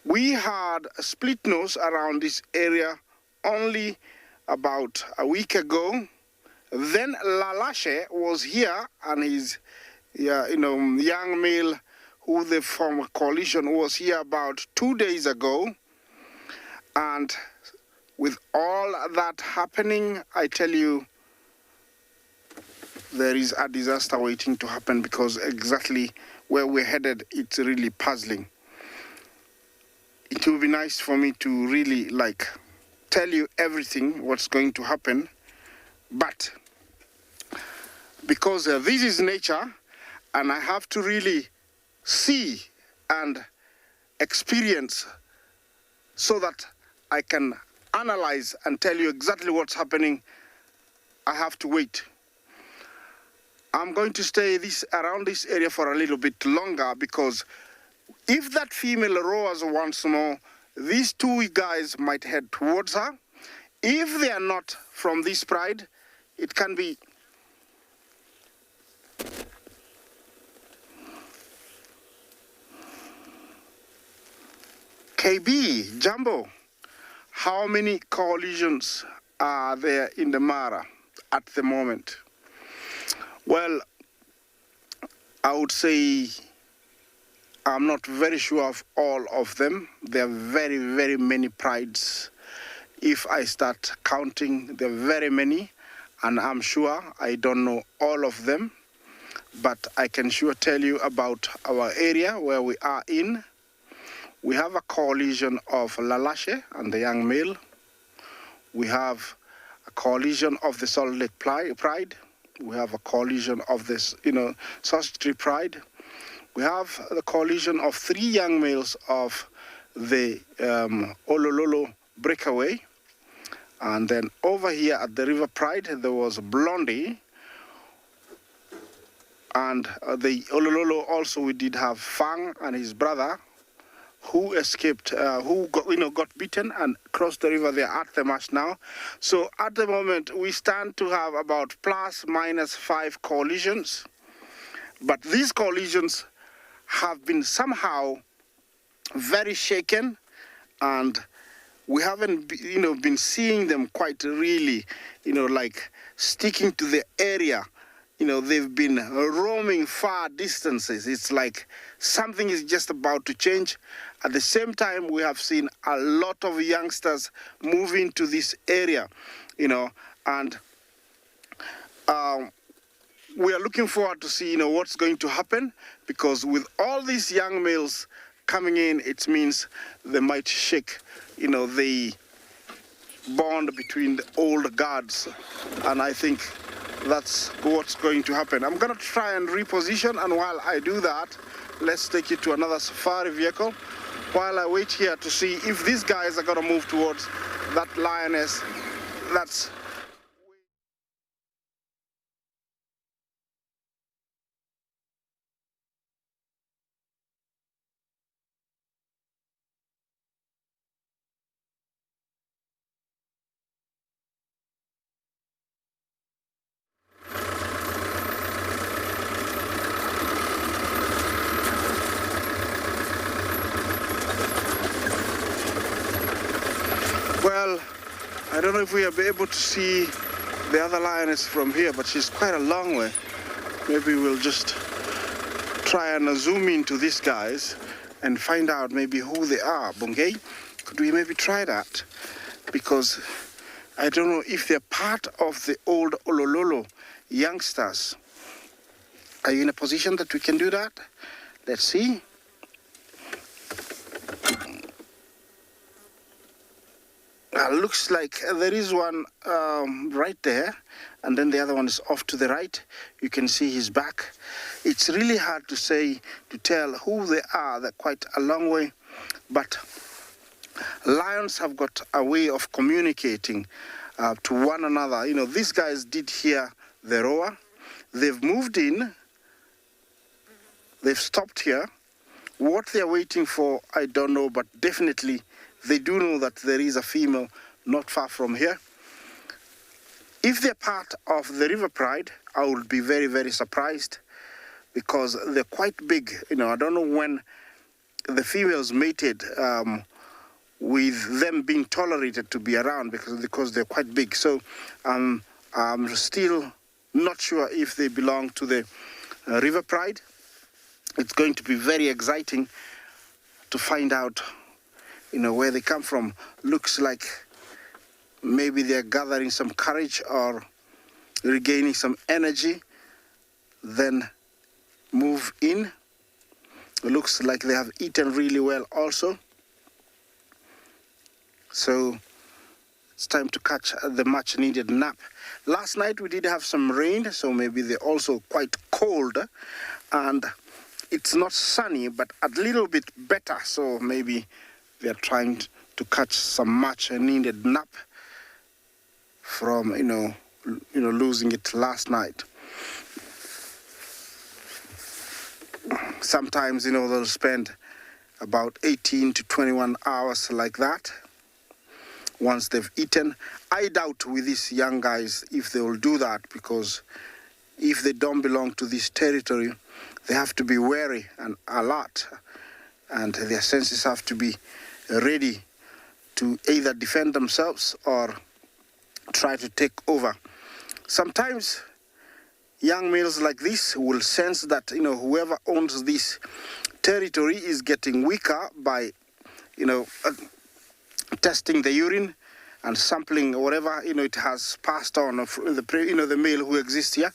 We had a split nose around this area only about a week ago. Then Lalashe was here, and his young male who the former coalition was here about 2 days ago. And with all that happening, I tell you, there is a disaster waiting to happen, because exactly where we're headed, it's really puzzling. It will be nice for me to really tell you everything, what's going to happen. But because this is nature, and I have to really see and experience so that I can analyze and tell you exactly what's happening, I have to wait. I'm going to stay around this area for a little bit longer, because if that female roars once more, these two guys might head towards her. If they are not from this pride, it can be KB, Jumbo, how many coalitions are there in the Mara at the moment? Well, I would say I'm not very sure of all of them. There are very, very many prides. If I start counting, there are very many, and I'm sure I don't know all of them, but I can sure tell you about our area where we are in. We have a coalition of Lalashe and the young male. We have a coalition of the Salt Lake Pride. We have a coalition of this, Sausage Pride. We have the coalition of 3 young males of the Olololo Breakaway. And then over here at the River Pride, there was Blondie. And the Olololo also, we did have Fang and his brother, who escaped, who got beaten and crossed the river. They're at the marsh now. So at the moment, we stand to have about ±5 coalitions. But these coalitions have been somehow very shaken, and we haven't, been seeing them quite really, sticking to the area. They've been roaming far distances. It's like something is just about to change. At the same time, we have seen a lot of youngsters move into this area, and we are looking forward to see, what's going to happen, because with all these young males coming in, it means they might shake, the bond between the old guards, and I think that's what's going to happen. I'm going to try and reposition, and while I do that, let's take you to another safari vehicle while I wait here to see if these guys are going to move towards that lioness. That's well, I don't know if we will be able to see the other lioness from here, but she's quite a long way. Maybe we'll just try and zoom into these guys and find out maybe who they are. Bungay, could we maybe try that? Because I don't know if they're part of the old Olololo youngsters. Are you in a position that we can do that? Let's see. Looks like there is one right there, and then the other one is off to the right. You can see his back. It's really hard to tell who they are. They're quite a long way, but lions have got a way of communicating to one another. These guys did hear the roar. They've moved in. They've stopped here. What they're waiting for, I don't know, but definitely they do know that there is a female not far from here. If they're part of the River Pride, I would be very, very surprised, because they're quite big. I don't know when the females mated with them being tolerated to be around, because they're quite big. So I'm still not sure if they belong to the River Pride. it's going to be very exciting to find out, where they come from. Looks like maybe they're gathering some courage or regaining some energy, then move in. It looks like they have eaten really well also. So it's time to catch the much needed nap. Last night we did have some rain, so maybe they're also quite cold, and it's not sunny, but a little bit better, so maybe they're trying to catch some much needed nap from, losing it last night. Sometimes, they'll spend about 18 to 21 hours like that once they've eaten. I doubt with these young guys if they will do that, because if they don't belong to this territory, they have to be wary and alert, and their senses have to be ready to either defend themselves or try to take over. Sometimes young males like this will sense that, whoever owns this territory is getting weaker by, testing the urine and sampling whatever, it has passed on. The male who exists here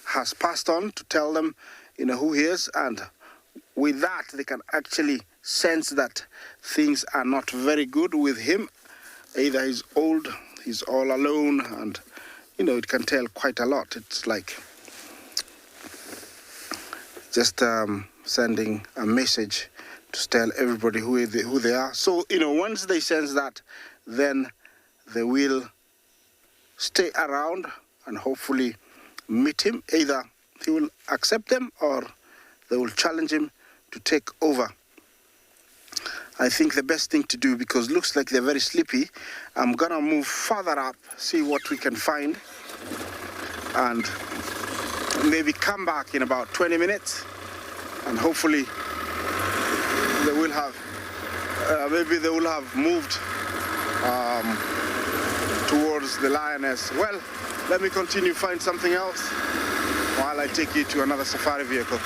has passed on to tell them, who he is. And with that, they can actually sense that things are not very good with him. Either he's old, he's all alone, and, it can tell quite a lot. It's like just sending a message to tell everybody who they are. So, once they sense that, then they will stay around and hopefully meet him. Either he will accept them or they will challenge him to take over. I think the best thing to do, because it looks like they're very sleepy, I'm gonna move further up, see what we can find, and maybe come back in about 20 minutes, and hopefully they will have, maybe they will have moved towards the Lioness. Well, let me continue find something else while I take you to another safari vehicle.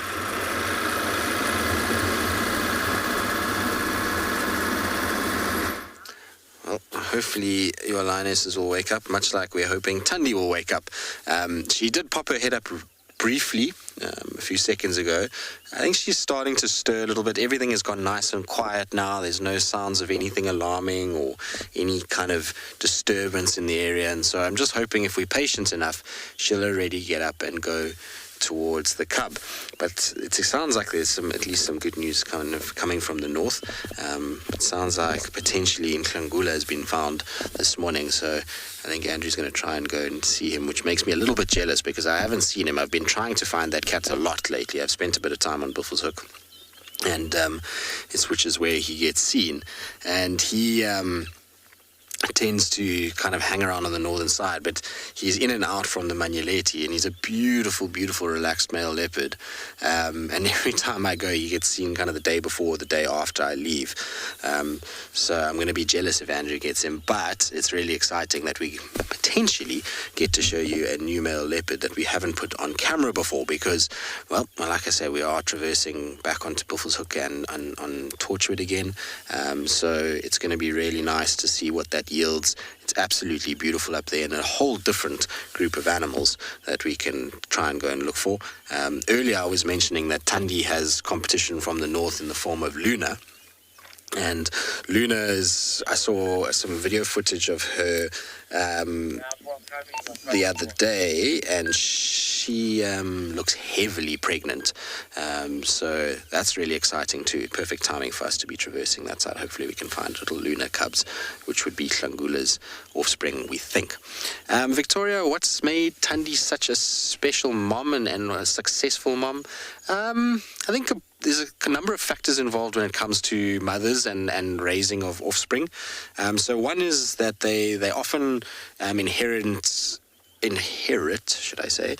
Well, hopefully your lionesses will wake up, much like we're hoping Thandi will wake up. She did pop her head up briefly a few seconds ago. I think she's starting to stir a little bit. Everything has gone nice and quiet now. There's no sounds of anything alarming or any kind of disturbance in the area. And so I'm just hoping if we're patient enough, she'll already get up and go towards the cub. But it sounds like there's at least some good news coming from the north. It sounds like potentially Ngala has been found this morning, so I think Andrew's going to try and go and see him, which makes me a little bit jealous because I haven't seen him. I've been trying to find that cat a lot lately. I've spent a bit of time on Buffelshoek, and which is where he gets seen, and he tends to kind of hang around on the northern side, but he's in and out from the Millipede, and he's a beautiful, beautiful, relaxed male leopard. And every time I go, he gets seen kind of the day before or the day after I leave. So I'm going to be jealous if Andrew gets him, but it's really exciting that we potentially get to show you a new male leopard that we haven't put on camera before because, well, like I say, we are traversing back onto Buffelshoek and on Torchwood again. So it's going to be really nice to see what that yields. It's absolutely beautiful up there, and a whole different group of animals that we can try and go and look for. Earlier I was mentioning that Thandi has competition from the north in the form of Luna. And Luna I saw some video footage of her the other day, and she looks heavily pregnant. So that's really exciting too. Perfect timing for us to be traversing that side. Hopefully we can find little Luna cubs, which would be Ngala's offspring, we think. Victoria, what's made Thandi such a special mom and a successful mom? I think there's a number of factors involved when it comes to mothers and raising of offspring. So one is that they often inherit, should I say,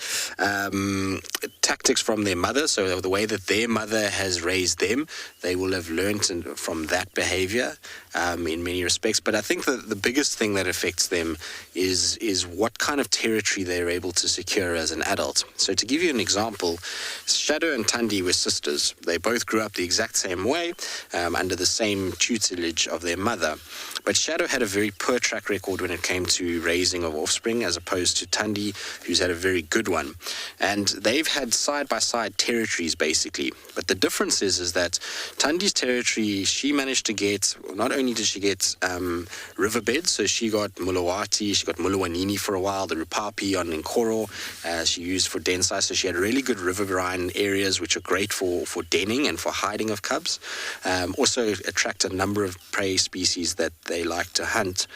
tactics from their mother. So the way that their mother has raised them, they will have learnt from that behavior in many respects. But I think that the biggest thing that affects them is what kind of territory they're able to secure as an adult. So to give you an example, Shadow and Thandi were sisters. They both grew up the exact same way, under the same tutelage of their mother. But Shadow had a very poor track record when it came to raising of offspring, as opposed to Thandi, who's had a very good one. And they've had side-by-side territories, basically. But the difference is that Thandi's territory, she managed to get, not only did she get riverbeds, so she got Mulawati, she got Mulawanini for a while, the Rupapi on Nkoro, she used for den size. So she had really good riverine areas, which are great for denning and for hiding of cubs. Also attract a number of prey species that they like to hunt.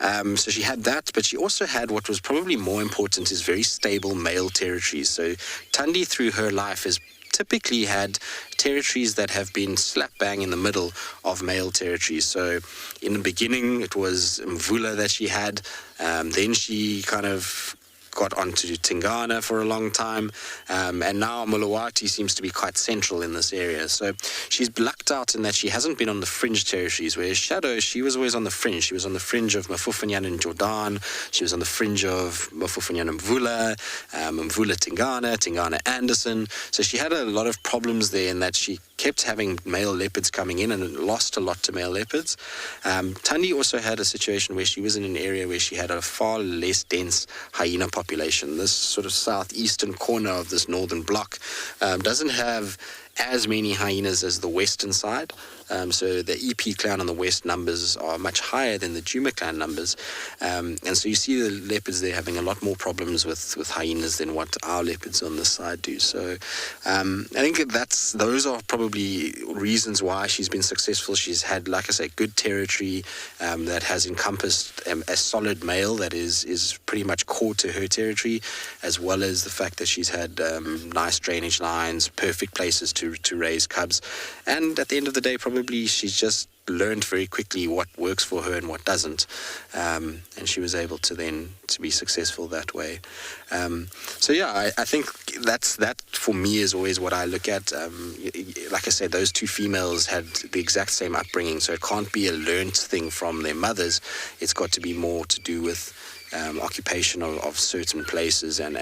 So she had that, but she also had what was probably more important is very stable male territories. So Thandi, through her life, has typically had territories that have been slap bang in the middle of male territories. So in the beginning, it was Mvula that she had. Then she kind of got onto Tingana for a long time, and now Mulawati seems to be quite central in this area. So she's lucked out in that she hasn't been on the fringe territories, whereas Shadow, she was always on the fringe. She was on the fringe of Mafufanyan and Jordan. She was on the fringe of Mafufanyan and Mvula, Mvula Tingana Anderson. So she had a lot of problems there in that she kept having male leopards coming in and lost a lot to male leopards. Thandi also had a situation where she was in an area where she had a far less dense hyena population. This sort of southeastern corner of this northern block doesn't have as many hyenas as the western side. So the EP clan on the west numbers are much higher than the Djuma clan numbers. And so you see the leopards there having a lot more problems with hyenas than what our leopards on this side do. So I think those are probably reasons why she's been successful. She's had, like I say, good territory that has encompassed a solid male that is pretty much core to her territory, as well as the fact that she's had nice drainage lines, perfect places to raise cubs. And at the end of the day, probably she's just learned very quickly what works for her and what doesn't, and she was able to then to be successful that way. So yeah, I think that for me is always what I look at. Like I said, those two females had the exact same upbringing, so it can't be a learned thing from their mothers. It's got to be more to do with occupation of certain places and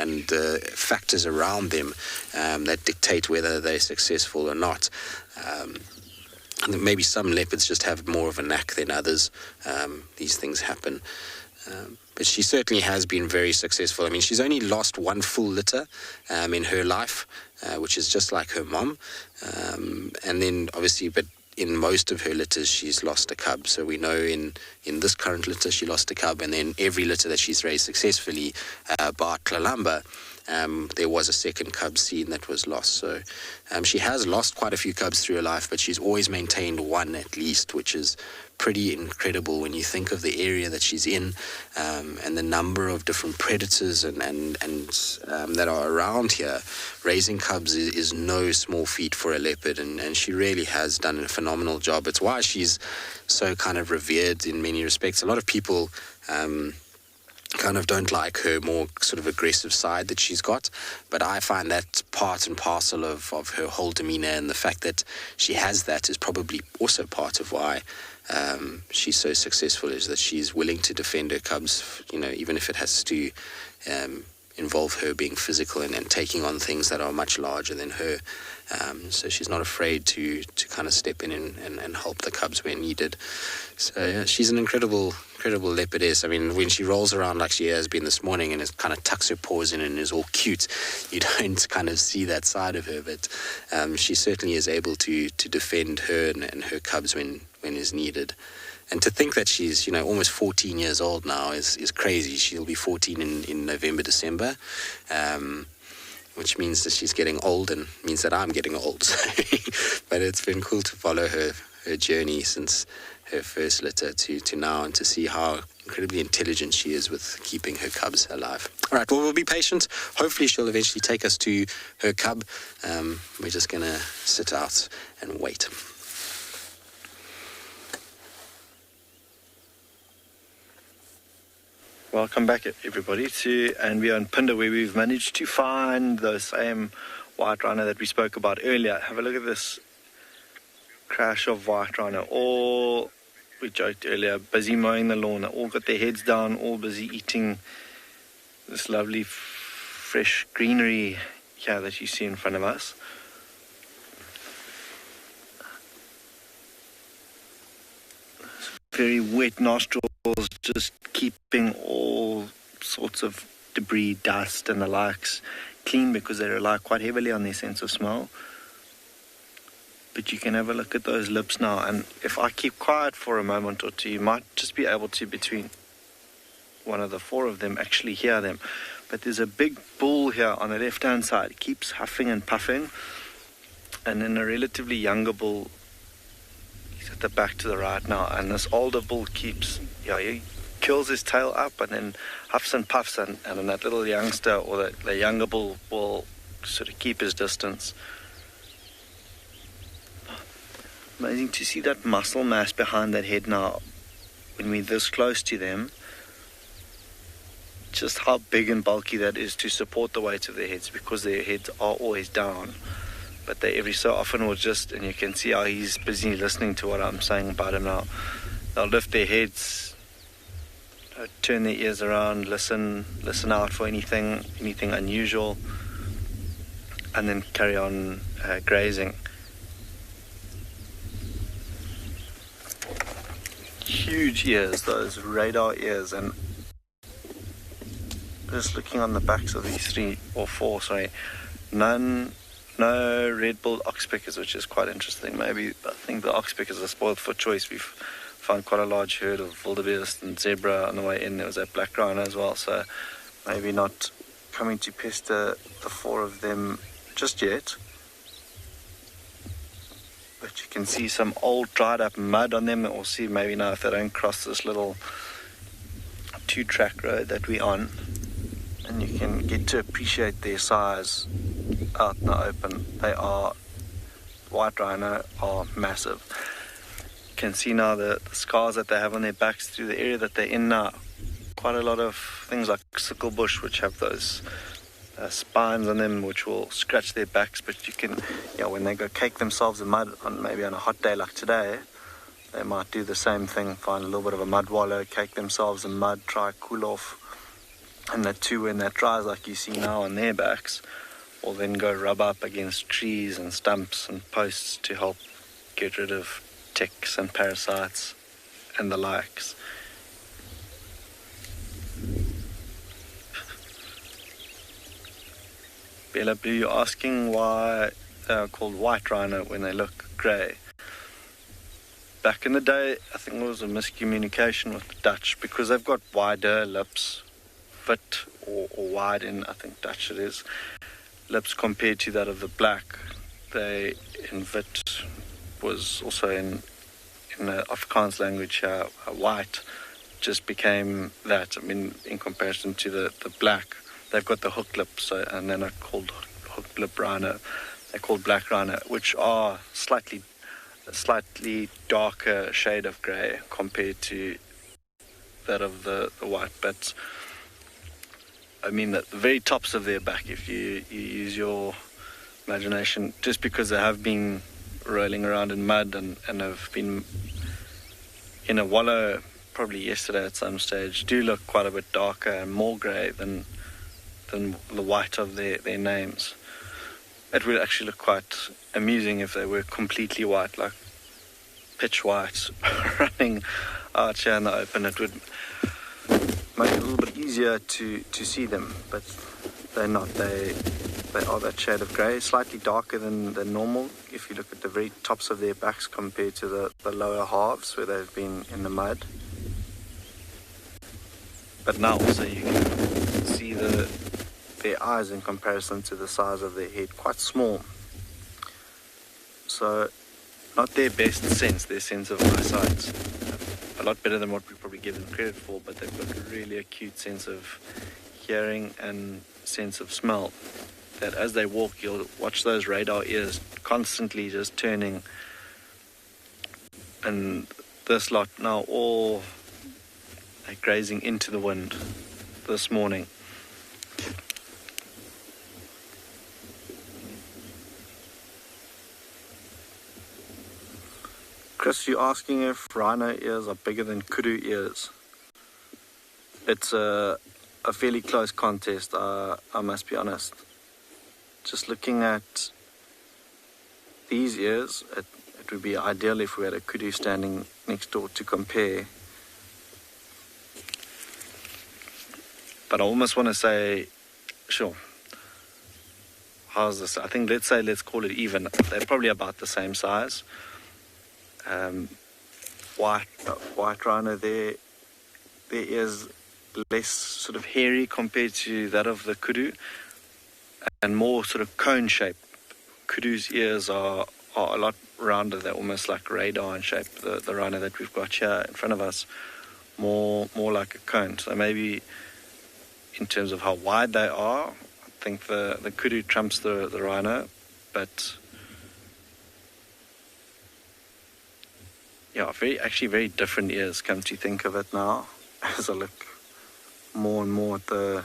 factors around them that dictate whether they're successful or not. Maybe some leopards just have more of a knack than others. These things happen. But she certainly has been very successful. I mean, she's only lost one full litter in her life, which is just like her mom. And then, obviously, but in most of her litters, she's lost a cub. So we know in this current litter, she lost a cub. And then every litter that she's raised successfully, bar Tlalamba, there was a second cub seen that was lost. So she has lost quite a few cubs through her life, but she's always maintained one at least, which is pretty incredible when you think of the area that she's in, and the number of different predators and that are around here. Raising cubs is no small feat for a leopard, and she really has done a phenomenal job. It's why she's so kind of revered in many respects. A lot of people kind of don't like her more sort of aggressive side that she's got, but I find that part and parcel of her whole demeanor, and the fact that she has that is probably also part of why she's so successful, is that she's willing to defend her cubs, even if it has to involve her being physical and taking on things that are much larger than her. So she's not afraid to kind of step in and help the cubs where needed. So yeah, she's an incredible leopardess. I mean, when she rolls around like she has been this morning and it kind of tucks her paws in and is all cute, you don't kind of see that side of her, but she certainly is able to defend her and her cubs when is needed. And to think that she's, almost 14 years old now is crazy. She'll be 14 in November, December, which means that she's getting old and means that I'm getting old. But it's been cool to follow her journey since her first litter to now, and to see how incredibly intelligent she is with keeping her cubs alive. All right, well, we'll be patient. Hopefully she'll eventually take us to her cub. We're just going to sit out and wait. Welcome back, everybody, and we are in Pinda, where we've managed to find the same white rhino that we spoke about earlier. Have a look at this crash of white rhino. All, we joked earlier, busy mowing the lawn. They all got their heads down, all busy eating this lovely fresh greenery here that you see in front of us. Very wet nostrils, just keeping all sorts of debris, dust and the likes clean, because they rely quite heavily on their sense of smell. But you can have a look at those lips now, and if I keep quiet for a moment or two, you might just be able to, between one of the four of them, actually hear them. But there's a big bull here on the left hand side. It keeps huffing and puffing, and then a relatively younger bull at the back to the right now, and this older bull keeps, he curls his tail up and then huffs and puffs, and then that little youngster or the younger bull will sort of keep his distance. Amazing to see that muscle mass behind that head now when we're this close to them, just how big and bulky that is to support the weight of their heads, because their heads are always down. But they every so often will just, and you can see how he's busy listening to what I'm saying about him now. They'll lift their heads, turn their ears around, listen out for anything unusual, and then carry on grazing. Huge ears, those radar ears, and just looking on the backs of these no red-billed oxpeckers, which is quite interesting. I think the oxpeckers are spoiled for choice. We've found quite a large herd of wildebeest and zebra on the way in. There was that black rhino as well, so maybe not coming to pester the four of them just yet. But you can see some old dried up mud on them. We'll see maybe now if they don't cross this little 2-track road that we're on, and you can get to appreciate their size out in the open. White rhino are massive. You can see now the scars that they have on their backs through the area that they're in now. Quite a lot of things like sickle bush, which have those spines on them, which will scratch their backs. But you can, when they go cake themselves in mud, maybe on a hot day like today, they might do the same thing, find a little bit of a mud wallow, cake themselves in mud, try cool off. And the two, when that dries like you see now on their backs, will then go rub up against trees and stumps and posts to help get rid of ticks and parasites and the likes. Bella Blue, you're asking why they're called white rhino when they look grey. Back in the day, I think there was a miscommunication with the Dutch, because they've got wider lips, vit or wide in, I think Dutch it is, lips compared to that of the black. They in vit was also in the Afrikaans language white, just became that. I mean, in comparison to the black, they've got the hook lip, and then are called hook lip rhino. They're called black rhino, which are a slightly darker shade of grey compared to that of the white. But I mean, the very tops of their back, if you use your imagination, just because they have been rolling around in mud and have been in a wallow probably yesterday at some stage, do look quite a bit darker and more grey than the white of their names. It would actually look quite amusing if they were completely white, like pitch white, running out here in the open. It would make it a little bit easier to see them, but they're not. They are that shade of grey, slightly darker than normal if you look at the very tops of their backs compared to the lower halves where they've been in the mud. But now also you can see their eyes in comparison to the size of their head, quite small. So not their best sense, their sense of eyesight. A lot better than what we probably give them credit for, but they've got a really acute sense of hearing and sense of smell. That as they walk, you'll watch those radar ears constantly just turning. And this lot now all grazing into the wind. this morning. Chris, you're asking if rhino ears are bigger than kudu ears. It's a fairly close contest, I must be honest. Just looking at these ears, it would be ideal if we had a kudu standing next door to compare. But I almost want to say, sure, how's this? I think let's call it even. They're probably about the same size. White rhino, their ears less sort of hairy compared to that of the kudu, and more sort of cone shape. Kudu's ears are a lot rounder. They're almost like radar in shape. The rhino that we've got here in front of us, more like a cone. So maybe in terms of how wide they are, I think the kudu trumps the rhino, but yeah, very different ears, come to think of it now, as I look more and more at the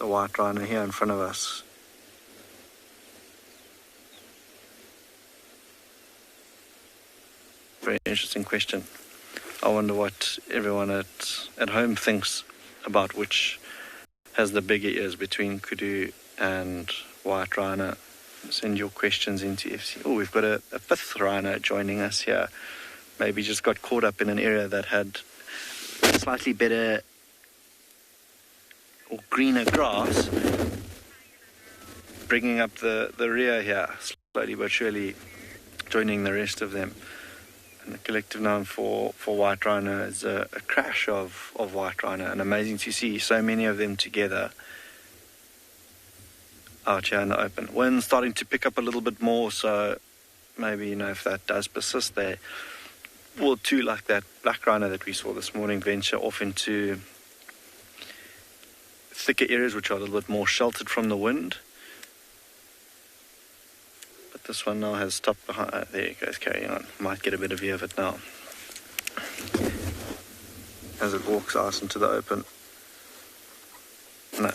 white rhino here in front of us. Very interesting question. I wonder what everyone at home thinks about which has the bigger ears between kudu and white rhino. Send your questions into FC. Oh, we've got a fifth rhino joining us here. Maybe just got caught up in an area that had slightly better or greener grass, bringing up the rear here, slowly but surely joining the rest of them. And the collective noun for white rhino is a crash of white rhino, and amazing to see so many of them together out here in the open. Wind's starting to pick up a little bit more, so maybe, if that does persist, they will too, like that black rhino that we saw this morning, venture off into thicker areas which are a little bit more sheltered from the wind. But this one now has stopped behind. There it goes, carrying on. Might get a better view of it now as it walks out into the open. No,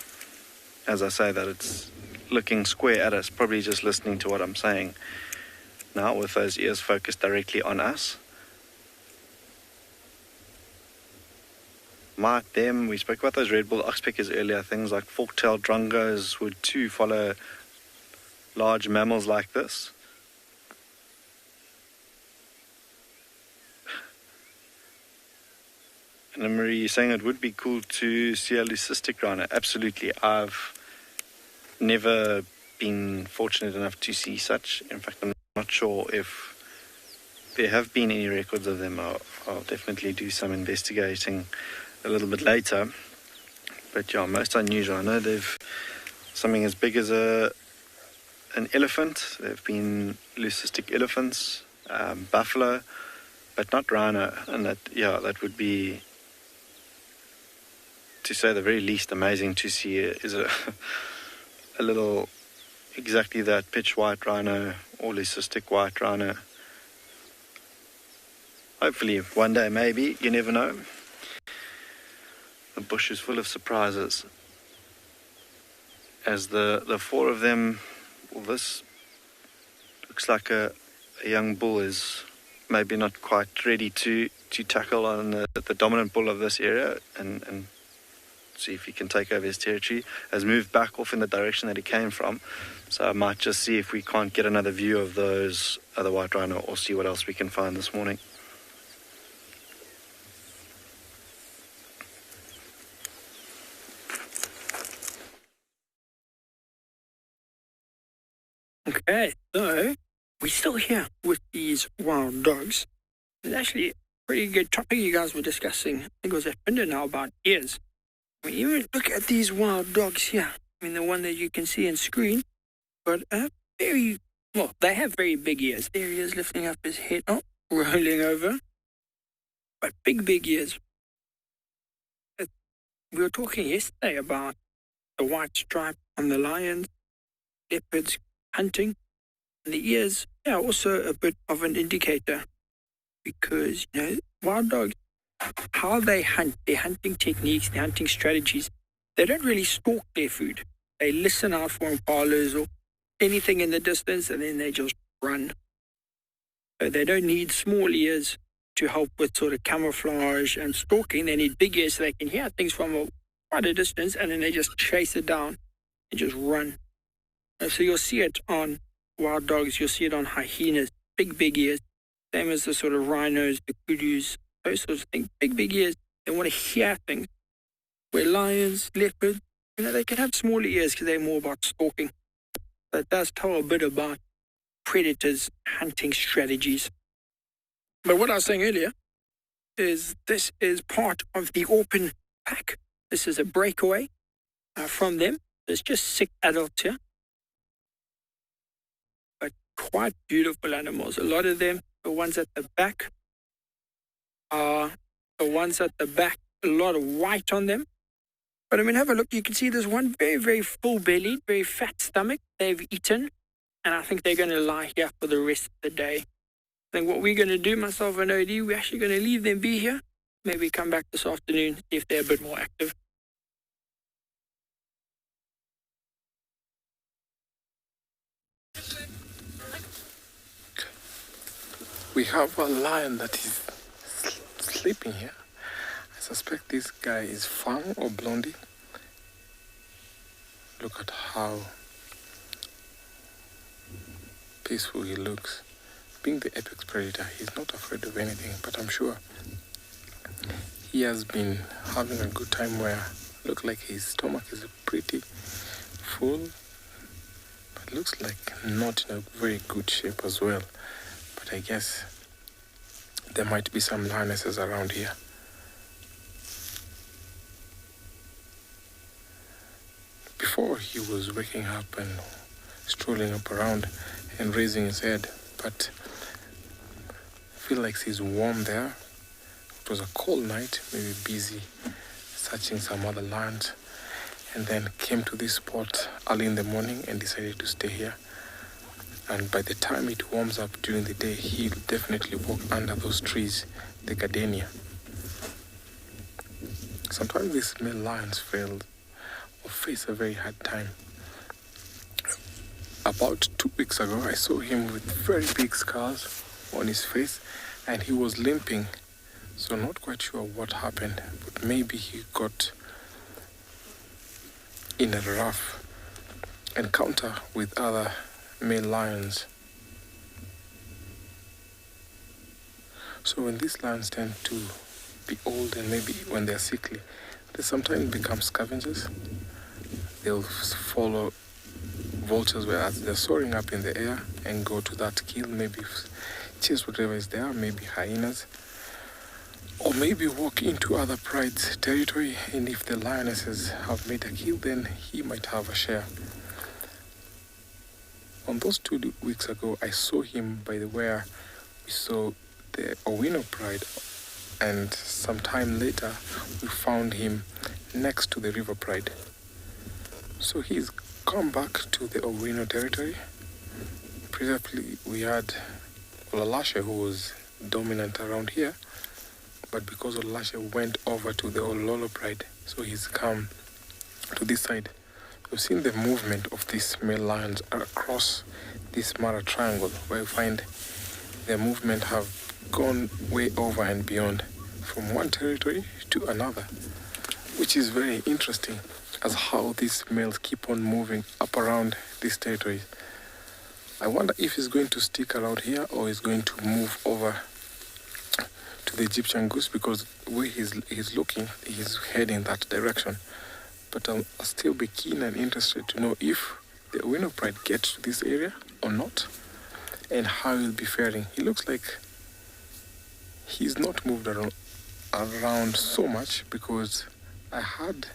as I say that, it's looking square at us, probably just listening to what I'm saying now with those ears focused directly on us. We spoke about those red-billed oxpeckers earlier. Things like fork-tailed drongos would too follow large mammals like this. And Marie, you're saying it would be cool to see a leucistic rhino. Absolutely. I've never been fortunate enough to see such. In fact, I'm not sure if there have been any records of them. I'll definitely do some investigating a little bit later. But yeah, most unusual. I know they've something as big as an elephant. They've been leucistic elephants, buffalo, but not rhino. And that would be, to say the very least, amazing to see. Is a little, exactly that pitch white rhino or leucistic white rhino. Hopefully one day, maybe, you never know. The bush is full of surprises. As the four of them, well, this looks like a young bull is maybe not quite ready to tackle on the dominant bull of this area and see if he can take over his territory, has moved back off in the direction that he came from. So I might just see if we can't get another view of those other white rhino, or see what else we can find this morning. Okay, so we're still here with these wild dogs. It's actually a pretty good topic you guys were discussing. I think it was at Pinder now about ears. I mean, even look at these wild dogs here. I mean, the one that you can see on screen, but they have very big ears. There he is, lifting up his head, rolling over. But big ears. We were talking yesterday about the white stripe on the lions, leopards, hunting. And the ears are also a bit of an indicator, because, wild dogs how they hunt, their hunting techniques, their hunting strategies, they don't really stalk their food. They listen out for impalas or anything in the distance, and then they just run. So they don't need small ears to help with sort of camouflage and stalking. They need big ears so they can hear things from quite a distance, and then they just chase it down and just run. And so you'll see it on wild dogs, you'll see it on hyenas, big ears, same as the sort of rhinos, the kudus, those sorts of things, big ears. They want to hear things. Where lions, leopards, they can have smaller ears because they're more about stalking. That does tell a bit about predators' hunting strategies. But what I was saying earlier is this is part of the open pack. This is a breakaway from them. There's just 6 adults here. But quite beautiful animals. A lot of them, the ones at the back, are the ones at the back, a lot of white on them. But I mean, have a look. You can see there's one very full-bellied, very fat stomach. They've eaten, and I think they're going to lie here for the rest of the day. I think what we're going to do, myself and OD, we're actually going to leave them be here. Maybe come back this afternoon, see if they're a bit more active. We have a lion that is sleeping here. I suspect this guy is Fang or Blondie. Look at how peaceful he looks. Being the apex predator, he's not afraid of anything, but I'm sure he has been having a good time where look like his stomach is pretty full, but looks like not in a very good shape as well. But I guess there might be some lionesses around here. Before he was waking up and strolling up around and raising his head, but I feel like he's warm there. It was a cold night, maybe busy searching some other lands, and then came to this spot early in the morning and decided to stay here. And by the time it warms up during the day, he'll definitely walk under those trees, the gardenia. Sometimes these male lions fail or face a very hard time. About 2 weeks ago, I saw him with very big scars on his face, and he was limping. So not quite sure what happened, but maybe he got in a rough encounter with other male lions. So when these lions tend to be old and maybe when they're sickly, they sometimes become scavengers. They'll follow vultures whereas they're soaring up in the air and go to that kill, maybe chase whatever is there, maybe hyenas, or maybe walk into other pride's territory, and if the lionesses have made a kill, then he might have a share. On those 2 weeks ago, I saw him by the where we saw the Owino pride, and sometime later we found him next to the river pride. So he's come back to the Owino territory. Previously we had Olalashe, who was dominant around here, but because Olalashe went over to the Ololo pride, so he's come to this side. We've seen the movement of these male lions across this Mara triangle, where we find their movement have gone way over and beyond from one territory to another, which is very interesting as how these males keep on moving up around this territory. I wonder if he's going to stick around here or he's going to move over to the Egyptian goose, because where he's looking, he's heading that direction. But I'll still be keen and interested to know if the Owino pride gets to this area or not, and how he'll be faring. He looks like he's not moved around so much, because I heard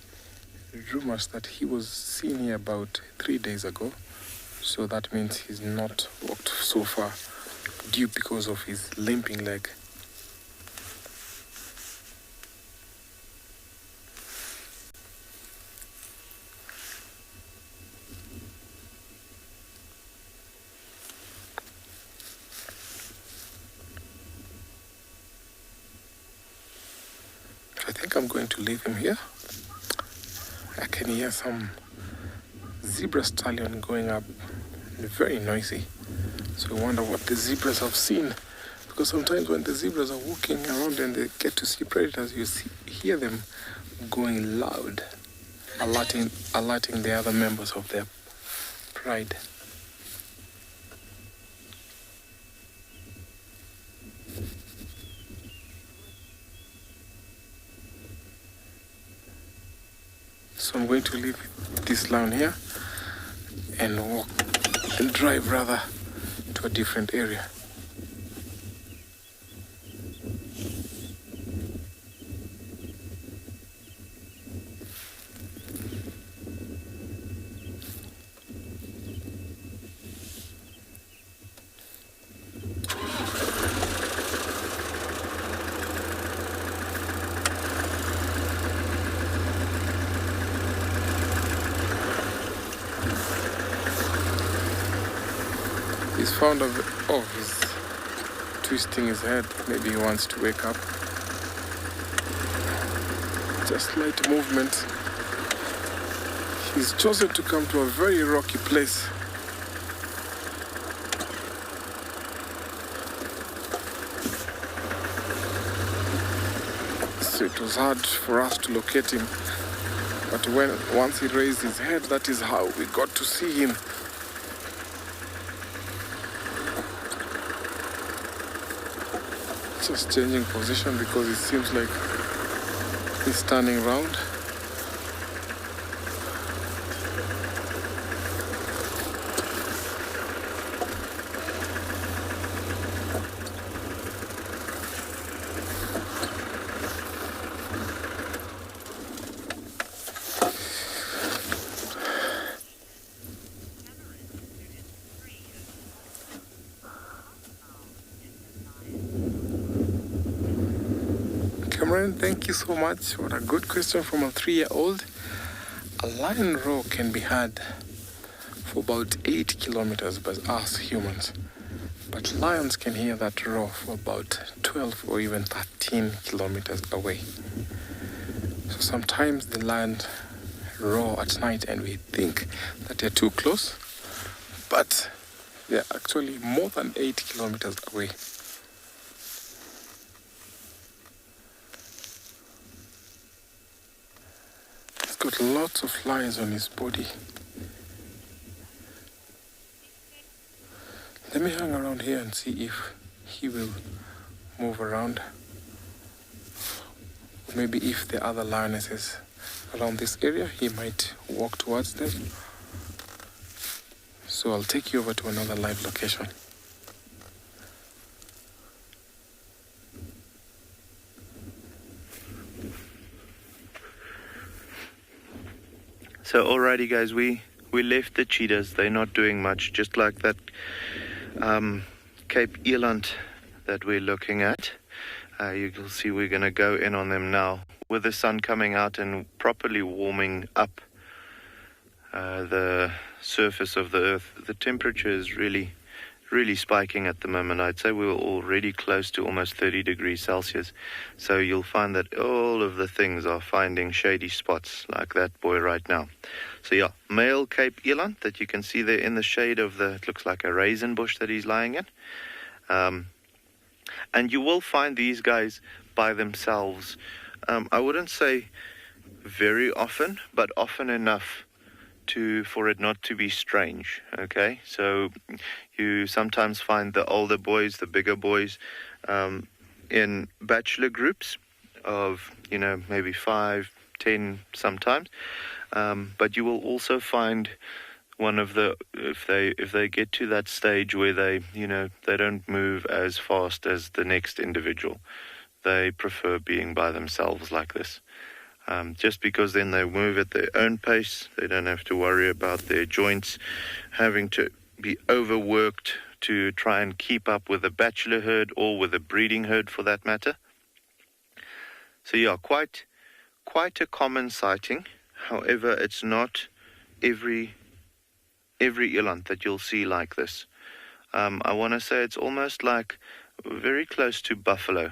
rumors that he was seen here about 3 days ago. So that means he's not walked so far due because of his limping leg. I'm going to leave him here. I can hear some zebra stallion going up, very noisy. So I wonder what the zebras have seen. Because sometimes when the zebras are walking around and they get to see predators, hear them going loud, alerting the other members of their pride. So I'm going to leave this lion here and drive rather to a different area. He's found he's twisting his head. Maybe he wants to wake up. Just light movement. He's chosen to come to a very rocky place. So it was hard for us to locate him. But once he raised his head, that is how we got to see him. Just changing position because it seems like he's turning around. Thank you so much. What a good question from a 3-year-old. A lion roar can be heard for about 8 kilometers by us humans. But lions can hear that roar for about 12 or even 13 kilometers away. So sometimes the lions roar at night and we think that they're too close, but they're actually more than 8 kilometers away. Got lots of lines on his body. Let me hang around here and see if he will move around. Or maybe if the other lionesses around this area, he might walk towards them. So I'll take you over to another live location. So alrighty guys, we left the cheetahs. They're not doing much, just like that Cape Eland that we're looking at. You can see we're going to go in on them now with the sun coming out and properly warming up the surface of the earth. The temperature is really spiking at the moment. I'd say we're already close to almost 30 degrees Celsius. So you'll find that all of the things are finding shady spots like that boy right now. So yeah, male Cape Eland that you can see there in the shade of it looks like a raisin bush that he's lying in. And you will find these guys by themselves. I wouldn't say very often, but often enough for it not to be strange. Okay, so you sometimes find the older boys, the bigger boys, in bachelor groups of maybe 5, 10 sometimes, but you will also find one of the if they get to that stage where they don't move as fast as the next individual, they prefer being by themselves like this. Just because then they move at their own pace, they don't have to worry about their joints having to be overworked to try and keep up with a bachelor herd or with a breeding herd for that matter. So yeah, quite a common sighting. However, it's not every eland that you'll see like this. I want to say it's almost like very close to buffalo,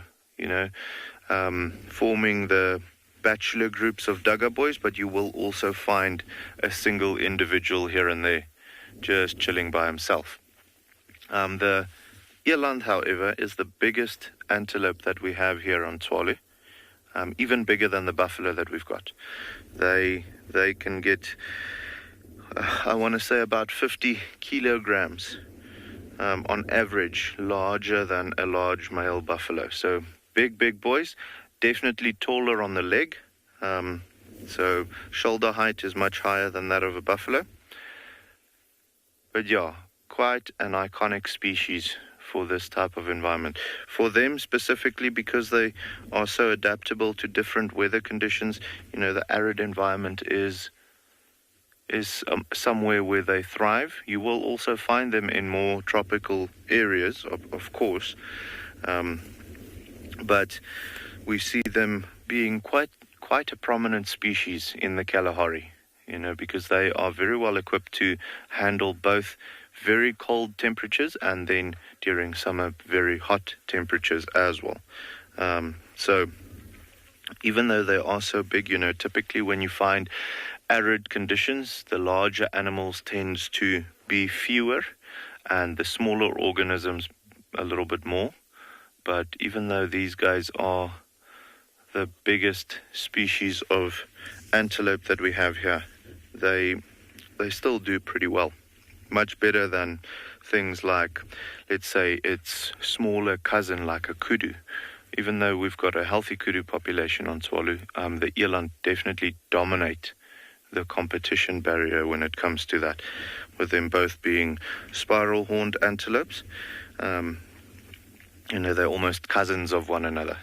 forming the bachelor groups of Duggar boys, but you will also find a single individual here and there just chilling by himself. The Eland, however, is the biggest antelope that we have here on Tswalu, even bigger than the buffalo that we've got. They can get, I want to say, about 50 kilograms on average, larger than a large male buffalo. So big boys, definitely taller on the leg. So shoulder height is much higher than that of a buffalo. But yeah, quite an iconic species for this type of environment. For them specifically, because they are so adaptable to different weather conditions, you know, the arid environment is somewhere where they thrive. You will also find them in more tropical areas, of course, but we see them being quite a prominent species in the Kalahari, you know, because they are very well equipped to handle both very cold temperatures and then during summer very hot temperatures as well. So even though they are so big, you know, typically when you find arid conditions, the larger animals tends to be fewer and the smaller organisms a little bit more. But even though these guys are the biggest species of antelope that we have here, they still do pretty well. Much better than things like, let's say, its smaller cousin like a kudu. Even though we've got a healthy kudu population on Tswalu, the eland definitely dominate the competition barrier when it comes to that, with them both being spiral-horned antelopes. You know, they're almost cousins of one another.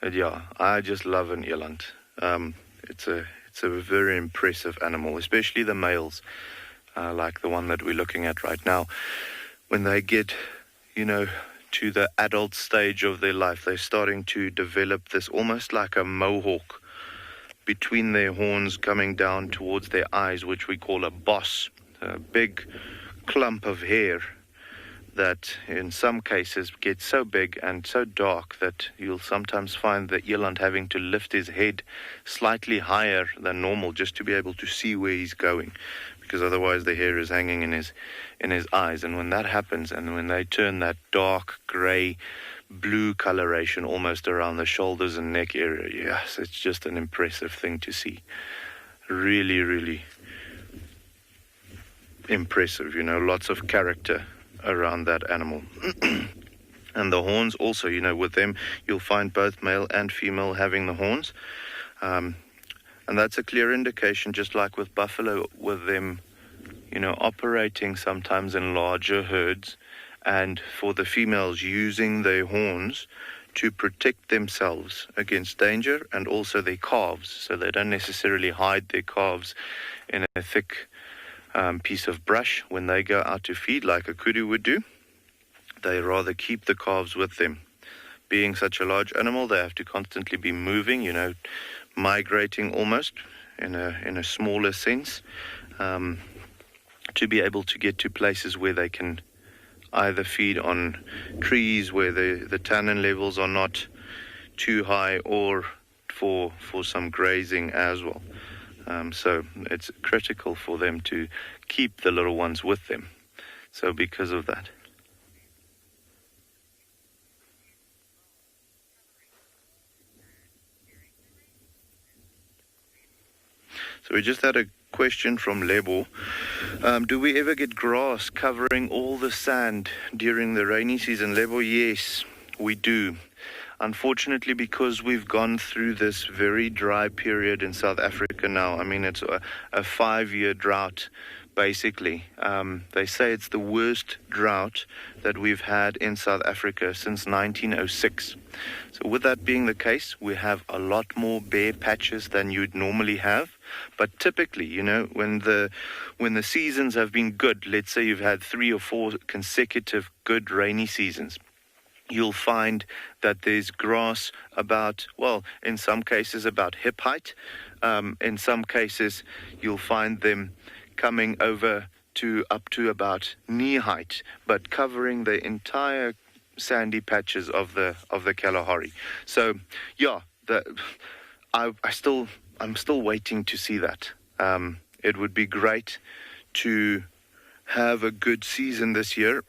But yeah, I just love an eland. It's a very impressive animal, especially the males, like the one that we're looking at right now. When they get, you know, to the adult stage of their life, they're starting to develop this almost like a mohawk between their horns coming down towards their eyes, which we call a boss, a big clump of hair that in some cases gets so big and so dark that you'll sometimes find the eland having to lift his head slightly higher than normal just to be able to see where he's going, because otherwise the hair is hanging in his eyes. And when that happens, and when they turn that dark grey blue coloration almost around the shoulders and neck area, yes, it's just an impressive thing to see. Really impressive, you know, lots of character around that animal. And the horns also, you know, with them you'll find both male and female having the horns, and that's a clear indication, just like with buffalo, with them, you know, operating sometimes in larger herds, and for the females using their horns to protect themselves against danger and also their calves, so they don't necessarily hide their calves in a thick piece of brush when they go out to feed like a kudu would do. They rather keep the calves with them. Being such a large animal, they have to constantly be moving, you know, migrating almost in a smaller sense, to be able to get to places where they can either feed on trees where the tannin levels are not too high, or for some grazing as well. So it's critical for them to keep the little ones with them. So because of that. So we just had a question from Lebo. Do we ever get grass covering all the sand during the rainy season? Lebo, yes, we do. Unfortunately, because we've gone through this very dry period in South Africa now. I mean, it's a 5-year drought, basically. They say it's the worst drought that we've had in South Africa since 1906. So with that being the case, we have a lot more bare patches than you'd normally have. But typically, you know, when the seasons have been good, let's say you've had 3 or 4 consecutive good rainy seasons, you'll find that there's grass about, well, in some cases about hip height. In some cases, you'll find them coming over to up to about knee height, but covering the entire sandy patches of the Kalahari. So, yeah, I'm still waiting to see that. It would be great to have a good season this year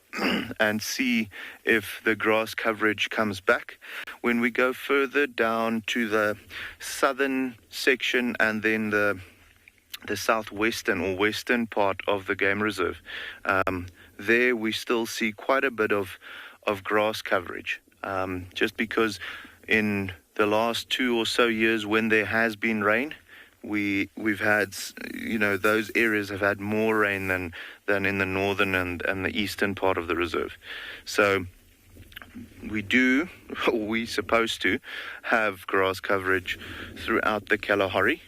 and see if the grass coverage comes back. When we go further down to the southern section and then the southwestern or western part of the game reserve, there we still see quite a bit of grass coverage, just because in the last 2 or so years when there has been rain, we've had, those areas have had more rain than in the northern and the eastern part of the reserve. So we're supposed to have grass coverage throughout the Kalahari.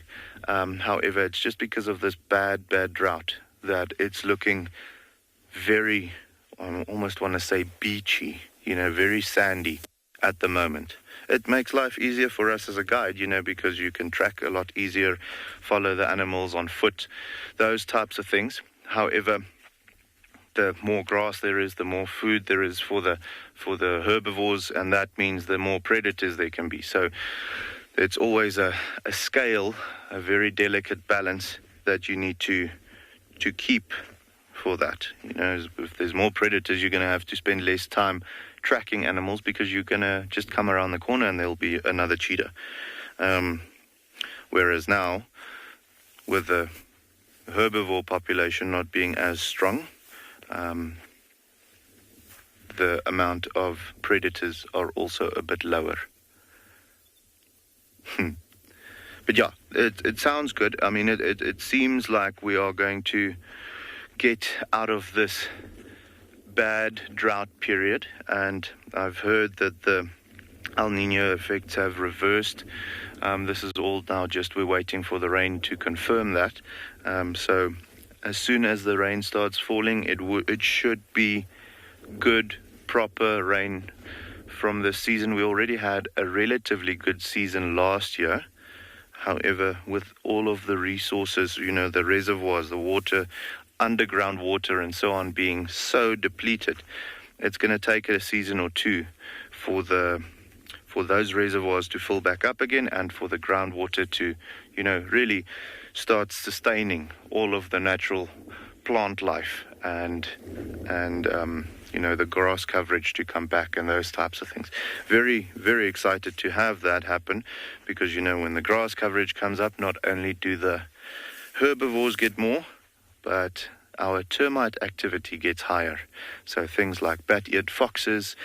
However, it's just because of this bad drought that it's looking very, I almost want to say beachy, very sandy at the moment. It makes life easier for us as a guide, because you can track a lot easier, follow the animals on foot, those types of things. However, the more grass there is, the more food there is for the herbivores, and that means the more predators there can be. So it's always a scale, a very delicate balance that you need to keep for that. If there's more predators, you're going to have to spend less time tracking animals because you're going to just come around the corner and there'll be another cheetah. Whereas now, with the herbivore population not being as strong, the amount of predators are also a bit lower. But yeah, it sounds good. I mean, it seems like we are going to get out of this bad drought period, and I've heard that the El Nino effects have reversed. This is all now just we're waiting for the rain to confirm that. So as soon as the rain starts falling, it should be good, proper rain from this season. We already had a relatively good season last year. However, with all of the resources, the reservoirs, the water, underground water and so on being so depleted, it's going to take a season or two for those reservoirs to fill back up again and for the groundwater to, really start sustaining all of the natural plant life and the grass coverage to come back and those types of things. Very, very excited to have that happen because, when the grass coverage comes up, not only do the herbivores get more, but our termite activity gets higher. So things like bat-eared foxes,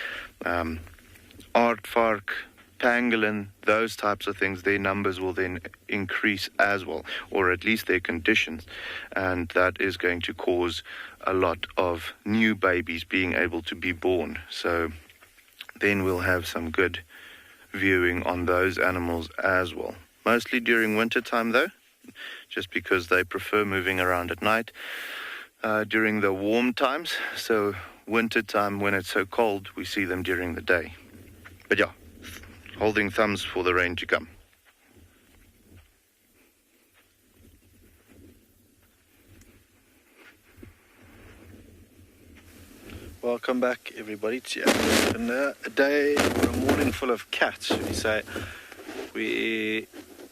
aardvark, pangolin, those types of things, their numbers will then increase as well, or at least their conditions. And that is going to cause a lot of new babies being able to be born. So then we'll have some good viewing on those animals as well. Mostly during winter time though, just because they prefer moving around at night during the warm times. So winter time, when it's so cold, we see them during the day. But yeah, holding thumbs for the rain to come. Welcome back, everybody, to a day or a morning full of cats, should we say. We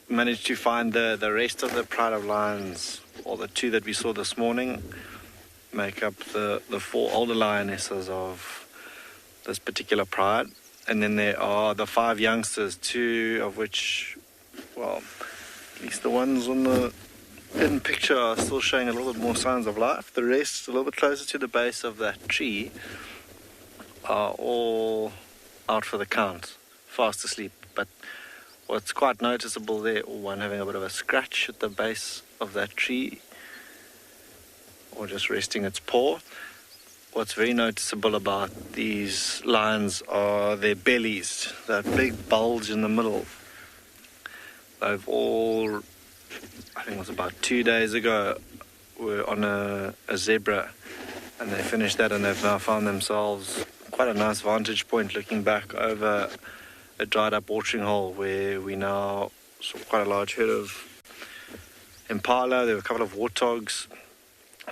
managed to find the rest of the pride of lions, or the 2 that we saw this morning, make up the 4 older lionesses of this particular pride. And then there are the 5 youngsters, 2 of which, well, at least the ones on the in picture are still showing a little bit more signs of life. The rest, a little bit closer to the base of that tree, are all out for the count, fast asleep. But what's quite noticeable there, one having a bit of a scratch at the base of that tree, or just resting its paw. What's very noticeable about these lions are their bellies, that big bulge in the middle. They've all, I think it was about 2 days ago, were on a zebra, and they finished that, and they've now found themselves quite a nice vantage point looking back over a dried up watering hole where we now saw quite a large herd of impala. There were a couple of warthogs.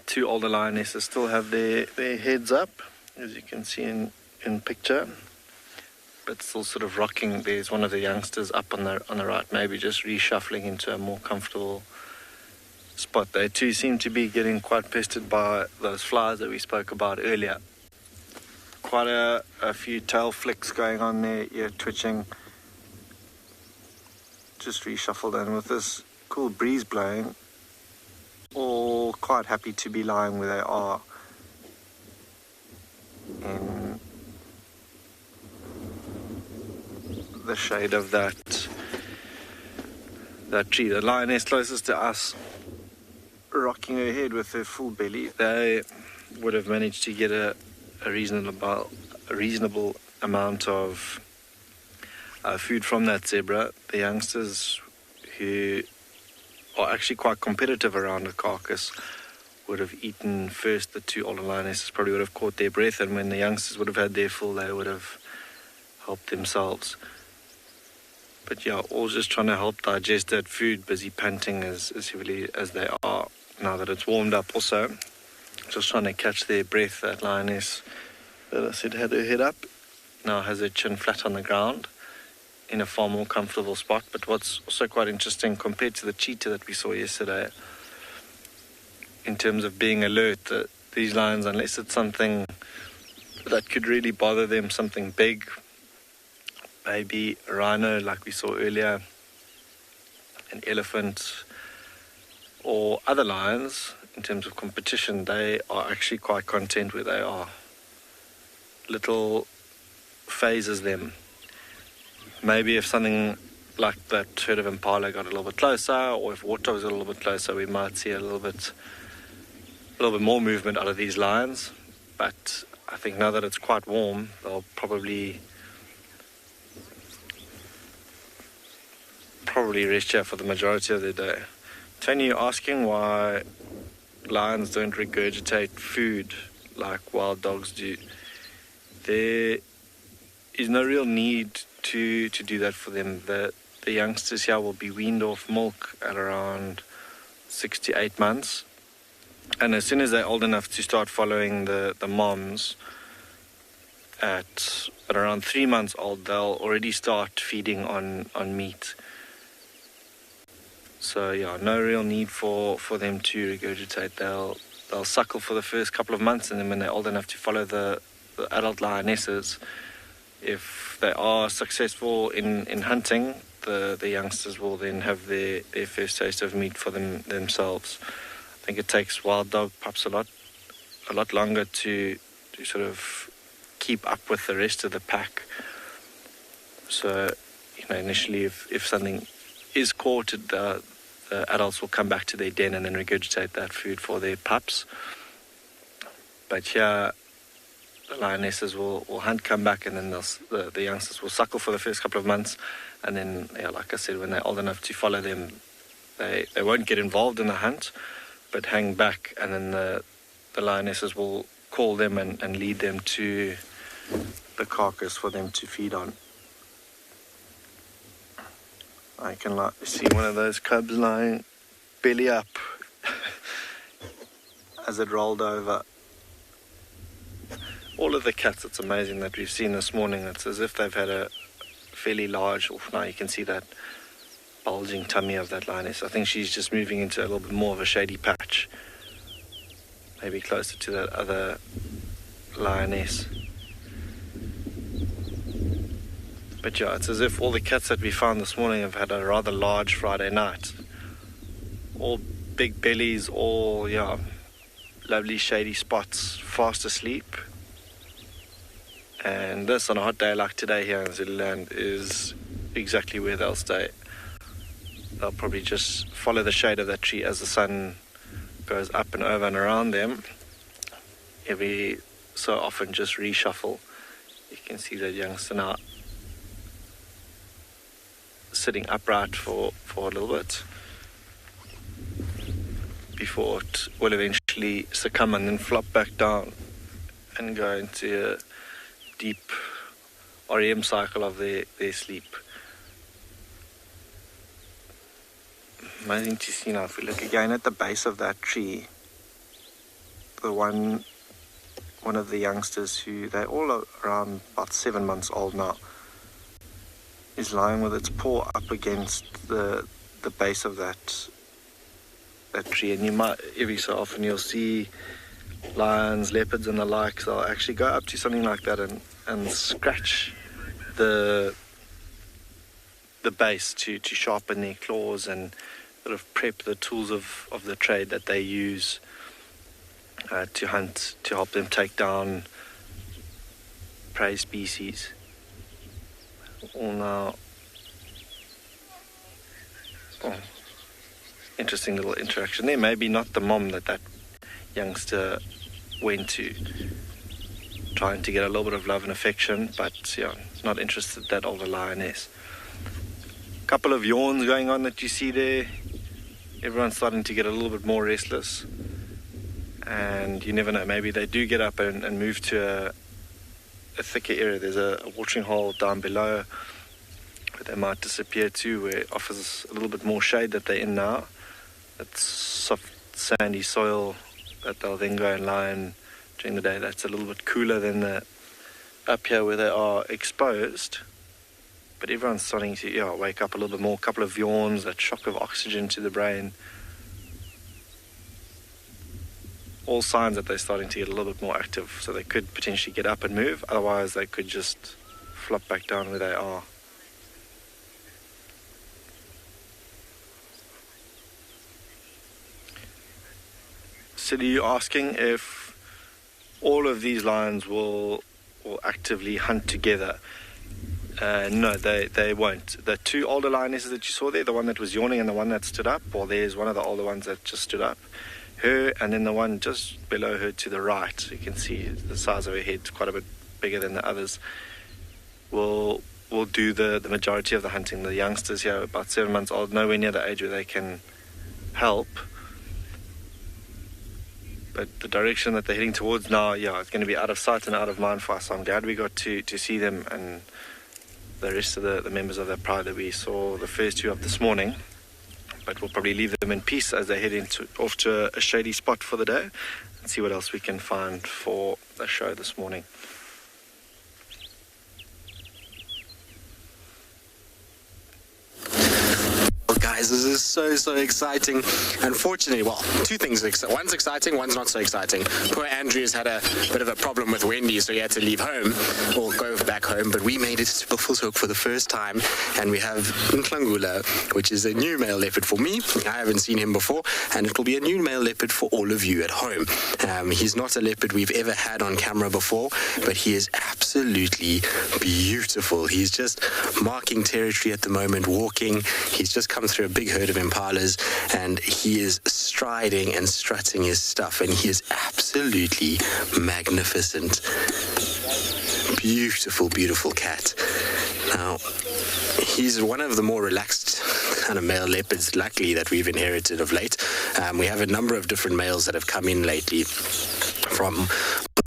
2 older lionesses still have their heads up, as you can see in picture. but still sort of rocking. There's one of the youngsters up on the right, maybe just reshuffling into a more comfortable spot. They too seem to be getting quite pestered by those flies that we spoke about earlier. Quite a few tail flicks going on there, ear twitching. Just reshuffled, and with this cool breeze blowing, all quite happy to be lying where they are in the shade of that tree. The lioness closest to us, rocking her head with her full belly. They would have managed to get a reasonable amount of food from that zebra. The youngsters, who are actually quite competitive around the carcass, would have eaten first. The two older lionesses probably would have caught their breath, and when the youngsters would have had their full, they would have helped themselves. But yeah, all just trying to help digest that food, busy panting as heavily as they are now that it's warmed up. Also, just trying to catch their breath. That lioness that I said had her head up now has her chin flat on the ground in a far more comfortable spot. But what's also quite interesting compared to the cheetah that we saw yesterday, in terms of being alert, that these lions, unless it's something that could really bother them, something big, maybe a rhino like we saw earlier, an elephant, or other lions, in terms of competition, they are actually quite content where they are. Little phases them. Maybe if something like that herd of impala got a little bit closer, or if warthogs got a little bit closer, we might see a little bit more movement out of these lions. But I think now that it's quite warm, they'll probably rest here for the majority of the day. Tony, you're asking why lions don't regurgitate food like wild dogs do. There is no real need to do that for them. The youngsters here will be weaned off milk at around 6 to 8 months. And as soon as they're old enough to start following the moms, at around 3 months old, they'll already start feeding on meat. So yeah, no real need for them to regurgitate. They'll suckle for the first couple of months, and then when they're old enough to follow the adult lionesses, if they are successful in hunting, the youngsters will then have their first taste of meat for themselves. I think it takes wild dog pups a lot longer to sort of keep up with the rest of the pack. So, initially if something is caught, the adults will come back to their den and then regurgitate that food for their pups. But here, the lionesses will hunt, come back, and then the youngsters will suckle for the first couple of months. And then, like I said, when they're old enough to follow them, they won't get involved in the hunt, but hang back, and then the lionesses will call them and lead them to the carcass for them to feed on. I can see one of those cubs lying belly up as it rolled over. All of the cats, it's amazing that we've seen this morning, it's as if they've had a fairly large, now you can see that bulging tummy of that lioness. I think she's just moving into a little bit more of a shady patch, maybe closer to that other lioness. But yeah, it's as if all the cats that we found this morning have had a rather large Friday night. All big bellies, all, lovely shady spots, fast asleep. And this, on a hot day like today here in Zululand, is exactly where they'll stay. They'll probably just follow the shade of that tree as the sun goes up and over and around them. Every so often just reshuffle. You can see that youngster now sitting upright for a little bit before it will eventually succumb and then flop back down and go into a deep REM cycle of their sleep. Amazing to see now. If we look again at the base of that tree, the one of the youngsters, who they're all around about 7 months old now, is lying with its paw up against the base of that tree, and you might every so often you'll see lions, leopards and the likes. They'll actually go up to something like that and scratch the base to sharpen their claws and sort of prep the tools of the trade that they use to hunt, to help them take down prey species. All now, interesting little interaction there. Maybe not the mom that youngster went to, trying to get a little bit of love and affection, but yeah, not interested, that older lioness. A couple of yawns going on that you see there. Everyone's starting to get a little bit more restless, and you never know, maybe they do get up and move to a thicker area. There's a watering hole down below where they might disappear to, where it offers a little bit more shade that they're in now. It's soft sandy soil that they'll then go and lie in during the day. That's a little bit cooler than the up here where they are exposed. But everyone's starting to wake up a little bit more. A couple of yawns, that shock of oxygen to the brain. All signs that they're starting to get a little bit more active, so they could potentially get up and move. Otherwise, they could just flop back down where they are. Silly, you asking if all of these lions will actively hunt together? No, they won't. The two older lionesses that you saw there, the one that was yawning and the one that stood up, well, there's one of the older ones that just stood up. Her, and then the one just below her to the right, you can see the size of her head, quite a bit bigger than the others, will do the majority of the hunting. The youngsters here, about 7 months old, nowhere near the age where they can help. But the direction that they're heading towards now, it's going to be out of sight and out of mind for us. So I'm glad we got to see them and the rest of the members of that pride that we saw the first two of this morning. But we'll probably leave them in peace as they head off to a shady spot for the day and see what else we can find for the show this morning. Guys, this is so exciting. Unfortunately, well, two things. One's exciting, one's not so exciting. Poor Andrew's had a bit of a problem with Wendy, so he had to leave home or go back home. But we made it to Buffelshoek for the first time, and we have Ngala, which is a new male leopard for me. I haven't seen him before, and it will be a new male leopard for all of you at home. He's not a leopard we've ever had on camera before, but he is absolutely beautiful. He's just marking territory at the moment, walking. He's just come through a big herd of impalas, and he is striding and strutting his stuff, and he is absolutely magnificent. Beautiful cat. Now, he's one of the more relaxed kind of male leopards, luckily, that we've inherited of late. We have a number of different males that have come in lately, from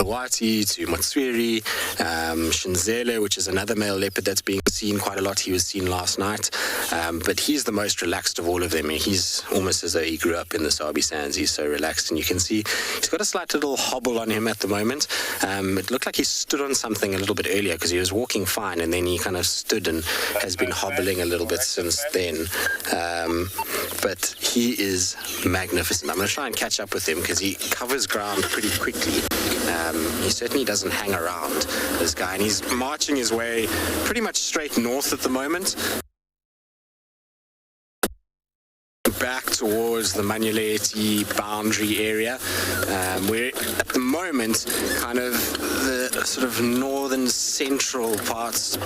Wati to Matswiri, Shinzele, which is another male leopard that's being seen quite a lot. He was seen last night, but he's the most relaxed of all of them. I mean, he's almost as though he grew up in the Sabi Sands. He's so relaxed, and you can see he's got a slight little hobble on him at the moment. It looked like he stood on something a little bit earlier because he was walking fine, and then he kind of stood and has been hobbling a little bit since then. But he is magnificent. I'm going to try and catch up with him because he covers ground pretty quickly. He certainly doesn't hang around, this guy, and he's marching his way pretty much straight north at the moment, back towards the Manuleti boundary area. We're at the moment kind of the sort of northern central parts.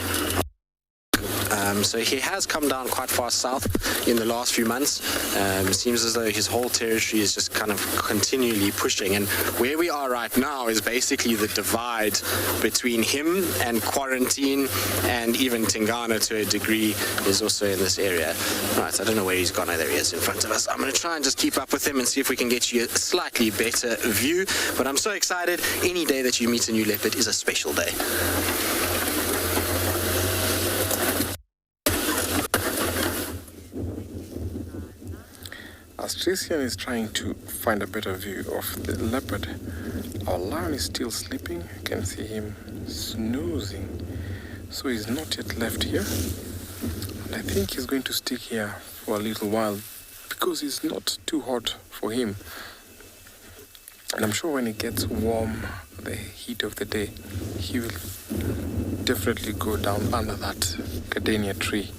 So he has come down quite far south in the last few months. It seems as though his whole territory is just kind of continually pushing. And where we are right now is basically the divide between him and quarantine, and even Tingana to a degree is also in this area. Right, I don't know where he's gone. Oh, there he is in front of us. I'm going to try and just keep up with him and see if we can get you a slightly better view. But I'm so excited. Any day that you meet a new leopard is a special day. As Christian is trying to find a better view of the leopard, our lion is still sleeping. You can see him snoozing. So he's not yet left here. And I think he's going to stick here for a little while because it's not too hot for him. And I'm sure when it gets warm, the heat of the day, he will definitely go down under that gardenia tree.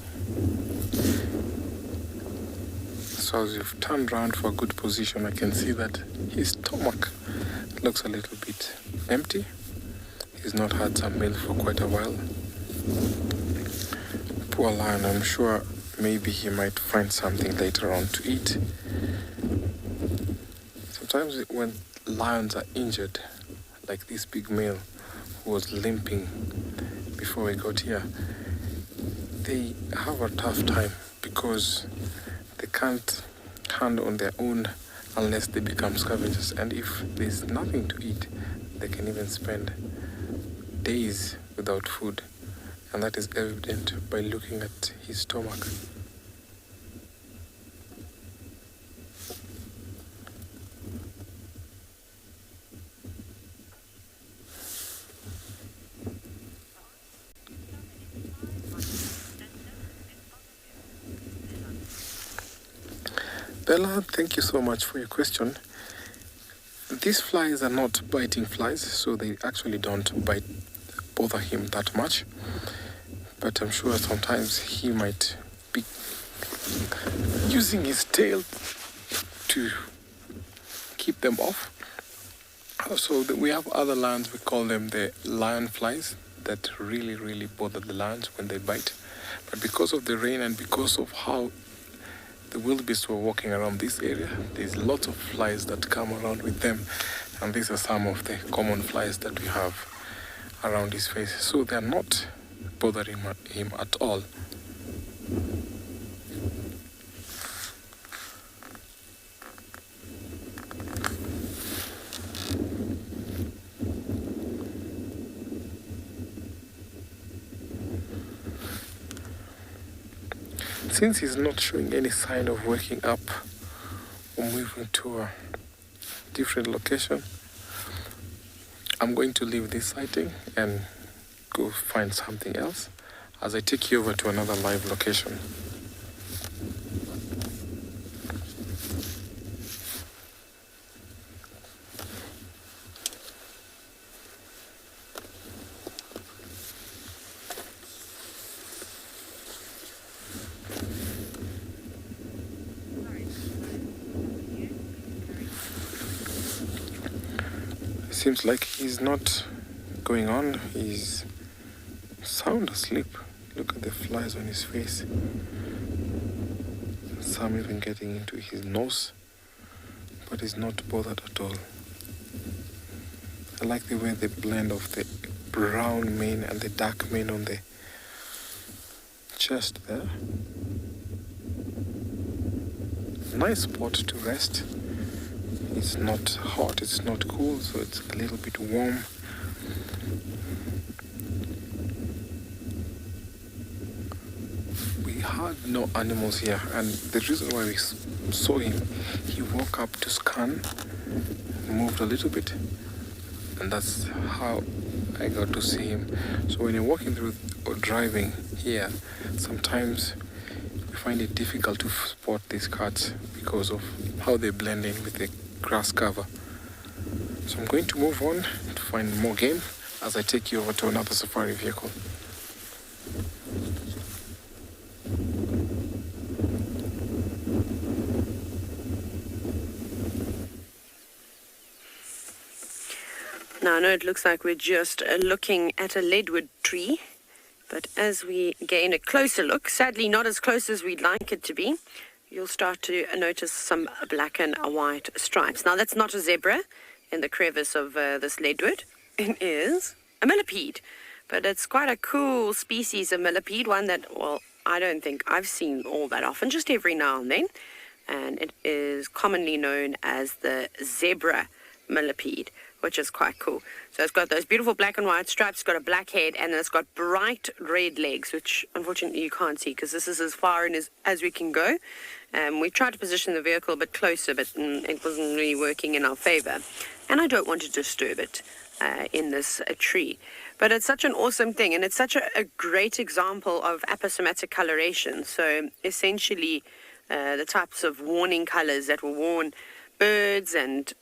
So as you've turned around for a good position, I can see that his stomach looks a little bit empty. He's not had some milk for quite a while. Poor lion, I'm sure maybe he might find something later on to eat. Sometimes when lions are injured, like this big male who was limping before we got here, they have a tough time because they can't hunt on their own unless they become scavengers. And if there's nothing to eat, they can even spend days without food. And that is evident by looking at his stomach. Bella, thank you so much for your question. These flies are not biting flies, so they actually don't bother him that much. But I'm sure sometimes he might be using his tail to keep them off. So we have other lions, we call them the lion flies, that really bother the lions when they bite. But because of the rain and because of how the wildebeest were walking around this area, there's lots of flies that come around with them. And these are some of the common flies that we have around his face. So they're not bothering him at all. Since he's not showing any sign of waking up or moving to a different location, I'm going to leave this sighting and go find something else as I take you over to another live location. Seems like he's not going on. He's sound asleep. Look at the flies on his face. Some even getting into his nose, but he's not bothered at all. I like the way the blend of the brown mane and the dark mane on the chest there. Nice spot to rest. It's not hot, it's not cool, so it's a little bit warm. We had no animals here, and the reason why we saw him, he woke up to scan, moved a little bit, and that's how I got to see him. So when you're walking through or driving here, sometimes you find it difficult to spot these cats because of how they blend in with the grass cover. So I'm going to move on to find more game as I take you over to another safari vehicle. Now I know it looks like we're just looking at a leadwood tree, but as we gain a closer look, sadly not as close as we'd like it to be, you'll start to notice some black and white stripes. Now, that's not a zebra in the crevice of this leadwood. It is a millipede, but it's quite a cool species of millipede, one that, well, I don't think I've seen all that often, just every now and then. And it is commonly known as the zebra millipede, which is quite cool. So it's got those beautiful black and white stripes, it's got a black head, and then it's got bright red legs, which unfortunately you can't see because this is as far in as we can go. We tried to position the vehicle a bit closer, but it wasn't really working in our favor. And I don't want to disturb it. in this tree. But it's such an awesome thing, and it's such a great example of aposematic coloration. So essentially, the types of warning colors that will warn birds and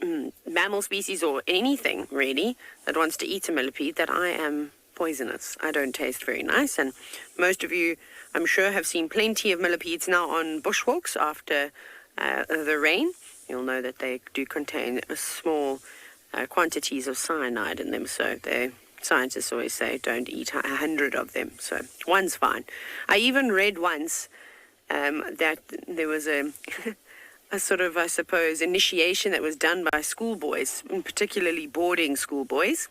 mammal species or anything really that wants to eat a millipede that I am poisonous. I don't taste very nice, and most of you, I'm sure, have seen plenty of millipedes now on bushwalks after the rain. You'll know that they do contain small quantities of cyanide in them, so scientists always say don't eat 100 of them, so one's fine. I even read once that there was a sort of, I suppose, initiation that was done by schoolboys, and particularly boarding schoolboys,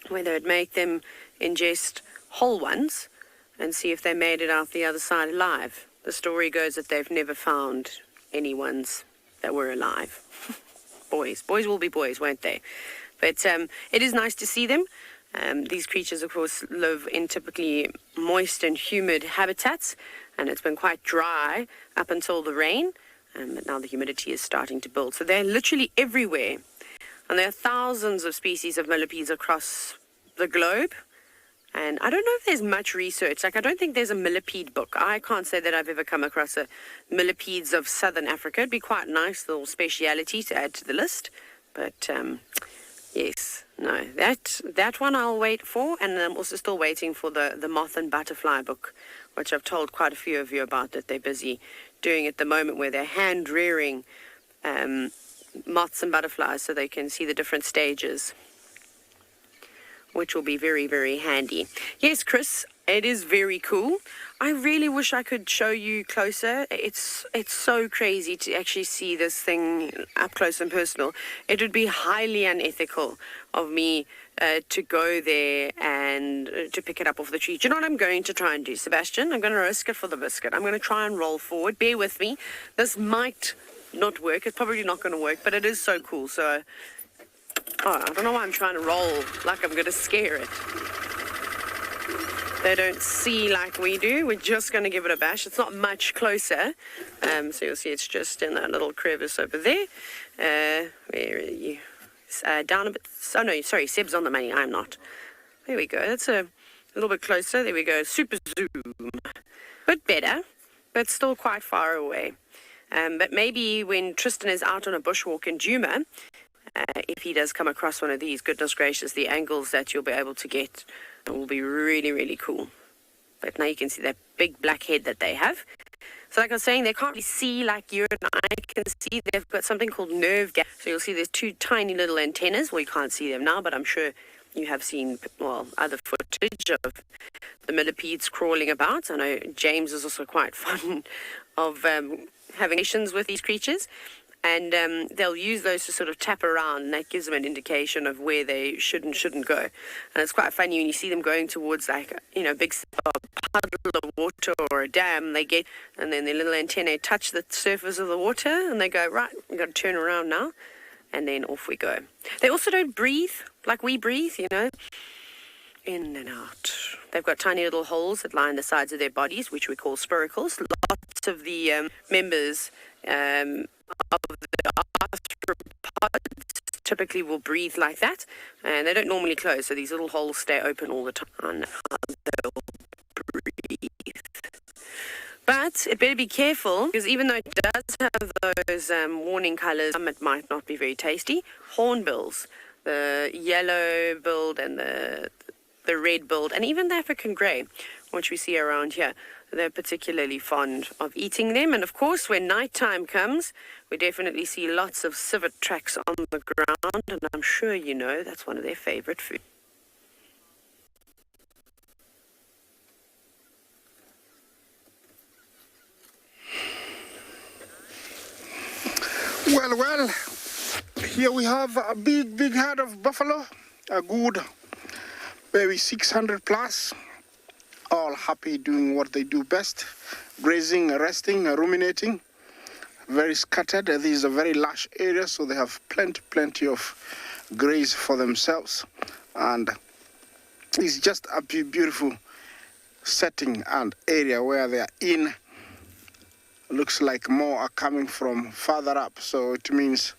where they would make them ingest whole ones and see if they made it out the other side alive. The story goes that they've never found any ones that were alive. Boys will be boys, won't they? But it is nice to see them. These creatures, of course, live in typically moist and humid habitats, and it's been quite dry up until the rain, but now the humidity is starting to build. So they're literally everywhere, and there are thousands of species of millipedes across the globe. And I don't know if there's much research. Like, I don't think there's a millipede book. I can't say that I've ever come across a millipedes of southern Africa. It'd be quite nice, little speciality to add to the list. But yes, no, that one I'll wait for. And I'm also still waiting for the moth and butterfly book, which I've told quite a few of you about that they're busy doing at the moment, where they're hand rearing moths and butterflies so they can see the different stages, which will be very, very handy. Yes, Chris, it is very cool. I really wish I could show you closer. It's so crazy to actually see this thing up close and personal. It would be highly unethical of me to go there and to pick it up off the tree. Do you know what I'm going to try and do, Sebastian? I'm going to risk it for the biscuit. I'm going to try and roll forward. Bear with me. This might not work. It's probably not going to work, but it is so cool. So I don't know why I'm trying to roll like I'm going to scare it. They don't see like we do. We're just going to give it a bash. It's not much closer. So you'll see it's just in that little crevice over there. Where are you? Down a bit. Oh, no, sorry, Seb's on the money. I'm not. There we go. That's a little bit closer. There we go. Super zoom. Bit better, but still quite far away. But maybe when Tristan is out on a bushwalk in Djuma, if he does come across one of these, goodness gracious, the angles that you'll be able to get will be really, really cool. But now you can see that big black head that they have. So like I was saying, they can't really see like you and I can see. They've got something called nerve gap. So you'll see there's two tiny little antennas. Well, you can't see them now, but I'm sure you have seen, well, other footage of the millipedes crawling about. I know James is also quite fond of having relations with these creatures. And they'll use those to sort of tap around, and that gives them an indication of where they should and shouldn't go. And it's quite funny when you see them going towards, like, you know, big puddle of water or a dam, and then their little antennae touch the surface of the water, and they go, right, we've got to turn around now, and then off we go. They also don't breathe like we breathe, you know, in and out. They've got tiny little holes that line the sides of their bodies, which we call spiracles. Lots of the members of the arthropods typically will breathe like that, and they don't normally close, so these little holes stay open all the time, and they'll breathe. But it better be careful, because even though it does have those warning colours, it might not be very tasty. Hornbills, the yellow-billed and the red-billed, and even the African grey, which we see around here, they're particularly fond of eating them. And of course, when nighttime comes, we definitely see lots of civet tracks on the ground, and I'm sure you know that's one of their favourite foods. Well, here we have a big herd of buffalo, a good maybe 600 plus, all happy doing what they do best, grazing, resting, ruminating, very scattered. This is a very lush area, so they have plenty of graze for themselves, and it's just a beautiful setting and area where they are in Looks like more are coming from farther up, so it means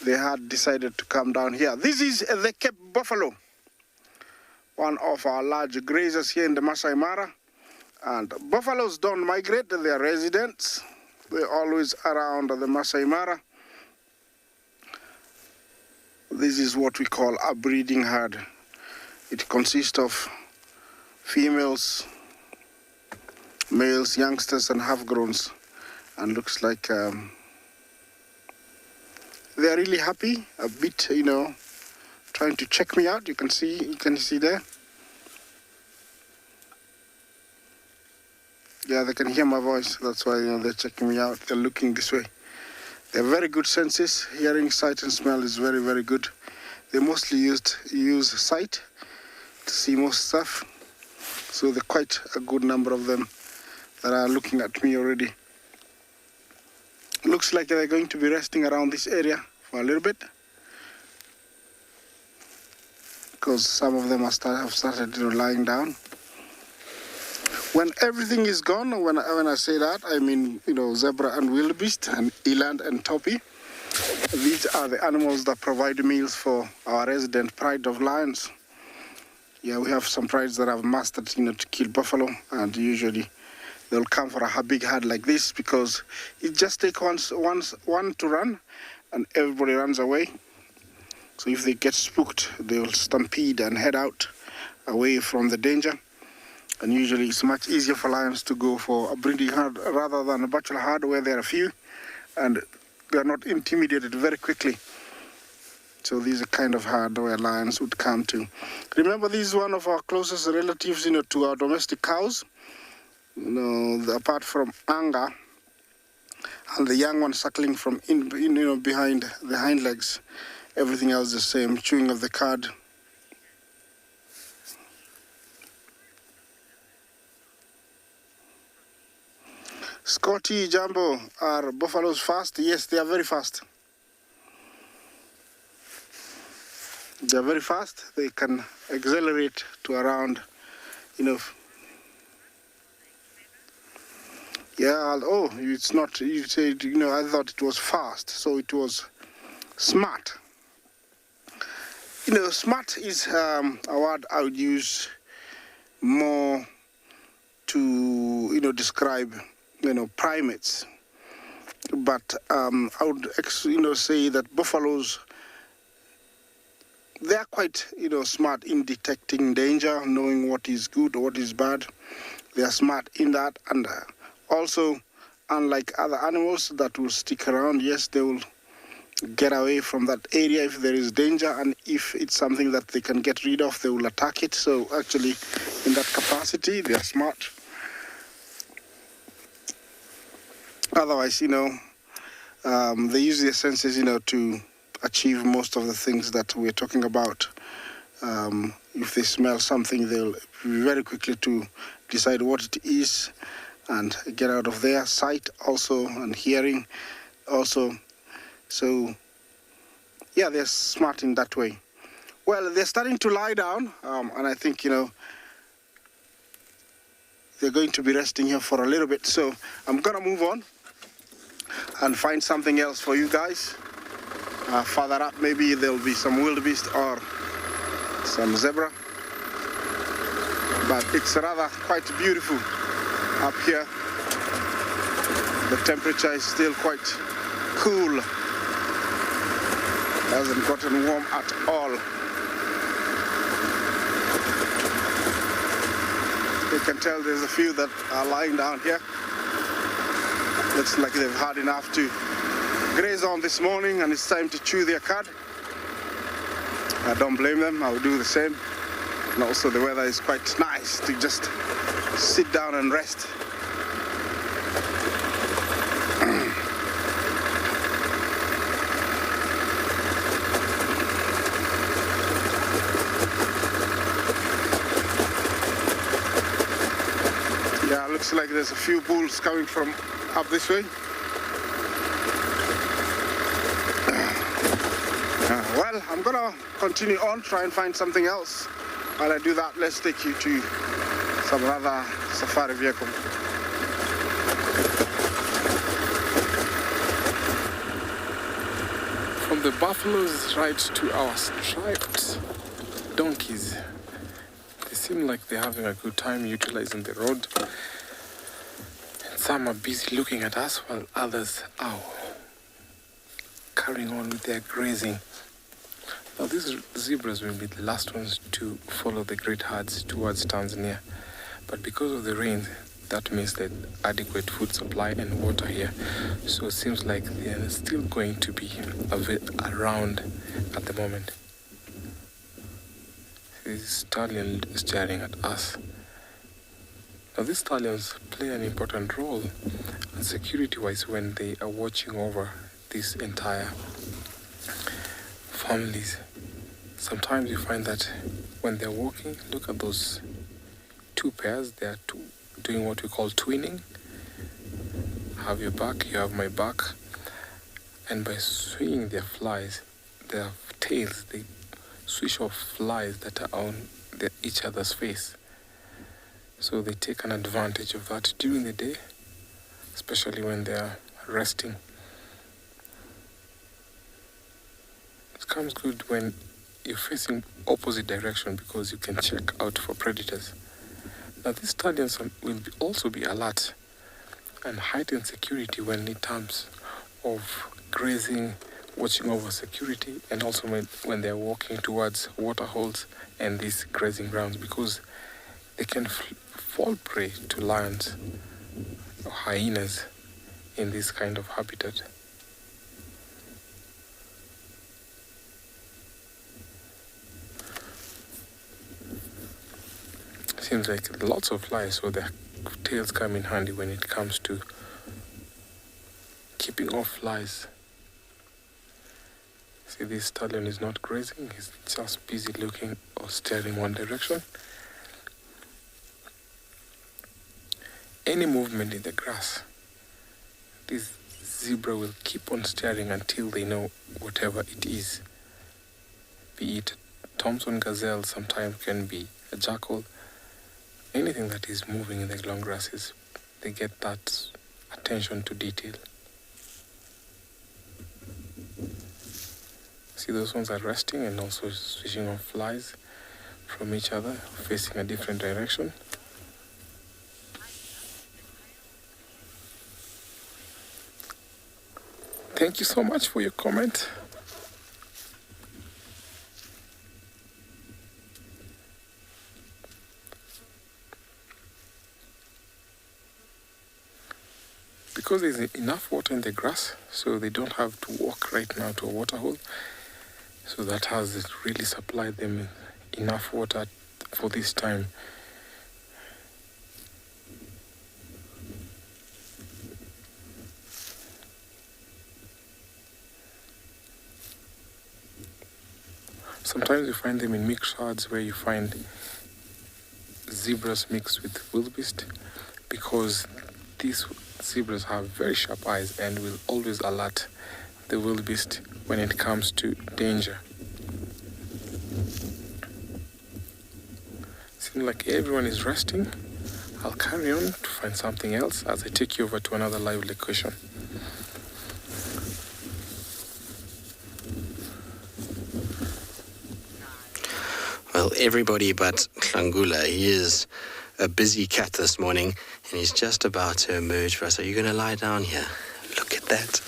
they had decided to come down here. This is the Cape Buffalo, one of our large grazers here in the Masai Mara. And buffaloes don't migrate, they are residents. They're always around the Masai Mara. This is what we call a breeding herd. It consists of females, males, youngsters, and half-growns. And looks like they're really happy, a bit, you know, trying to check me out. You can see there. Yeah, they can hear my voice. That's why, you know, they're checking me out. They're looking this way. They have very good senses. Hearing, sight, and smell is very, very good. They mostly use sight to see most stuff. So there are quite a good number of them that are looking at me already. Looks like they're going to be resting around this area for a little bit, because some of them have started lying down. When everything is gone, when I say that, I mean, you know, zebra and wildebeest and eland and topi. These are the animals that provide meals for our resident pride of lions. Yeah, we have some prides that have mastered, you know, to kill buffalo, and usually they'll come for a big herd like this because it just takes one to run and everybody runs away. So if they get spooked, they will stampede and head out away from the danger. And usually it's much easier for lions to go for a breeding herd rather than a bachelor herd where there are few and they are not intimidated very quickly. So these are kind of herd where lions would come to. Remember, this is one of our closest relatives, you know, to our domestic cows. You know, apart from Anga and the young one suckling from behind the hind legs, everything else the same, chewing of the cud. Scotty, Jumbo, are buffaloes fast? Yes, they are very fast. They are very fast. They can accelerate to around, you know. Yeah, oh, it's not, you said, you know, I thought it was fast, so it was smart. You know, smart is a word I would use more to, you know, describe, you know, primates. But I would, you know, say that buffaloes, they are quite, you know, smart in detecting danger, knowing what is good or what is bad. They are smart in that, and also, unlike other animals that will stick around, yes, they will get away from that area if there is danger, and if it's something that they can get rid of, they will attack it. So actually, in that capacity, they are smart. Otherwise, you know, they use their senses, you know, to achieve most of the things that we're talking about. If they smell something, they'll be very quickly to decide what it is and get out of there. Sight also, and hearing also. So, yeah, they're smart in that way. Well, they're starting to lie down, and I think, you know, they're going to be resting here for a little bit. So I'm going to move on and find something else for you guys. Further up, maybe there'll be some wildebeest or some zebra. But it's rather quite beautiful up here. The temperature is still quite cool. Hasn't gotten warm at all. You can tell there's a few that are lying down here. Looks like they've had enough to graze on this morning, and it's time to chew their cud. I don't blame them, I will do the same. And also the weather is quite nice to just sit down and rest. Yeah, looks like there's a few bulls coming from up this way. Well, I'm gonna continue on, try and find something else. While I do that, let's take you to some other safari vehicle. From the buffaloes right to our striped donkeys. They seem like they're having a good time utilizing the road. And some are busy looking at us while others are carrying on with their grazing. Now these zebras will be the last ones to follow the great herds towards Tanzania. But because of the rain, that means that adequate food supply and water here. So it seems like they are still going to be around at the moment. This stallion is staring at us. Now these stallions play an important role security-wise when they are watching over these entire families. Sometimes you find that when they're walking, look at those two pairs, they are doing what we call twinning. I have your back, you have my back. And by swinging their flies, their tails, they swish off flies that are on each other's face. So they take an advantage of that during the day, especially when they are resting. It comes good when you're facing opposite direction because you can check out for predators. Now these stallions will also be alert and heightened security when it comes of grazing, watching over security, and also when they're walking towards waterholes and these grazing grounds, because they can fall prey to lions or hyenas in this kind of habitat. Seems like lots of flies, so their tails come in handy when it comes to keeping off flies. See, this stallion is not grazing, he's just busy looking or staring one direction. Any movement in the grass, this zebra will keep on staring until they know whatever it is. Be it Thompson gazelle, sometimes can be a jackal. Anything that is moving in the long grasses, they get that attention to detail. See, those ones are resting and also switching off flies from each other, facing a different direction. Thank you so much for your comment. Because there's enough water in the grass, so they don't have to walk right now to a waterhole. So that has really supplied them enough water for this time. Sometimes you find them in mixed herds where you find zebras mixed with wildebeest, because these zebras have very sharp eyes and will always alert the wildebeest when it comes to danger. Seems like everyone is resting. I'll carry on to find something else as I take you over to another live location. Well, everybody but Klangula, he is a busy cat this morning, and he's just about to emerge for us. Are you going to lie down here? Look at that.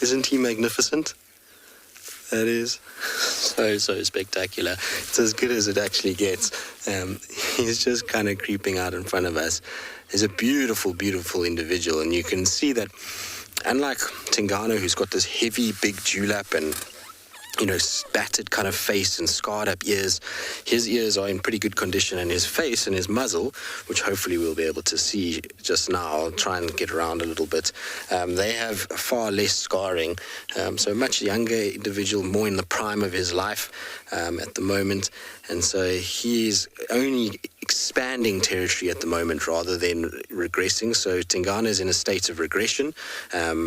Isn't he magnificent? That is so spectacular. It's as good as it actually gets. He's just kind of creeping out in front of us. He's a beautiful, beautiful individual, and you can see that, unlike Tingano, who's got this heavy, big dewlap and battered kind of face and scarred up ears. His ears are in pretty good condition, and his face and his muzzle, which hopefully we'll be able to see just now. I'll try and get around a little bit. They have far less scarring. So a much younger individual, more in the prime of his life at the moment. And so he's only expanding territory at the moment rather than regressing. So Tingana is in a state of regression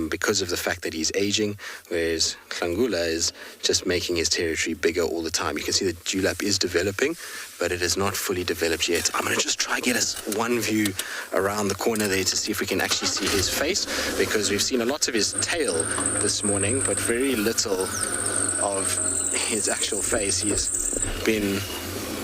because of the fact that he's aging, whereas Ngala is just making his territory bigger all the time. You can see that Djuma is developing, but it is not fully developed yet. I'm going to just try and get us one view around the corner there to see if we can actually see his face, because we've seen a lot of his tail this morning, but very little of his actual face. He's been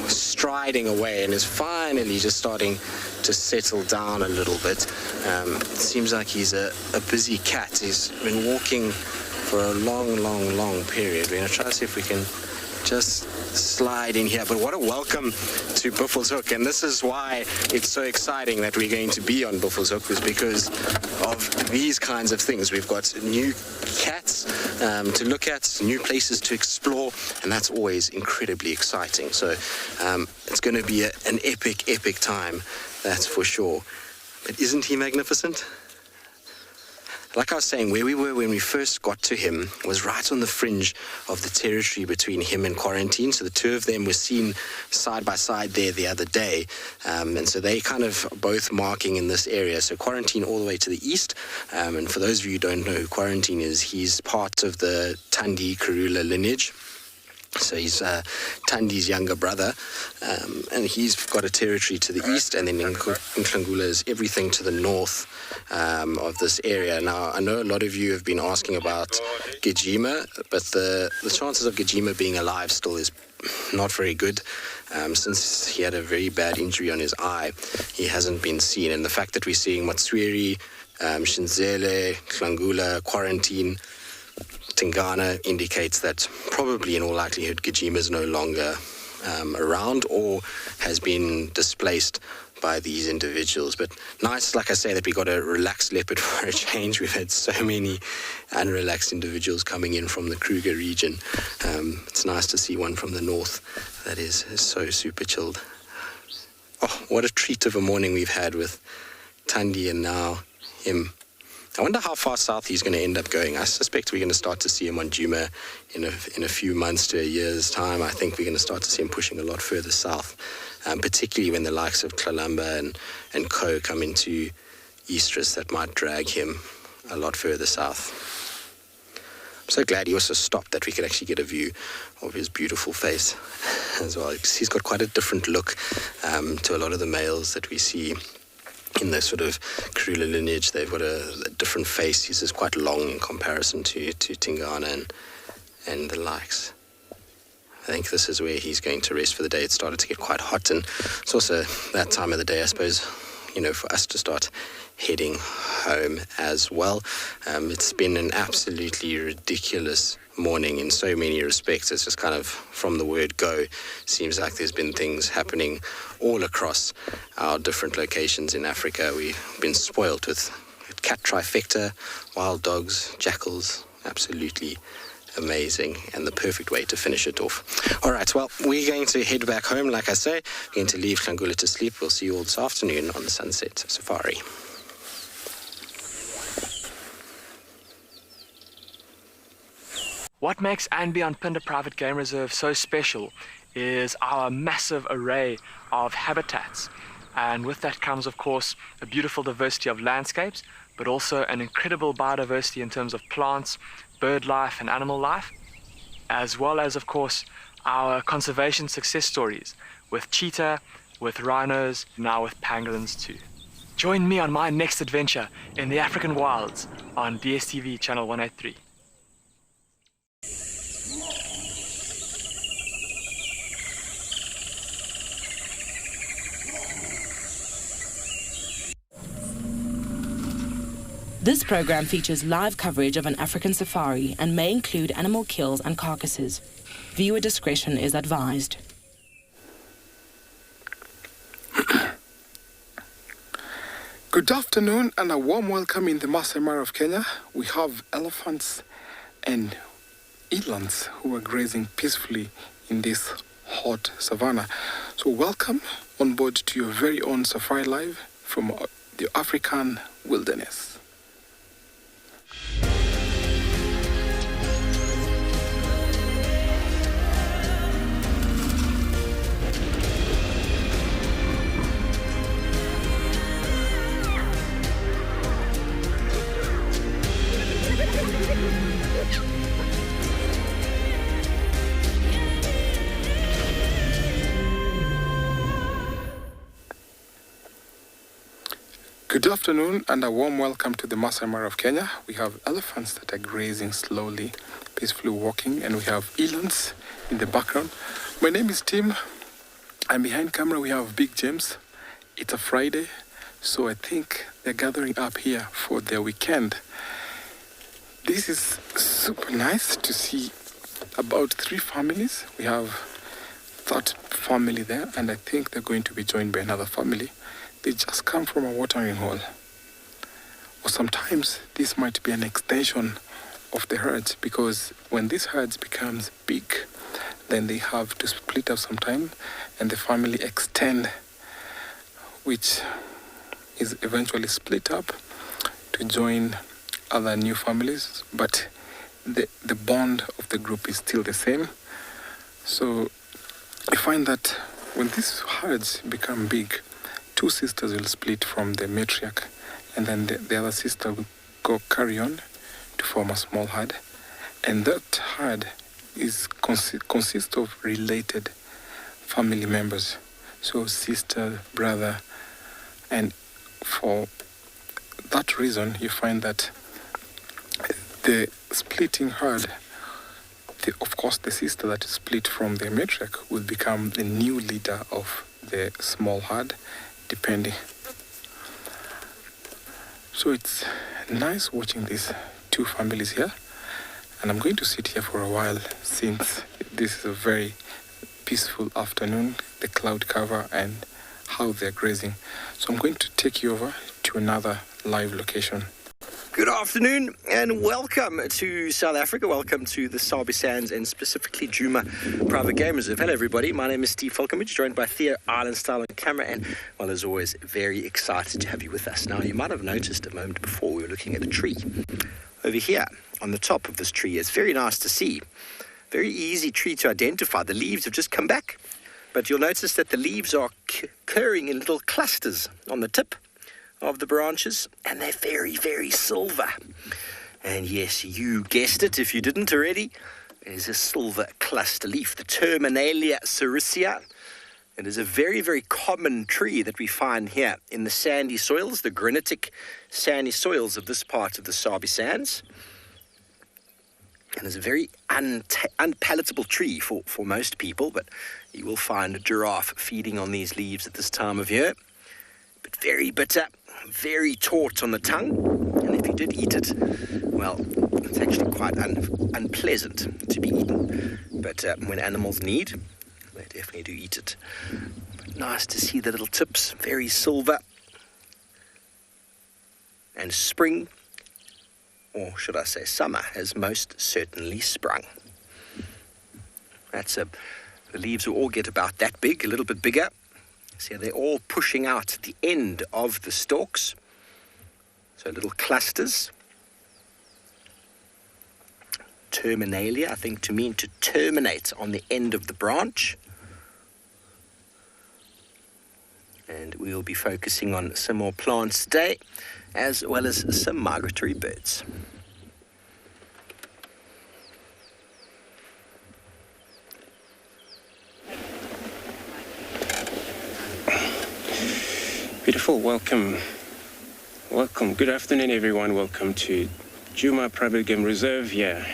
striding away and is finally just starting to settle down a little bit. It seems like he's a busy cat. He's been walking for a long period. We're going to try to see if we can just slide in here. But what a welcome to Buffelshoek, and this is why it's so exciting that we're going to be on Buffelshoek, is because of these kinds of things. We've got new cats to look at, new places to explore, and that's always incredibly exciting. So it's going to be an epic time, that's for sure. But isn't he magnificent? Like I was saying, where we were when we first got to him was right on the fringe of the territory between him and Quarantine. So the two of them were seen side by side there the other day. And so they kind of both marking in this area. So Quarantine all the way to the east. And for those of you who don't know who Quarantine is, he's part of the Thandi Karula lineage. So he's Tandi's younger brother, and he's got a territory to the east, and then Ngala is everything to the north of this area. Now, I know a lot of you have been asking about Djuma, but the chances of Djuma being alive still is not very good. Since he had a very bad injury on his eye, he hasn't been seen. And the fact that we're seeing Matswiri, Shinzele, Ngala, Quarantine, Tingana indicates that probably in all likelihood Djuma is no longer around or has been displaced by these individuals. But nice, like I say, that we got a relaxed leopard for a change. We've had so many unrelaxed individuals coming in from the Kruger region. It's nice to see one from the north that is so super chilled. Oh, what a treat of a morning we've had with Thandi and now him. I wonder how far south he's going to end up going. I suspect we're going to start to see him on Djuma in a few months to a year's time. I think we're going to start to see him pushing a lot further south, particularly when the likes of Tlalamba and Co come into estrus. That might drag him a lot further south. I'm so glad he also stopped, that we could actually get a view of his beautiful face as well. He's got quite a different look to a lot of the males that we see in the sort of Karula lineage. They've got a different face. He's just quite long in comparison to Tingana and the likes. I think this is where he's going to rest for the day. It started to get quite hot, and it's also that time of the day, I suppose, for us to start heading home as well. It's been an absolutely ridiculous morning in so many respects. It's just kind of, from the word go, seems like there's been things happening all across our different locations in Africa. We've been spoilt with cat trifecta, wild dogs, jackals, absolutely amazing, and the perfect way to finish it off. All right, well, we're going to head back home, like I say. We're going to leave Ngala to sleep. We'll see you all this afternoon on the Sunset Safari. What makes Djuma Private Game Reserve so special is our massive array of habitats. And with that comes, of course, a beautiful diversity of landscapes, but also an incredible biodiversity in terms of plants, bird life and animal life, as well as, of course, our conservation success stories with cheetah, with rhinos, now with pangolins too. Join me on my next adventure in the African wilds on DSTV channel 183. This program features live coverage of an African safari and may include animal kills and carcasses. Viewer discretion is advised. Good afternoon and a warm welcome in the Masai Mara of Kenya. We have elephants and elands who are grazing peacefully in this hot savanna. So welcome on board to your very own Safari Live from the African wilderness. Good afternoon and a warm welcome to the Masai Mara of Kenya. We have elephants that are grazing slowly, peacefully walking, and we have elands in the background. My name is Tim, and behind camera we have Big James. It's a Friday, so I think they're gathering up here for their weekend. This is super nice to see about 3 families. We have that family there, and I think they're going to be joined by another family. They just come from a watering hole. Or sometimes this might be an extension of the herds, because when these herds becomes big, then they have to split up sometime and the family extend, which is eventually split up to join other new families, but the bond of the group is still the same. So you find that when these herds become big, 2 sisters will split from the matriarch, and then the other sister will carry on to form a small herd, and that herd consists of related family members, so sister, brother, and for that reason you find that the splitting herd, of course the sister that is split from the matriarch will become the new leader of the small herd, depending. So it's nice watching these 2 families here, and I'm going to sit here for a while since this is a very peaceful afternoon, the cloud cover and how they're grazing. So I'm going to take you over to another live location. Good afternoon and welcome to South Africa. Welcome to the Sabi Sands and specifically Djuma Private Game Reserve. Hello everybody, my name is Steve Falconbridge, joined by Theo Island Style on camera, and well, as always, very excited to have you with us. Now, you might have noticed a moment before we were looking at a tree. Over here on the top of this tree, it's very nice to see. Very easy tree to identify. The leaves have just come back, but you'll notice that the leaves are occurring in little clusters on the tip of the branches, and they're very, very silver. And yes, you guessed it if you didn't already, there's a silver cluster leaf, the Terminalia sericea. It is a very, very common tree that we find here in the sandy soils, the granitic sandy soils of this part of the Sabi Sands. And it's a very unpalatable tree for most people, but you will find a giraffe feeding on these leaves at this time of year. But very bitter, very taut on the tongue, and if you did eat it, well, it's actually quite unpleasant to be eaten. But when animals need, they definitely do eat it. But nice to see the little tips, very silver. And spring, or should I say summer, has most certainly sprung. The leaves will all get about that big, a little bit bigger. So they're all pushing out at the end of the stalks. So little clusters. Terminalia, I think to mean to terminate on the end of the branch. And we'll be focusing on some more plants today, as well as some migratory birds. Beautiful, welcome. Good afternoon, everyone. Welcome to Djuma Private Game Reserve here,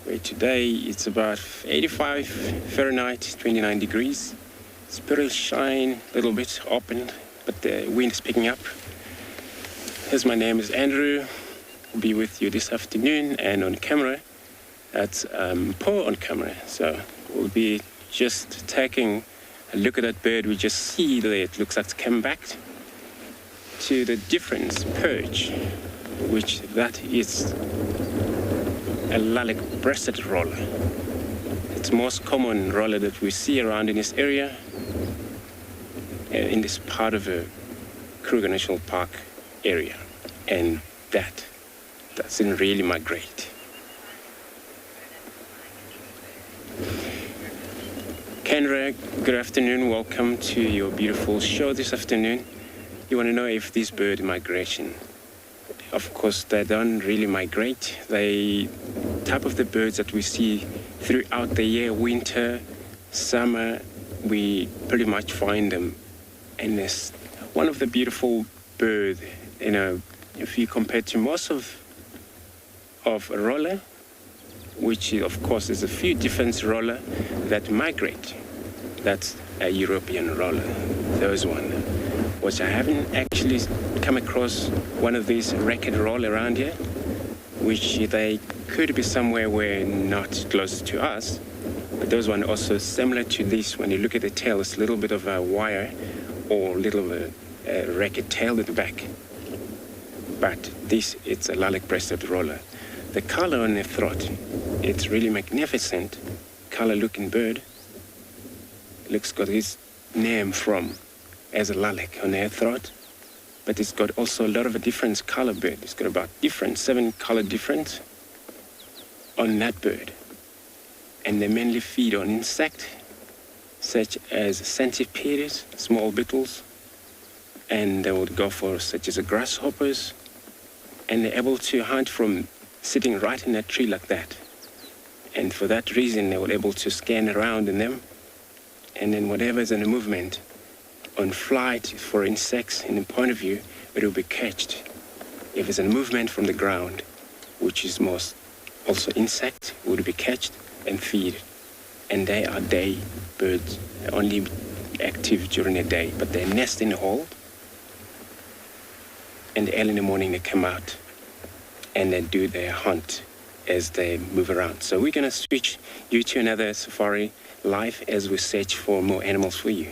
where today it's about 85 Fahrenheit, 29 degrees. Spirit shine, a little bit open, but the wind is picking up. As my name is Andrew, I'll be with you this afternoon, and on camera, that's Paul on camera. So we'll be just taking a look at that bird. We just see that it looks like it's come back to the different perch, which that is a lilac-breasted roller. It's the most common roller that we see around in this area, in this part of the Kruger National Park area, and that doesn't really migrate. Kendra, good afternoon. Welcome to your beautiful show this afternoon. You want to know if this bird migration. Of course, they don't really migrate. They type of the birds that we see throughout the year, winter, summer, we pretty much find them. And it's one of the beautiful birds if you compare to most of a roller, which of course is a few different roller that migrate. That's a European roller, those one, which I haven't actually come across one of these racket roll around here, which they could be somewhere where not close to us, but those one also similar to this. When you look at the tail, it's a little bit of a wire or little a racket tail at the back, but this, it's a lilac-breasted roller. The color on the throat, it's really magnificent color looking bird. Looks got his name from as a lilac on their throat, but it's got also a lot of a different color bird. It's got about 7 color difference on that bird. And they mainly feed on insects such as centipedes, small beetles, and they would go for such as grasshoppers, and they're able to hunt from sitting right in a tree like that. And for that reason, they were able to scan around in them, and then whatever's in a movement on flight for insects in the point of view, it will be catched. If it's a movement from the ground, which is most also insect, would be catched and feed. And they are day birds, only active during the day, but they nest in the hole, and early in the morning they come out and they do their hunt as they move around. So we're going to switch you to another safari live as we search for more animals for you.